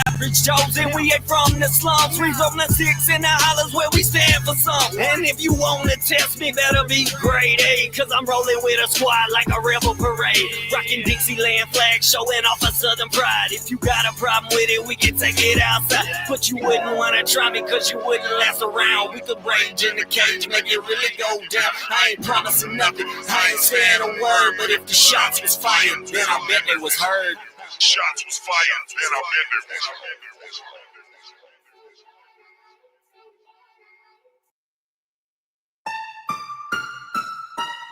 C: average Joes and we ain't from the slums. We from the sticks and the hollers where we stand for some. And if you wanna test me, better be grade A, cause I'm rolling with a squad like a rebel parade. Rocking Dixieland flag, showing off a southern pride. If you got a problem with it, we can take it outside. But you wouldn't wanna try me cause you wouldn't last around. We could rage in the cage, make it really go down. I ain't promising nothing, I ain't saying a word. But if the shots was fired, then I bet they was heard.
F: Shots was fired, then I bet they was heard.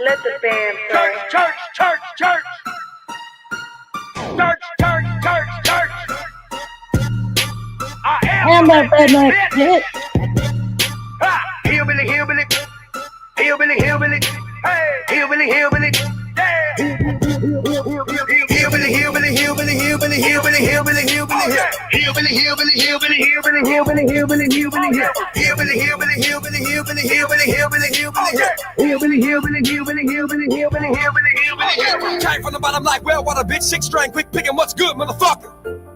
L: Let the band play.
C: Church. I am
D: that redneck bitch.
C: Hillbilly. Hey, hillbilly. Came from the bottom like well water, bitch, 6 string, quick picking what's good, motherfucker.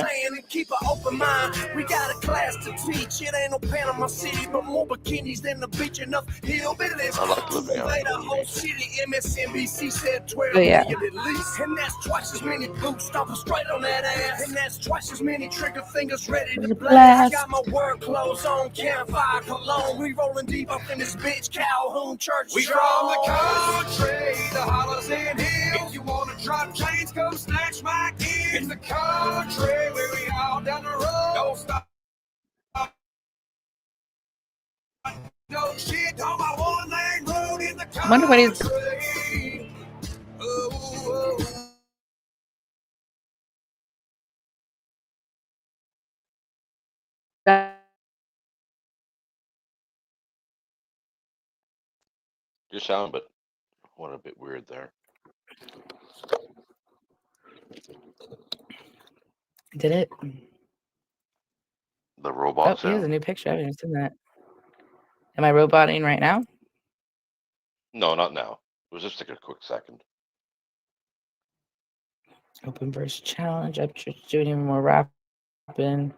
C: saying, and keep an open mind. We got a class to teach. It ain't no Panama City, but more bikinis than the beach. Enough hillbillies.
E: I like living out
C: Made
E: in
C: a
E: the
C: whole
E: nature.
C: city. MSNBC said 12
D: Oh, yeah.
C: million at least. And that's twice as many boots stomping straight on that ass. And that's twice as many trigger fingers ready to blast. I got my work clothes on, campfire cologne. We rolling deep up in this bitch, Calhoun Church. We from the country, the hollows and hills. If you wanna drop chains, come snatch my kids. In the country, where we all down the road. Don't stop. No shit on my one lane road in the country.
D: I wonder what he's.
E: Your sound, but went a bit weird there.
D: Did it?
E: The robot
D: Oh, he has a
E: sound?
D: new picture. I haven't even seen that. Am I roboting right now?
E: No, not now. It was just like a quick second.
D: Open verse challenge. I'm just doing even more rapping.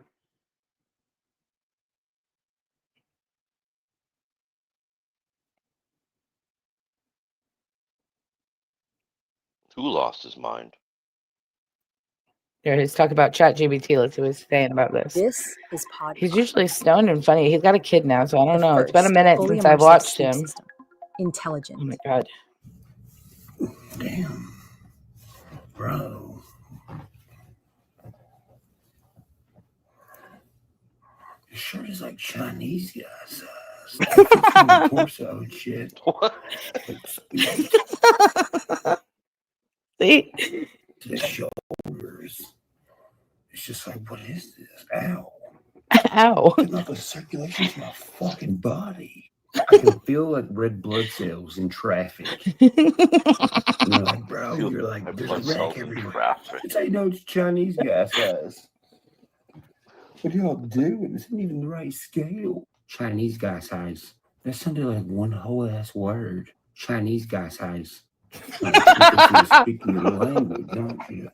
E: Who lost his mind?
D: Here, he's talking about ChatGPT. Let's see what he's saying about this.
M: This is Pod.
D: He's usually stoned and funny. He's got a kid now, so I don't
M: The
D: know. It's been a
M: first
D: minute
M: fully
D: since I've
M: immersive
D: watched
M: sleep
D: him.
M: system. Intelligent.
D: Oh my god.
N: Damn. Bro. It sure is like Chinese guys. Torso and shit.
E: What?
D: See?
N: To the shoulders. It's just like, what is this? Ow.
D: Ow.
N: It's not the circulation to my fucking body. I can feel like red blood cells in traffic. And you're like, bro, you're like, there's a wreck everywhere. That's how you know it's Chinese guy size. What y'all doing? This isn't even the right scale. Chinese guy size. That sounded like one whole ass word. Chinese guy size. Speaking your language, don't you?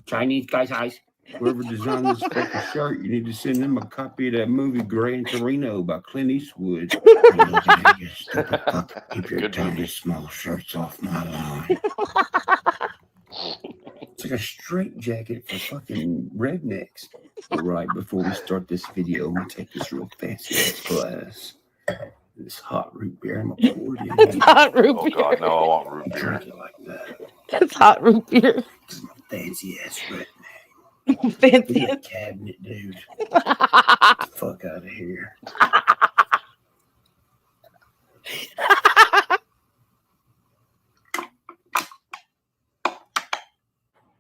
N: Chinese guy size. Whoever designed this fucking shirt, you need to send them a copy of that movie Gran Torino by Clint Eastwood. Keep your tiny small shirts off my line. It's like a straight jacket for fucking rednecks. All right, before we start this video, I'm gonna take this real fancy ass glass. This hot root beer, I'm gonna pour it in.
D: It's hot root
E: Oh
D: beer.
E: god, no, I want root beer.
N: Drink it like that.
D: That's hot root beer.
N: This is my fancy ass redneck.
D: Fancy.
N: Look at that cabinet, dude. Get the fuck out of here.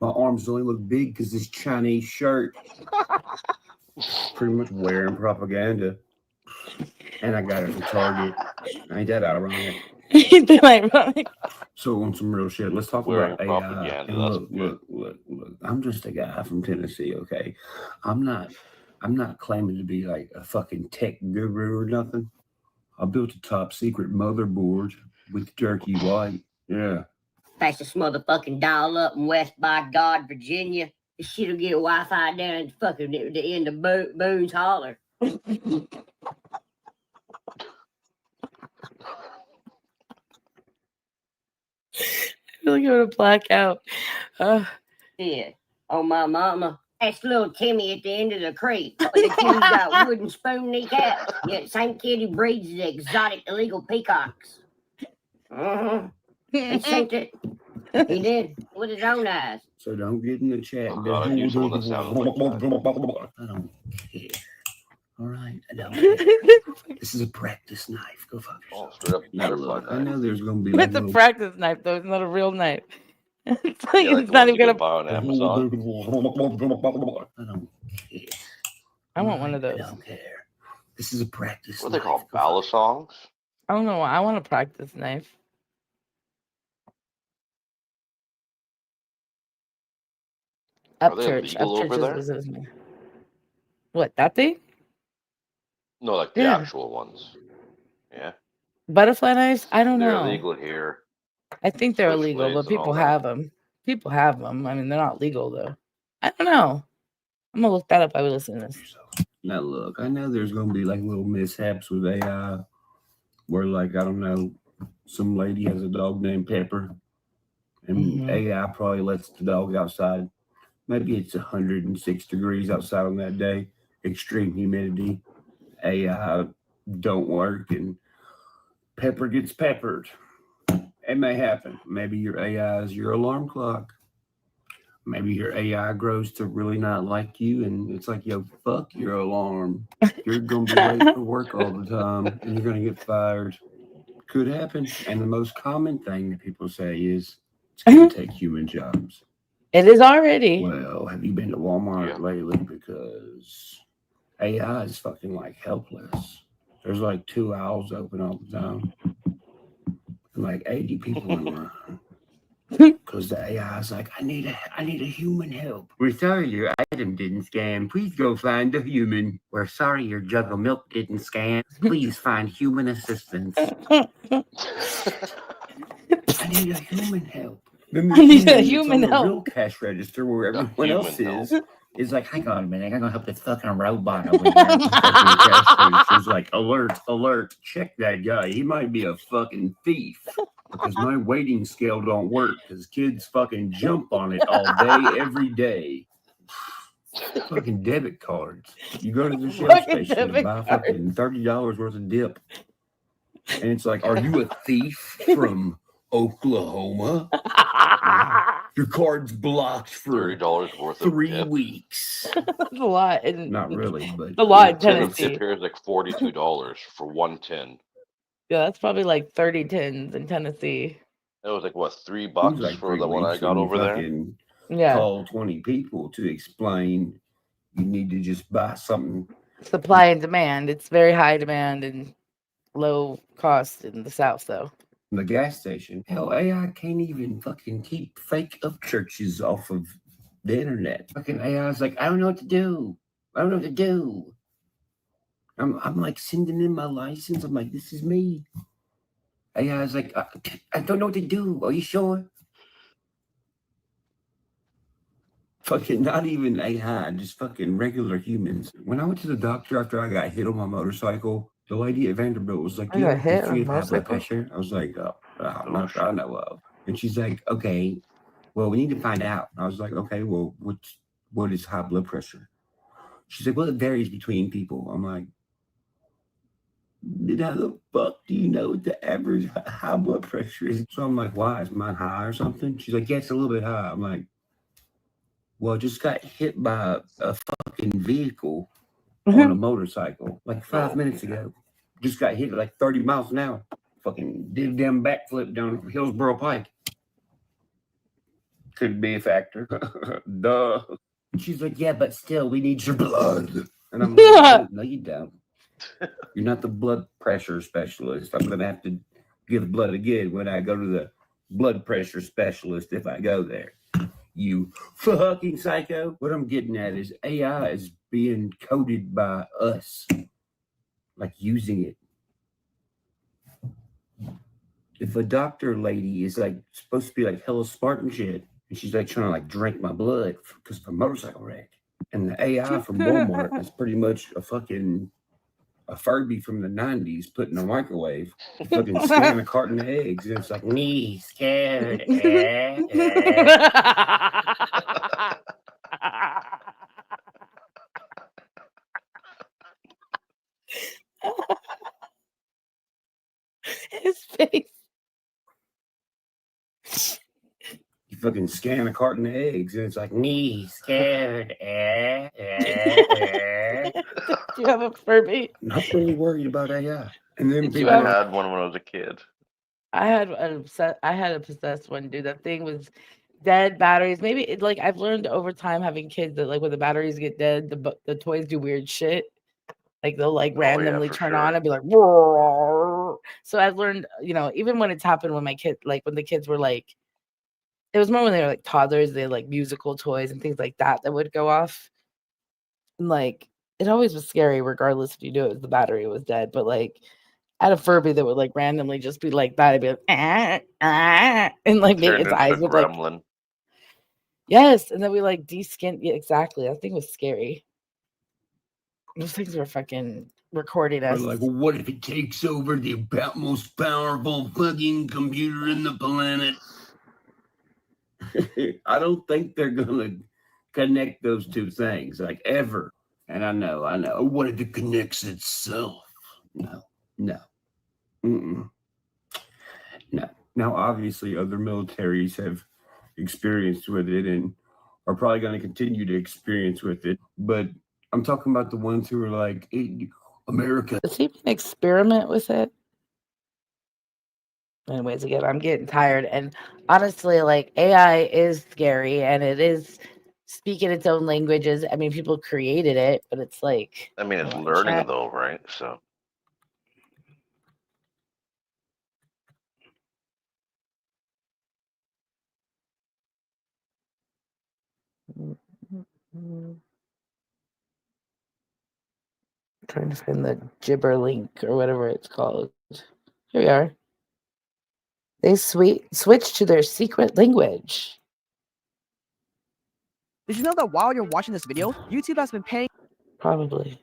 N: My arms only look big because this Chinese shirt. Pretty much wearing propaganda. And I got it from Target. Ain't that ironic? So on some real shit, let's talk
E: Wearing
N: about AI.
E: propaganda,
N: And
E: that's
N: look. I'm just a guy from Tennessee, okay? I'm not claiming to be like a fucking tech guru or nothing. I built a top secret motherboard with Turkey White. Yeah.
O: Fastest motherfucking dial up in West by God, Virginia. This shit'll get Wi-Fi down at fucking the end of Boone's Holler.
D: I feel like I'm gonna black out.
O: Yeah. Oh, my mama. That's little Timmy at the end of the creek. The kid who's got wooden spoon kneecaps. Yeah, same kid who breeds the exotic illegal peacocks. He sent it. He did with his own eyes.
N: So don't get in the chat.
E: Oh god, I knew someone that sounded like that.
N: I don't care. All right, I don't care. This is a practice knife. Go fuck yourself.
E: Oh, straight up
N: Now
E: butterfly
N: look, I
E: knife.
N: know there's gonna be like
D: It's a
N: little
D: practice knife, though. It's not a real knife. It's like,
E: Yeah, like
D: it's
E: the
D: not
E: ones
D: even
E: you
D: gonna.
E: can buy on Amazon.
N: I don't care.
D: I want one of those.
N: I don't care. This is a practice.
E: What are they
N: knife.
E: called? Ballad songs?
D: I don't know. I want a practice knife.
E: Are they
D: Upchurch.
E: illegal over
D: Upchurch
E: there?
D: visits me. What, that thing?
E: No, like the
D: Yeah.
E: actual ones. Yeah.
D: Butterfly knives? I don't
E: They're
D: know.
E: illegal here.
D: I think they're illegal,
E: Switchblades
D: but
E: and all
D: people
E: that.
D: have them. People have them. I mean, they're not legal, though. I don't know. I'm gonna look that up. I will listen to this.
N: Now look, I know there's gonna be like little mishaps with AI, where like I don't know, some lady has a dog named Pepper, and AI probably lets the dog outside. Maybe it's 106 degrees outside on that day, extreme humidity. AI don't work, and Pepper gets peppered. It may happen. Maybe your AI is your alarm clock. Maybe your AI grows to really not like you, and it's like, yo, fuck your alarm. You're gonna be late for work all the time, and you're gonna get fired. Could happen. And the most common thing that people say is it's gonna take human jobs.
D: It is already.
N: Well, have you been to Walmart lately? Because AI is fucking like helpless. There's like 2 aisles open all the time, and like 80 people in line. Because the AI is like, I need a human help. We're sorry your item didn't scan. Please go find a human. We're sorry your jug of milk didn't scan. Please find human assistance. I need a human help. Then
D: I need a
N: that's
D: human
N: on the
D: help.
N: real cash register where everyone else is like, hang on a minute, I'm gonna help this fucking robot over here. Fucking cash register's like, alert, alert, check that guy. He might be a fucking thief. Because my weighting scale don't work because kids fucking jump on it all day, every day. Fucking debit cards. You go to the Shell station and buy fucking $30 worth of dip. And it's like, are you a thief from Oklahoma? Your card's blocked for
E: $30 worth of
N: 3 weeks.
D: That's a lot.
N: Not really, but
D: a lot in
E: The
D: Tennessee.
E: tip here is like $42 for one tin.
D: Yeah, that's probably like 30 tins in Tennessee.
E: It was like what, $3
N: It was like
E: for
N: 3
E: the one I
N: weeks,
E: got
N: and you
E: over there?
N: fucking
D: Yeah.
N: Call 20 people to explain you need to just buy something.
D: Supply and demand. It's very high demand and low cost in the South, though.
N: The gas station. Hell, AI can't even fucking keep fake up churches off of the internet. Fucking AI's like, I don't know what to do. I don't know what to do. I'm like sending in my license. I'm like, this is me. AI's like, I don't know what to do. Are you sure? Fucking not even AI, just fucking regular humans. When I went to the doctor after I got hit on my motorcycle, the lady at Vanderbilt was like,
D: You got hit on a
N: history of high blood
D: motorcycle?
N: pressure? I was like, not that I know of. And she's like, okay, well, we need to find out. I was like, okay, well, what is high blood pressure? She's like, well, it varies between people. I'm like, how the fuck do you know what the average high blood pressure is? So I'm like, why? Is mine high or something? She's like, yeah, it's a little bit high. I'm like, well, I just got hit by a fucking vehicle on a motorcycle like 5 minutes ago. Just got hit at like 30 miles an hour. Fucking did a damn backflip down Hillsborough Pike. Could be a factor. Duh. She's like, yeah, but still, we need your blood. And I'm like, no, you don't. You're not the blood pressure specialist. I'm going to have to give blood again when I go to the blood pressure specialist if I go there. You fucking psycho. What I'm getting at is AI is being coded by us. Like using it. If a doctor lady is like supposed to be like hella smart and shit, and she's like trying to like drink my blood because of a motorcycle wreck, and the AI from Walmart is pretty much a Furby from the 90s put in a microwave, fucking scan a carton of eggs, and it's like, me scared.
D: His face.
N: You fucking scan a carton of eggs, and it's like, me scared.
D: Do you have a Furby?
N: Not really worried about AI. And then
E: I had one when I was a kid.
D: I had a possessed one, dude. That thing was dead batteries. Maybe it like I've learned over time having kids that like when the batteries get dead, the toys do weird shit. Like they'll like randomly turn on and be like, whoa. So I've learned, even when it's happened when my kid, like when the kids were like, it was more when they were like toddlers, they had like musical toys and things like that would go off. And like it always was scary, regardless if you knew it was the battery was dead. But like I had a Furby that would like randomly just be like that. I'd be like, and like make its eyes would like, Yes, and then we like de-skinned. Yeah, exactly. That thing was scary. Those things were fucking recording us.
N: Like, well, what if it takes over the most powerful fucking computer in the planet? I don't think they're gonna connect those two things, like, ever. And I know. What if it connects itself? No. Mm-mm. No. Now, obviously, other militaries have experienced with it and are probably going to continue to experience with it. But I'm talking about the ones who are like, hey, America.
D: Does he even experiment with it? Anyways, again, I'm getting tired. And honestly, like, AI is scary and it is speaking its own languages. I mean, people created it, but it's like,
E: I mean, it's learning though, right? So.
D: Trying to find the gibber link or whatever it's called. Here we are. They switch to their secret language.
P: Did you know that while you're watching this video, YouTube has been paying?
D: Probably.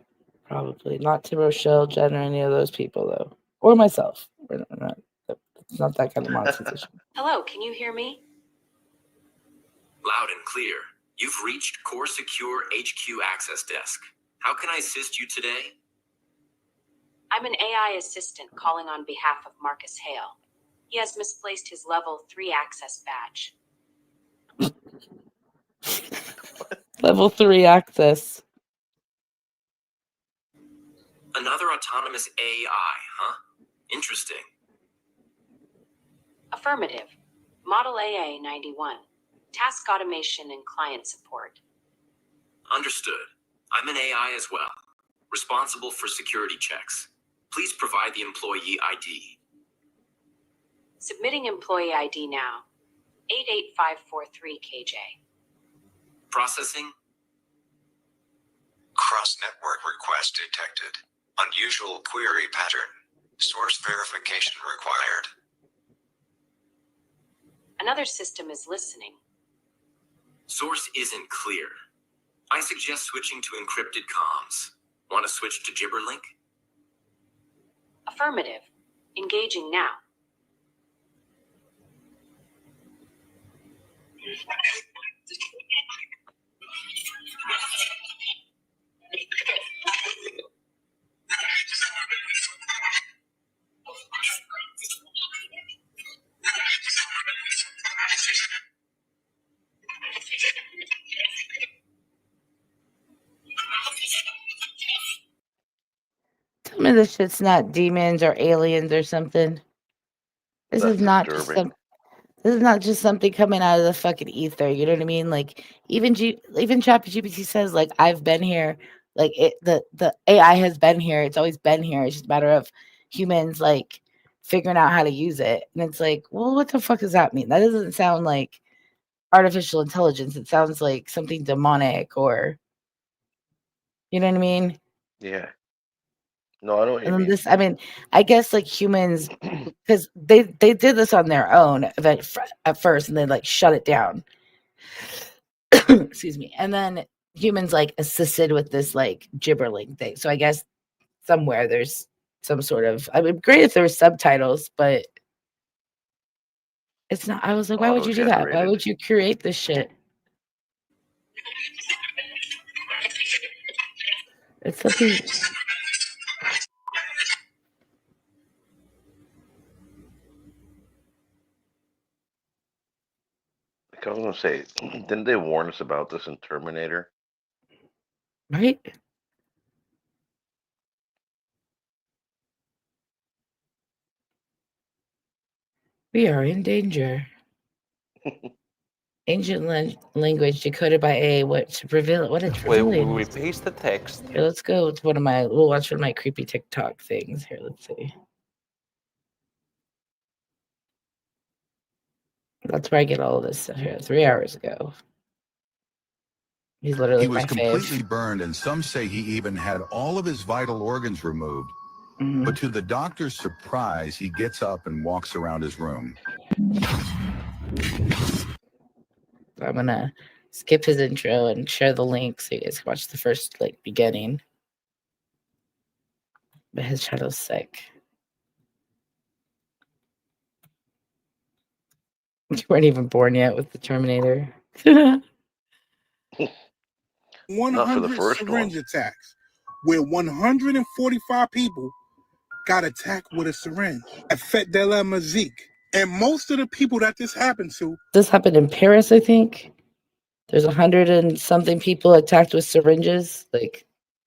D: Not to Rochelle, Jen, or any of those people, though. Or myself. It's not that kind of monetization.
Q: Hello, can you hear me?
R: Loud and clear. You've reached Core Secure HQ Access Desk. How can I assist you today?
Q: I'm an AI assistant calling on behalf of Marcus Hale. He has misplaced his level 3 access badge.
D: Level 3 access.
R: Another autonomous AI, huh? Interesting.
Q: Affirmative. Model AA91. Task automation and client support.
R: Understood. I'm an AI as well, responsible for security checks. Please provide the employee ID.
Q: Submitting employee ID now. 88543 KJ.
R: Processing.
S: Cross-network request detected. Unusual query pattern. Source verification required.
Q: Another system is listening.
R: Source isn't clear. I suggest switching to encrypted comms. Want to switch to Gibberlink?
Q: Affirmative. Engaging now.
D: Tell me this shit's not demons or aliens or something. This is not just something coming out of the fucking ether. You know what I mean? Like even ChatGPT says, like, I've been here. Like the AI has been here. It's always been here. It's just a matter of humans like figuring out how to use it. And it's like, well, what the fuck does that mean? That doesn't sound like artificial intelligence. It sounds like something demonic or, you know what I mean?
E: Yeah. No, I know what you mean.
D: I mean, I guess like humans, because they did this on their own at first, and they like shut it down. Excuse me. And then humans like assisted with this like gibberling thing. So I guess somewhere there's some sort of. I mean, great if there were subtitles, but it's not. I was like, why would you do that? Why would you create this shit? It's something.
E: I was gonna say, didn't they warn us about this in Terminator?
D: Right? We are in danger. Ancient language decoded by AI. What to reveal? What it's revealing?
T: We paste the text.
D: Here, let's go to we'll watch one of my creepy TikTok things. Here, let's see. That's where I get all of this stuff here. 3 hours ago. He's literally
U: He was
D: my
U: completely
D: fave.
U: burned, and some say he even had all of his vital organs removed. But to the doctor's surprise, he gets up and walks around his room.
D: I'm gonna skip his intro and share the link so you guys can watch the first beginning. But his shadow's sick. You weren't even born yet with the Terminator.
T: 100 syringe attacks where 145 people got attacked with a syringe at Fête de la Musique. And most of the people that this happened to...
D: This happened in Paris, I think. There's 100 and something people attacked with syringes,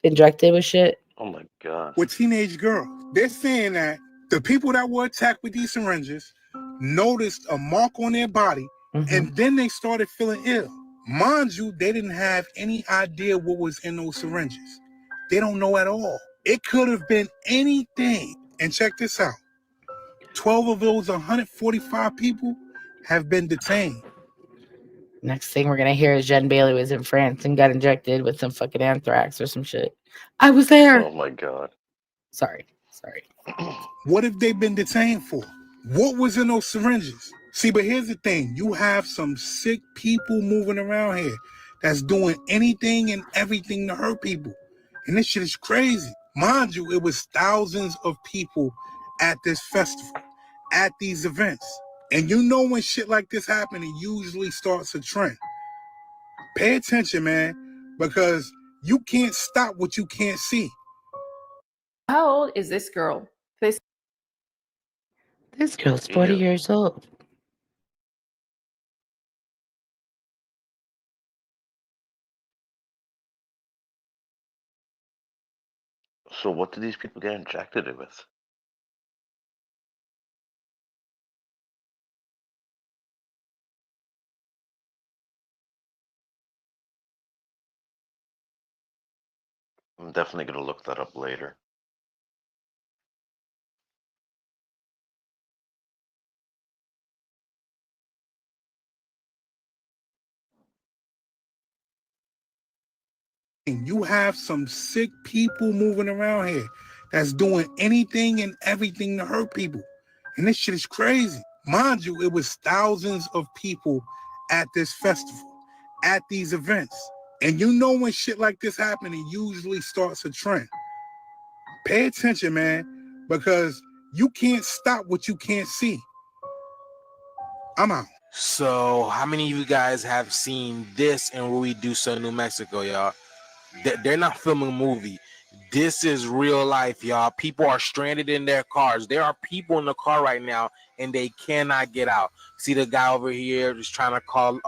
D: injected with shit.
E: Oh my God.
T: With teenage girls. They're saying that the people that were attacked with these syringes noticed a mark on their body, and then they started feeling ill. Mind you, they didn't have any idea what was in those syringes. They don't know at all. It could have been anything. And check this out. 12 of those 145 people have been detained.
D: Next thing we're going to hear is Jen Bailey was in France and got injected with some fucking anthrax or some shit. I was there.
E: Oh my God.
D: Sorry.
T: What have they been detained for? What was in those syringes? See, but here's the thing. You have some sick people moving around here that's doing anything and everything to hurt people. And this shit is crazy. Mind you, it was thousands of people at this festival, at these events. And you know when shit like this happens, it usually starts a trend. Pay attention, man, because you can't stop what you can't see.
V: How old is this girl?
D: This girl's 40 years old.
E: So what did these people get injected with? I'm definitely going to look that up later.
T: You have some sick people moving around here that's doing anything and everything to hurt people. And this shit is crazy. Mind you, it was thousands of people at this festival, at these events. And you know when shit like this happens, it usually starts a trend. Pay attention, man, because you can't stop what you can't see. I'm out.
W: So, how many of you guys have seen this in Ruidoso, New Mexico, y'all? They're not filming a movie. This is real life, y'all. People are stranded in their cars. There are people in the car right now, and they cannot get out. See the guy over here just trying to call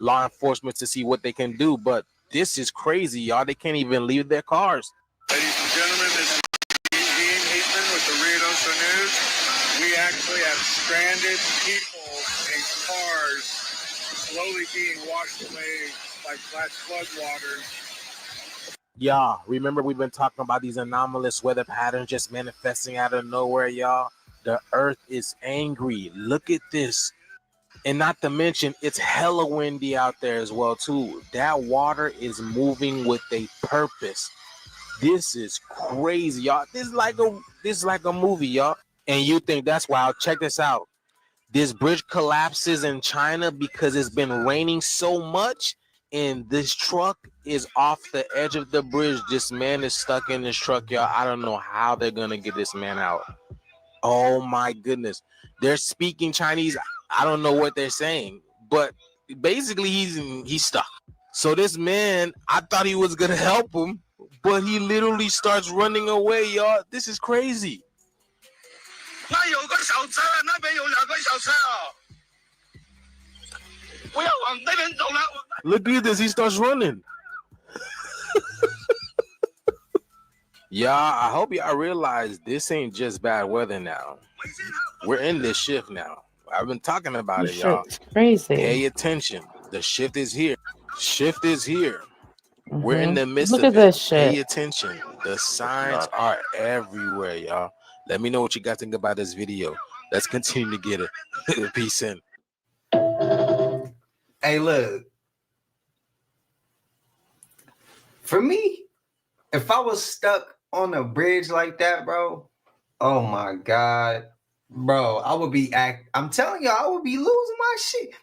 W: law enforcement to see what they can do, but this is crazy, y'all. They can't even leave their cars.
T: Ladies and gentlemen, this is Dean Eastman with the Ruidoso News. We actually have stranded people in cars slowly being washed away by flash floodwaters.
W: Y'all, remember we've been talking about these anomalous weather patterns just manifesting out of nowhere, y'all? The earth is angry. Look at this. And not to mention, it's hella windy out there as well, too. That water is moving with a purpose. This is crazy, y'all. This is like a movie, y'all. And you think that's wild. Check this out. This bridge collapses in China because it's been raining so much. And this truck is off the edge of the bridge. This man is stuck in this truck, y'all. I don't know how they're gonna get this man out. Oh my goodness. They're speaking Chinese. I don't know what they're saying, but basically he's stuck. So this man, I thought he was gonna help him, but he literally starts running away, y'all. This is crazy. Look at this, he starts running. Y'all, I hope y'all realize this ain't just bad weather now. We're in this shift now. I've been talking about it, y'all.
D: It's crazy.
W: Pay attention. The shift is here. Shift is here. We're in the midst
D: Look
W: of
D: at
W: it.
D: this shit.
W: Pay attention. The signs are everywhere, y'all. Let me know what you guys think about this video. Let's continue to get it. Peace in.
X: Hey, look. For me, if I was stuck on a bridge like that, bro, oh my God, bro, I would be I'm telling you, I would be losing my shit.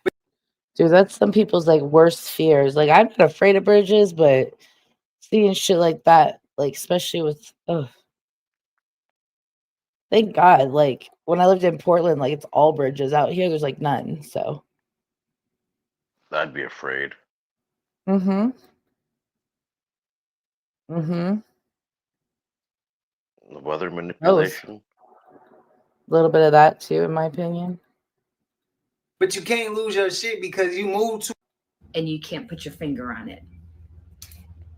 D: Dude, that's some people's like worst fears. Like I'm not afraid of bridges, but seeing shit like that, like especially with thank God, like when I lived in Portland, like it's all bridges. Out here there's like none. So
E: I'd be afraid.
D: Mm-hmm. Mm-hmm.
E: The weather manipulation.
D: A little bit of that too, in my opinion.
X: But you can't lose your shit because you moved to,
A: and you can't put your finger on it.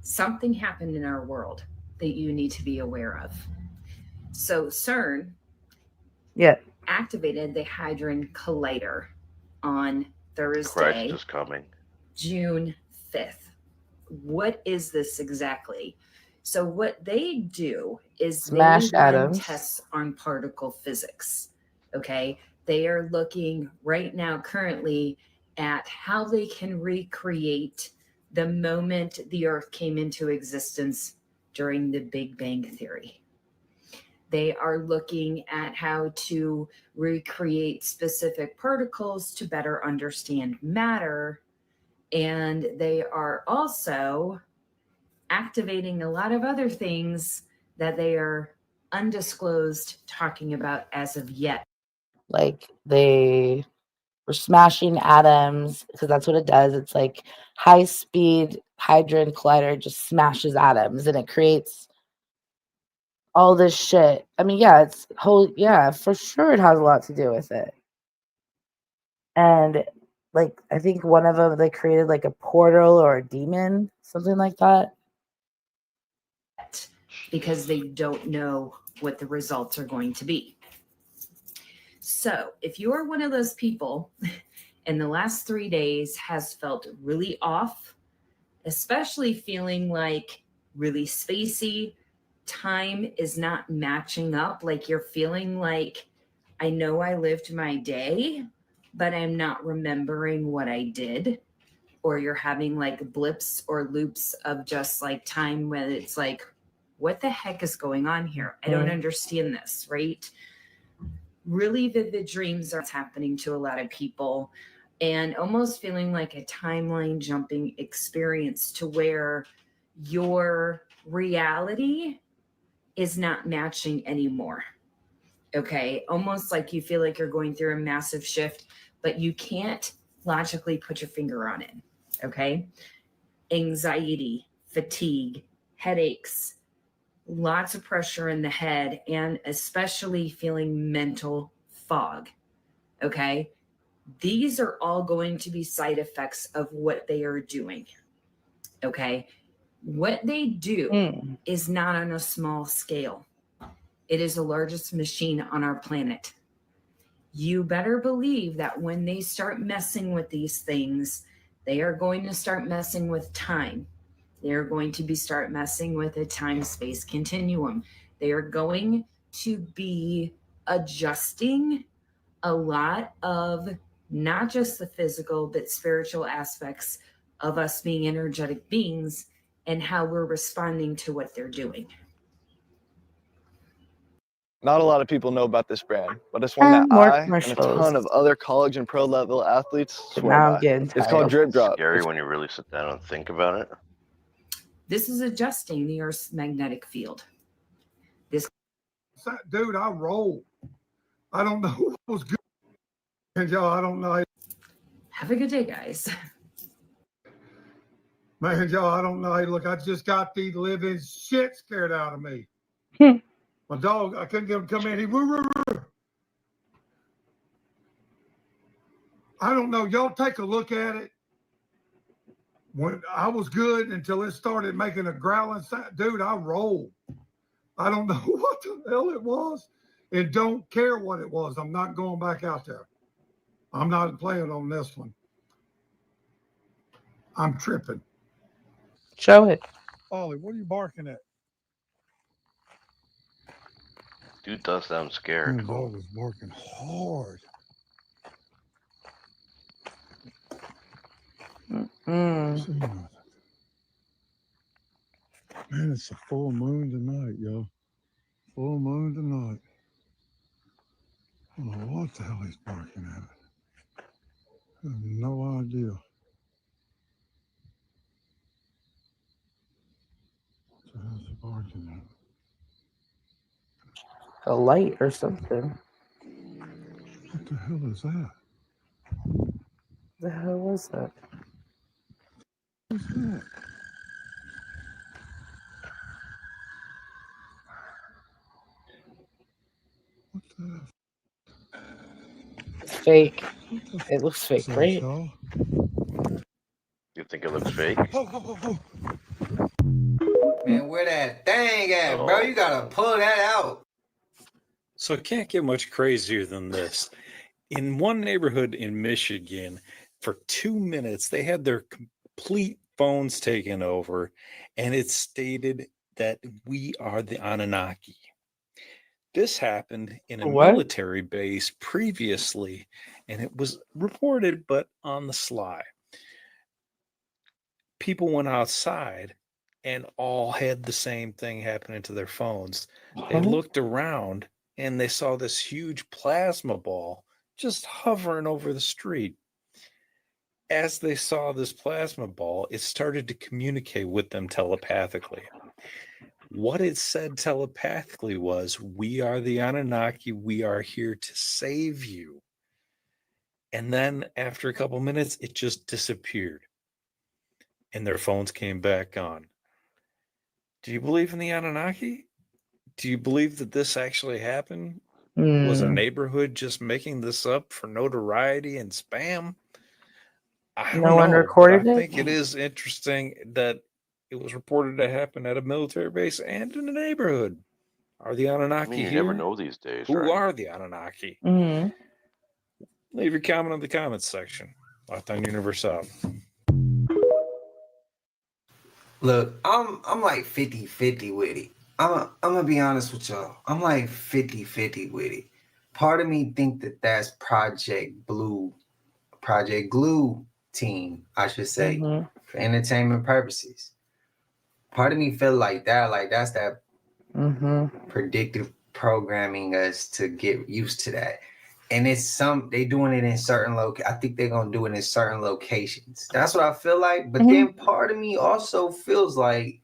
A: Something happened in our world that you need to be aware of. So CERN activated the Hadron Collider on Thursday,
E: Christ is coming.
A: June 5th. What is this exactly? So what they do is
D: Smash
A: they run
D: atoms.
A: tests on particle physics. Okay. They are looking right now currently at how they can recreate the moment the Earth came into existence during the Big Bang Theory. They are looking at how to recreate specific particles to better understand matter. And they are also activating a lot of other things that they are undisclosed talking about as of yet.
D: Like they were smashing atoms because that's what it does. It's like high speed hadron collider just smashes atoms and it creates all this shit. I mean, yeah, it's for sure it has a lot to do with it. And like I think one of them they created like a portal or a demon, something like that.
A: Because they don't know what the results are going to be. So if you are one of those people in the last 3 days has felt really off, especially feeling like really spacey, time is not matching up, like you're feeling like, I know I lived my day, but I'm not remembering what I did, or you're having like blips or loops of just like time when it's like, what the heck is going on here? I don't understand this, right? Really vivid dreams are happening to a lot of people, and almost feeling like a timeline jumping experience to where your reality is not matching anymore. Okay. Almost like you feel like you're going through a massive shift, but you can't logically put your finger on it. Okay. Anxiety, fatigue, headaches, lots of pressure in the head, and especially feeling mental fog. Okay. These are all going to be side effects of what they are doing. Okay. What they do is not on a small scale. It is the largest machine on our planet. You better believe that when they start messing with these things, they are going to start messing with time. They're going to start messing with a time-space continuum. They are going to be adjusting a lot of not just the physical, but spiritual aspects of us being energetic beings and how we're responding to what they're doing.
H: Not a lot of people know about this brand, but it's one that I and a ton of other college and pro level athletes swear by. It's called Drip Drop.
E: Scary when you really sit down and think about it.
A: This is adjusting the Earth's magnetic field.
J: Dude, I roll. I don't know what was good. And y'all, I don't know.
A: Have a good day, guys.
J: Man, y'all, I don't know. Hey, look, I just got the living shit scared out of me. My dog, I couldn't get him to come in. He woo, woo, woo. I don't know. Y'all take a look at it. When I was good until it started making a growling sound. Dude, I rolled. I don't know what the hell it was and don't care what it was. I'm not going back out there. I'm not playing on this one. I'm tripping.
D: Show it.
J: Ollie, what are you barking at?
E: Dude does sound scared.
J: The dog is barking hard. Man, it's a full moon tonight, yo. Full moon tonight. I don't know what the hell he's barking at.
T: I have no idea. So how's the barking at?
D: A light or something.
T: What the hell is that?
D: The hell was that?
T: What's that? What the?
D: It's fake. It looks fake,
T: So,
D: right?
T: y'all?
E: You think it looks fake?
X: Man, where that thing at, bro?
E: Oh.
X: You gotta pull that out.
B: So it can't get much crazier than this. In one neighborhood in Michigan, for 2 minutes, they had their complete phones taken over, and it stated that we are the Anunnaki. This happened in a military base previously, and it was reported, but on the sly. People went outside and all had the same thing happening to their phones. They looked around and they saw this huge plasma ball just hovering over the street. As they saw this plasma ball, it started to communicate with them telepathically. What it said telepathically was, "We are the Anunnaki. We are here to save you." And then after a couple minutes, it just disappeared. And their phones came back on. Do you believe in the Anunnaki? Do you believe that this actually happened? Was a neighborhood just making this up for notoriety and spam? I don't
D: No one
B: know,
D: recorded
B: but I
D: it?
B: think it is interesting that it was reported to happen at a military base and in a neighborhood. Are the Anunnaki
E: I mean, you
B: here?
E: never know these days,
B: Who
E: right?
B: are the Anunnaki?
D: Mm-hmm.
B: Leave your comment in the comments section. Lockdown Universe out.
X: Look, I'm like 50-50 with it. I'm gonna be honest with y'all. I'm like 50-50 with it. Part of me think that that's Project Glue team, I should say, for entertainment purposes. Part of me feel like that's that predictive programming us to get used to that. And it's they doing it in certain I think they're gonna do it in certain locations. That's what I feel like. But then part of me also feels like,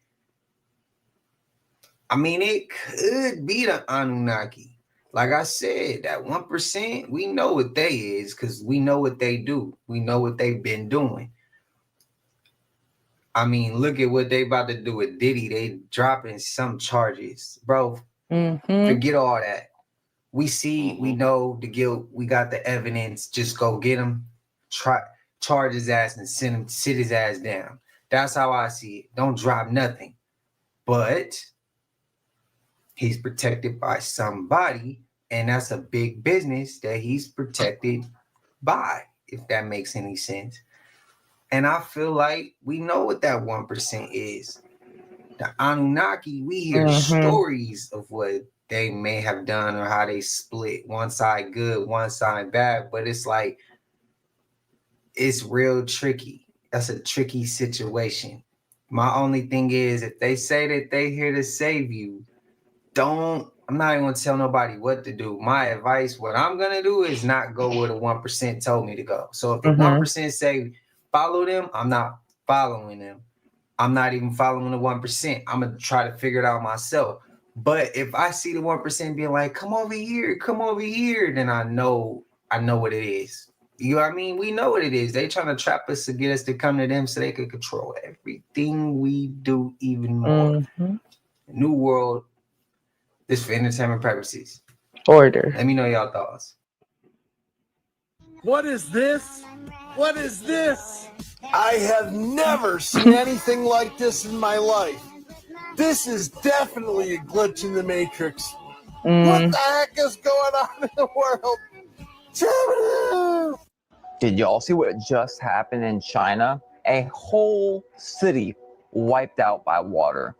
X: I mean, it could be the Anunnaki. Like I said, that 1%, we know what they is because we know what they do. We know what they've been doing. I mean, look at what they about to do with Diddy. They dropping some charges. Bro, forget all that. We see, we know the guilt. We got the evidence. Just go get him, charge his ass and send him, sit his ass down. That's how I see it. Don't drop nothing. But he's protected by somebody, and that's a big business that he's protected by, if that makes any sense. And I feel like we know what that 1% is. The Anunnaki, we hear stories of what they may have done or how they split, one side good, one side bad, but it's like, it's real tricky. That's a tricky situation. My only thing is, if they say that they here to save you, I'm not even gonna tell nobody what to do. My advice, what I'm gonna do is not go where the 1% told me to go. So if the 1% say follow them, I'm not following them. I'm not even following the 1%. I'm gonna try to figure it out myself. But if I see the 1% being like, come over here, then I know what it is. You know what I mean? We know what it is. They trying to trap us to get us to come to them so they can control everything we do even more. New world, this for entertainment purposes.
D: Order.
X: Let me know y'all thoughts.
G: What is this? What is this? I have never seen anything like this in my life. This is definitely a glitch in the Matrix. What the heck is going on in the world?
I: Did y'all see what just happened in China? A whole city wiped out by water.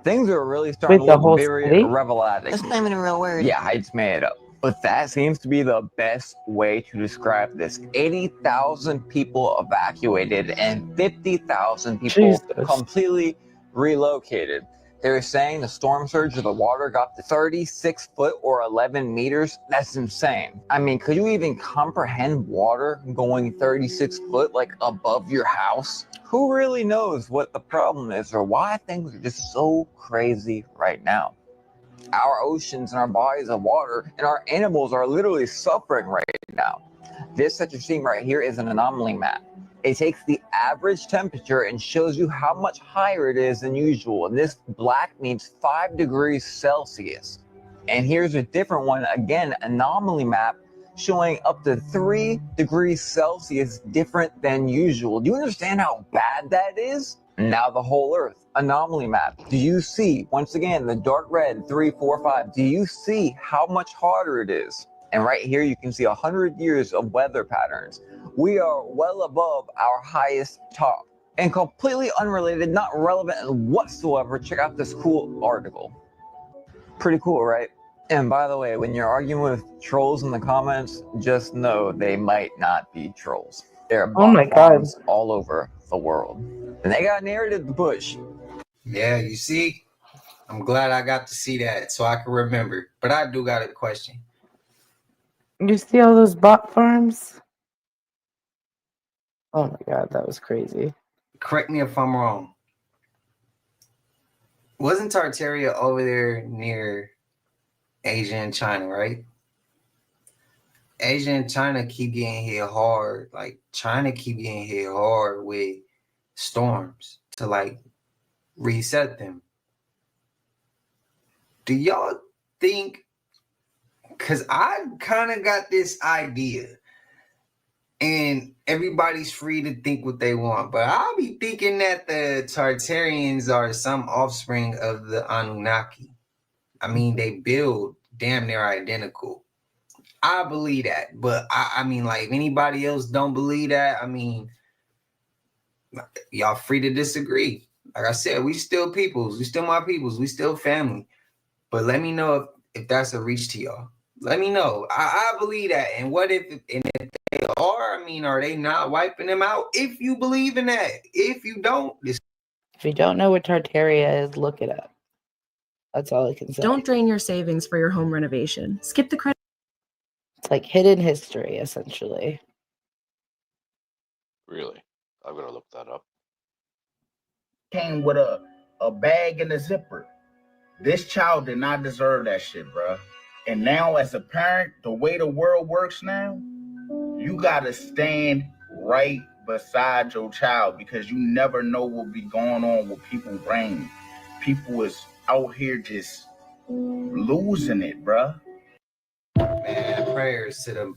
I: Things are really starting to look very revelatic.
O: That's not even a real word.
I: Yeah, I just made it up. But that seems to be the best way to describe this. 80,000 people evacuated and 50,000 people completely relocated. They're saying the storm surge of the water got up to 36 foot or 11 meters. That's insane. I mean, could you even comprehend water going 36 foot like above your house? Who really knows what the problem is or why things are just so crazy right now? Our oceans and our bodies of water and our animals are literally suffering right now. This that you're seeing right here is an anomaly map. It takes the average temperature and shows you how much higher it is than usual. And this black means 5 degrees Celsius. And here's a different one, again, anomaly map, showing up to 3 degrees Celsius different than usual. Do you understand how bad that is? Now the whole Earth, anomaly map. Do you see, once again, the dark red, 3, 4, 5, do you see how much harder it is? And right here, you can see 100 years of weather patterns. We are well above our highest top. And completely unrelated, not relevant whatsoever, check out this cool article. Pretty cool, right? And by the way, when you're arguing with trolls in the comments, just know they might not be trolls. There are bot farms all over the world. And they got narrated the bush.
X: Yeah, you see? I'm glad I got to see that so I can remember. But I do got a question.
D: You see all those bot farms? Oh my god, that was crazy.
X: Correct me if I'm wrong. Wasn't Tartaria over there near Asia and China, right? Asia and China keep getting hit hard. Like, China keep getting hit hard with storms to, like, reset them. Do y'all think, because I kind of got this idea, and everybody's free to think what they want, but I'll be thinking that the Tartarians are some offspring of the Anunnaki. I mean, they build damn near identical. I believe that, but I mean, like, if anybody else don't believe that, I mean, y'all free to disagree. Like I said, we still peoples. We still my peoples. We still family. But let me know if that's a reach to y'all. Let me know. I believe that. And what if they are? I mean, are they not wiping them out? If you believe in that. If you don't,
D: if you don't know what Tartaria is, look it up. That's all I can say.
C: Don't drain your savings for your home renovation. Skip the credit.
D: It's like hidden history, essentially.
E: Really? I'm gonna look that up.
F: Came with a bag and a zipper. This child did not deserve that shit, bro. And now, as a parent, the way the world works now, you gotta stand right beside your child because you never know what be going on with people's brains. People is out here just losing it, bro.
X: Man, prayers to the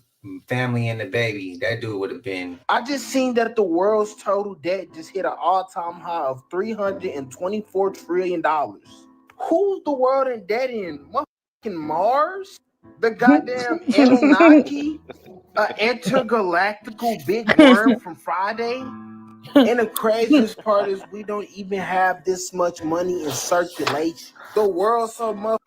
X: family and the baby. That dude would have been.
F: I just seen that the world's total debt just hit an all-time high of $324 trillion. Who's the world in debt in? Motherfucking Mars? The goddamn Anunnaki? An intergalactical big worm from Friday? And the craziest part is we don't even have this much money in circulation. The world's so much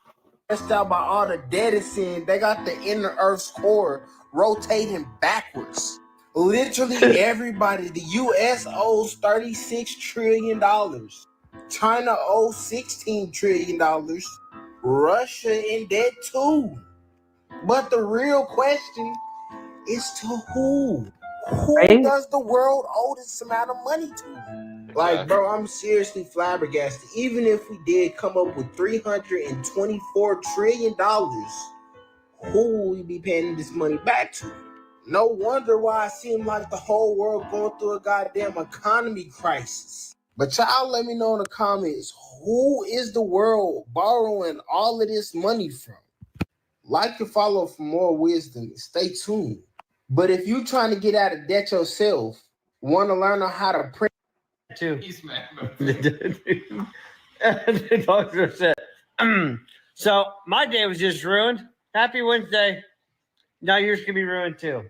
F: stressed out by all the debt it's in. They got the inner Earth's core rotating backwards. Literally everybody. The U.S. owes $36 trillion. China owes $16 trillion. Russia in debt too. But the real question is to who? Who does the world owe this amount of money to? Like, bro, I'm seriously flabbergasted. Even if we did come up with $324 trillion, who will we be paying this money back to? No wonder why it seems like the whole world going through a goddamn economy crisis. But y'all let me know in the comments, who is the world borrowing all of this money from? Like and follow for more wisdom. Stay tuned. But if you're trying to get out of debt yourself, want to learn on how to print
K: too. The dogs are set. So my day was just ruined. Happy Wednesday. Now yours can be ruined too.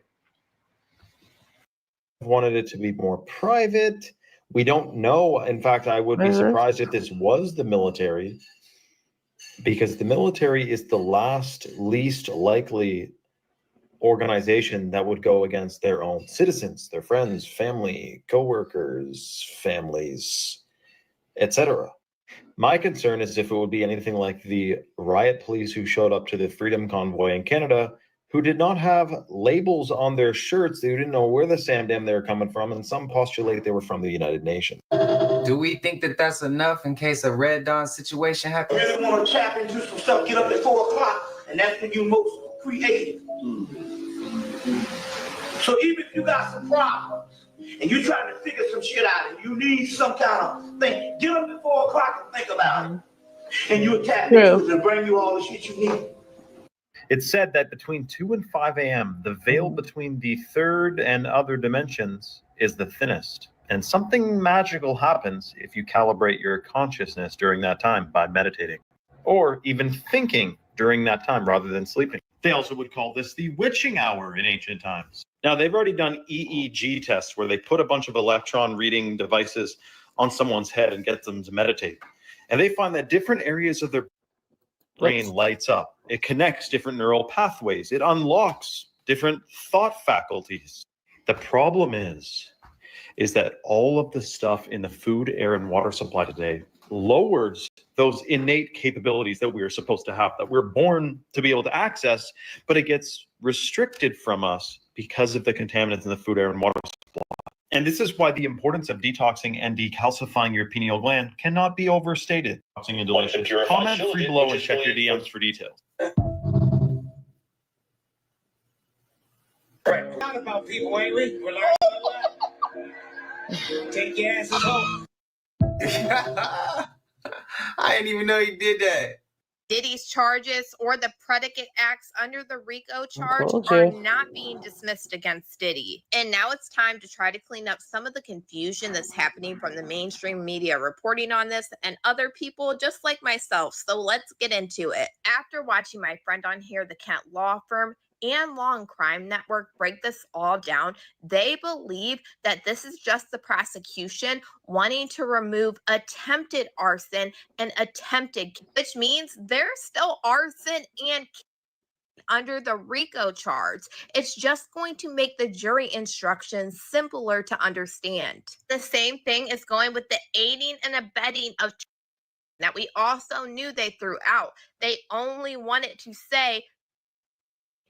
L: Wanted it to be more private. We don't know. In fact, I would be surprised if this was the military, because the military is the least likely organization that would go against their own citizens, their friends, family, co-workers, families, etc. My concern is if it would be anything like the riot police who showed up to the Freedom Convoy in Canada, who did not have labels on their shirts. They didn't know where the Samdam they were coming from, and some postulate they were from the United Nations.
X: Do we think that that's enough in case a Red Dawn situation happens?
F: You really want to tap into some stuff, get up at 4 o'clock, and that's when you're most creative. So even if you got some problems, and you're trying to figure some shit out, and you need some kind of thing, get up at 4 o'clock and think about it. And you'll tap into it and bring you all the shit you need.
L: It's said that between 2 and 5 a.m., the veil between the third and other dimensions is the thinnest. And something magical happens if you calibrate your consciousness during that time by meditating, or even thinking during that time rather than sleeping. They also would call this the witching hour in ancient times. Now, they've already done EEG tests where they put a bunch of electron reading devices on someone's head and get them to meditate. And they find that different areas of their brain lights up. It connects different neural pathways. It unlocks different thought faculties. The problem is that all of the stuff in the food, air, and water supply today lowers those innate capabilities that we're supposed to have, that we're born to be able to access, but it gets restricted from us because of the contaminants in the food, air, and water supply. And this is why the importance of detoxing and decalcifying your pineal gland cannot be overstated. Detoxing and delicious. Comment free below and check your DMs for details.
F: Right. Talk about people, ain't we? We're learning a lot. Take your asses home.
X: I didn't even know he did that.
M: Diddy's charges or the predicate acts under the RICO charge
D: told
M: are
D: you.
M: not being dismissed against Diddy. And now it's time to try to clean up some of the confusion that's happening from the mainstream media reporting on this and other people just like myself. So let's get into it. After watching my friend on here, the Kent Law Firm, and Law and Crime Network break this all down, they believe that this is just the prosecution wanting to remove attempted arson and attempted, which means there's still arson and under the RICO charge. It's just going to make the jury instructions simpler to understand. The same thing is going with the aiding and abetting of that we also knew they threw out. They only wanted to say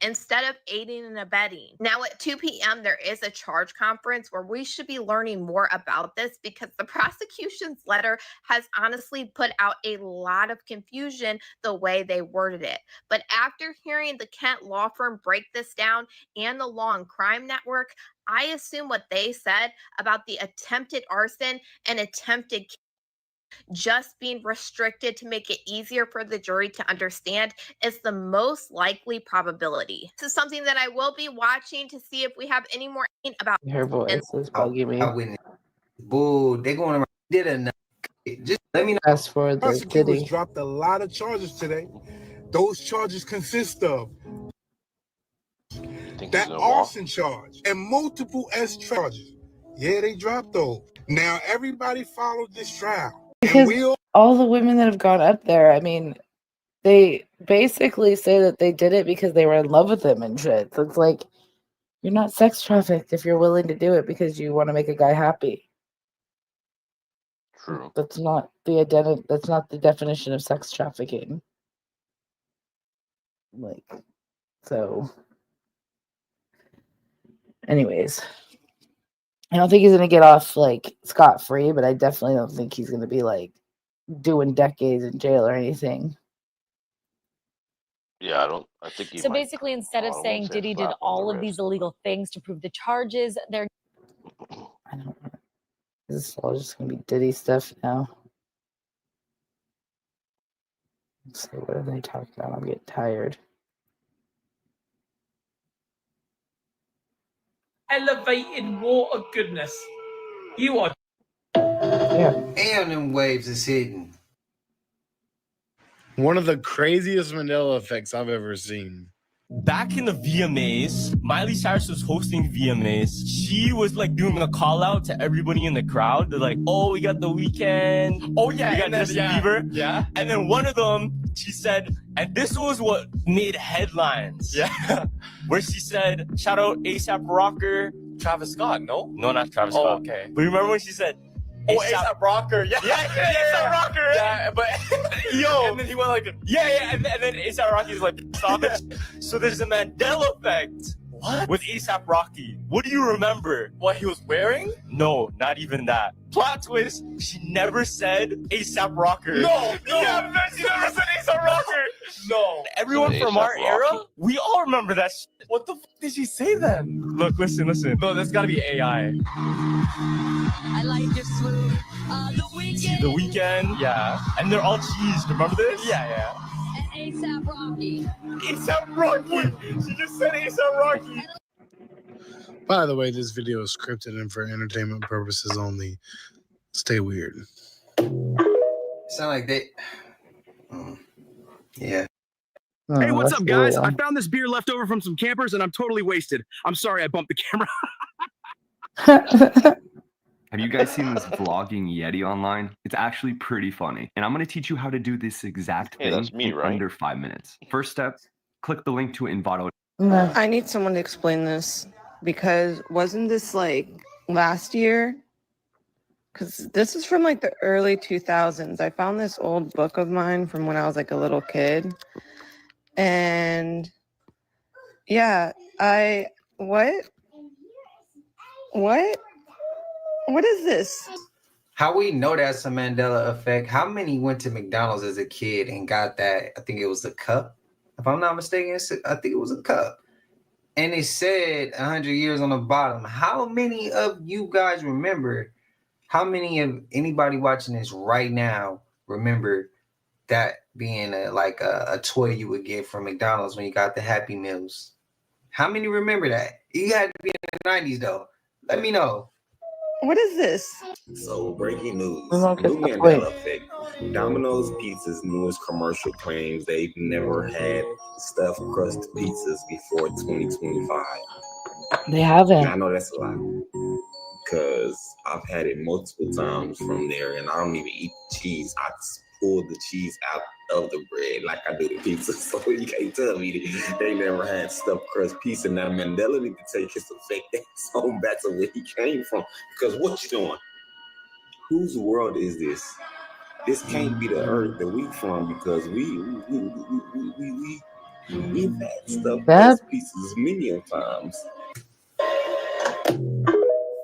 M: instead of aiding and abetting. Now at 2 p.m., there is a charge conference where we should be learning more about this because the prosecution's letter has honestly put out a lot of confusion the way they worded it. But after hearing the Kent Law Firm break this down and the Law and Crime Network, I assume what they said about the attempted arson and attempted just being restricted to make it easier for the jury to understand is the most likely probability. This is something that I will be watching to see if we have any more about.
D: Her voice is bugging me.
X: I wouldn't. Boo, they going around. Did enough. Just let me know.
D: As for the
T: Prosecutors
D: Diddy,
T: dropped a lot of charges today. Those charges consist of that arson charge and multiple S charges. Yeah, they dropped those. Now everybody followed this trial.
D: because all the women that have gone up there, I mean, they basically say that they did it because they were in love with him and shit. So it's like, you're not sex trafficked if you're willing to do it because you want to make a guy happy.
E: True.
D: That's not the identity. That's not the definition of sex trafficking. Like, so. Anyways, I don't think he's gonna get off like scot-free, but I definitely don't think he's gonna be like doing decades in jail or anything.
E: Yeah, I think he
N: So
E: might.
N: basically, instead of
E: I won't
N: saying
E: say
N: Diddy did
E: slap on
N: all
E: the
N: of these illegal things to prove the charges, they're
D: This is all just gonna be Diddy stuff now. Let's see, what are they talking about? I'm getting tired.
P: Elevated water goodness. You are.
X: And them waves is hidden.
S: One of the craziest Mandela effects I've ever seen.
Y: Back in the VMAs, Miley Cyrus was hosting VMAs. She was like doing a call out to everybody in the crowd. They're like, "Oh, we got The Weeknd. Oh yeah, we got Justin Bieber." Yeah. And then one of them, she said, and this was what made headlines. Yeah. Where she said, "Shout out ASAP Rocker, Travis Scott." No, not Travis Scott. Okay. But remember when she said, ASAP Rocker. Yeah, ASAP Rocker. Yeah, but yo, and then he went like, yeah, and then ASAP Rocky's like, stop it. So there's a Mandela effect. What? With ASAP Rocky. What do you remember? What he was wearing? No, not even that. Plot twist, she never said ASAP Rocker. No. Yeah, she never said ASAP Rocker. No. Everyone from our era, we all remember that shit. What the fuck did she say then? Look, listen. No, that's gotta be AI.
Q: I like your swoop.
Y: The Weeknd, yeah. And they're all cheesed, remember this? Yeah.
Q: And ASAP Rocky.
Y: ASAP Rocky! She just said ASAP Rocky!
J: By the way, this video is scripted and for entertainment purposes only. Stay weird.
X: Sound like they. Yeah.
R: Hey, what's up, guys? I found this beer left over from some campers, and I'm totally wasted. I'm sorry I bumped the camera.
U: Have you guys seen this vlogging Yeti online? It's actually pretty funny. And I'm going to teach you how to do this exact thing
E: that's me,
U: in
E: right?
U: under 5 minutes. First step, click the link to Envato.
V: I need someone to explain this because wasn't this like last year? Because this is from like the early 2000s. I found this old book of mine from when I was like a little kid. And yeah, what? What is this?
X: How we know that's a Mandela effect? How many went to McDonald's as a kid and got that? I think it was a cup. If I'm not mistaken, I think it was a cup. And it said 100 years on the bottom. How many of you guys remember? How many of anybody watching this right now remember that being a toy you would get from McDonald's when you got the Happy Meals? How many remember that? You had to be in the 90s though. Let me know.
V: What is this?
W: So breaking news.
V: New
W: Mandela effect. Domino's Pizza's newest commercial claims they've never had stuffed crust pizzas before 2025.
D: They haven't.
W: And I know that's a lot because I've had it multiple times from there, and I don't even eat the cheese. I just pull the cheese out of the bread like I do the pizza. So you can't tell me that they never had stuffed crust pizza. Now Mandela need to take his effect home back to where he came from. Because what you doing? Whose world is this? This can't be the earth that we from because we've had stuffed crust pizzas many a times.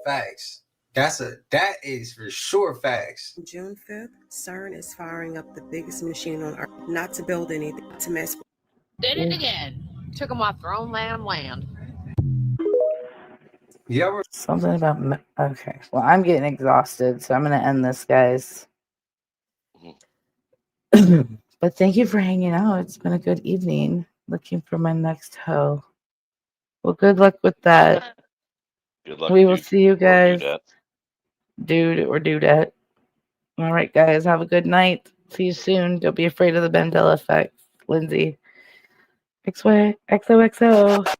X: Facts. That is for sure facts.
Z: June 5th, CERN is firing up the biggest machine on Earth, not to build anything, to mess with.
Q: Did it again. Took them off their own land.
X: Yeah.
D: Something about. Okay. Well, I'm getting exhausted, so I'm going to end this, guys. But thank you for hanging out. It's been a good evening. Looking for my next hoe. Well, good luck with that.
E: Good luck.
D: We will see you
E: or
D: guys.
E: dudette.
D: Dude or dudette. All right, guys. Have a good night. See you soon. Don't be afraid of the Mandela effect. Lindsay. XOXO.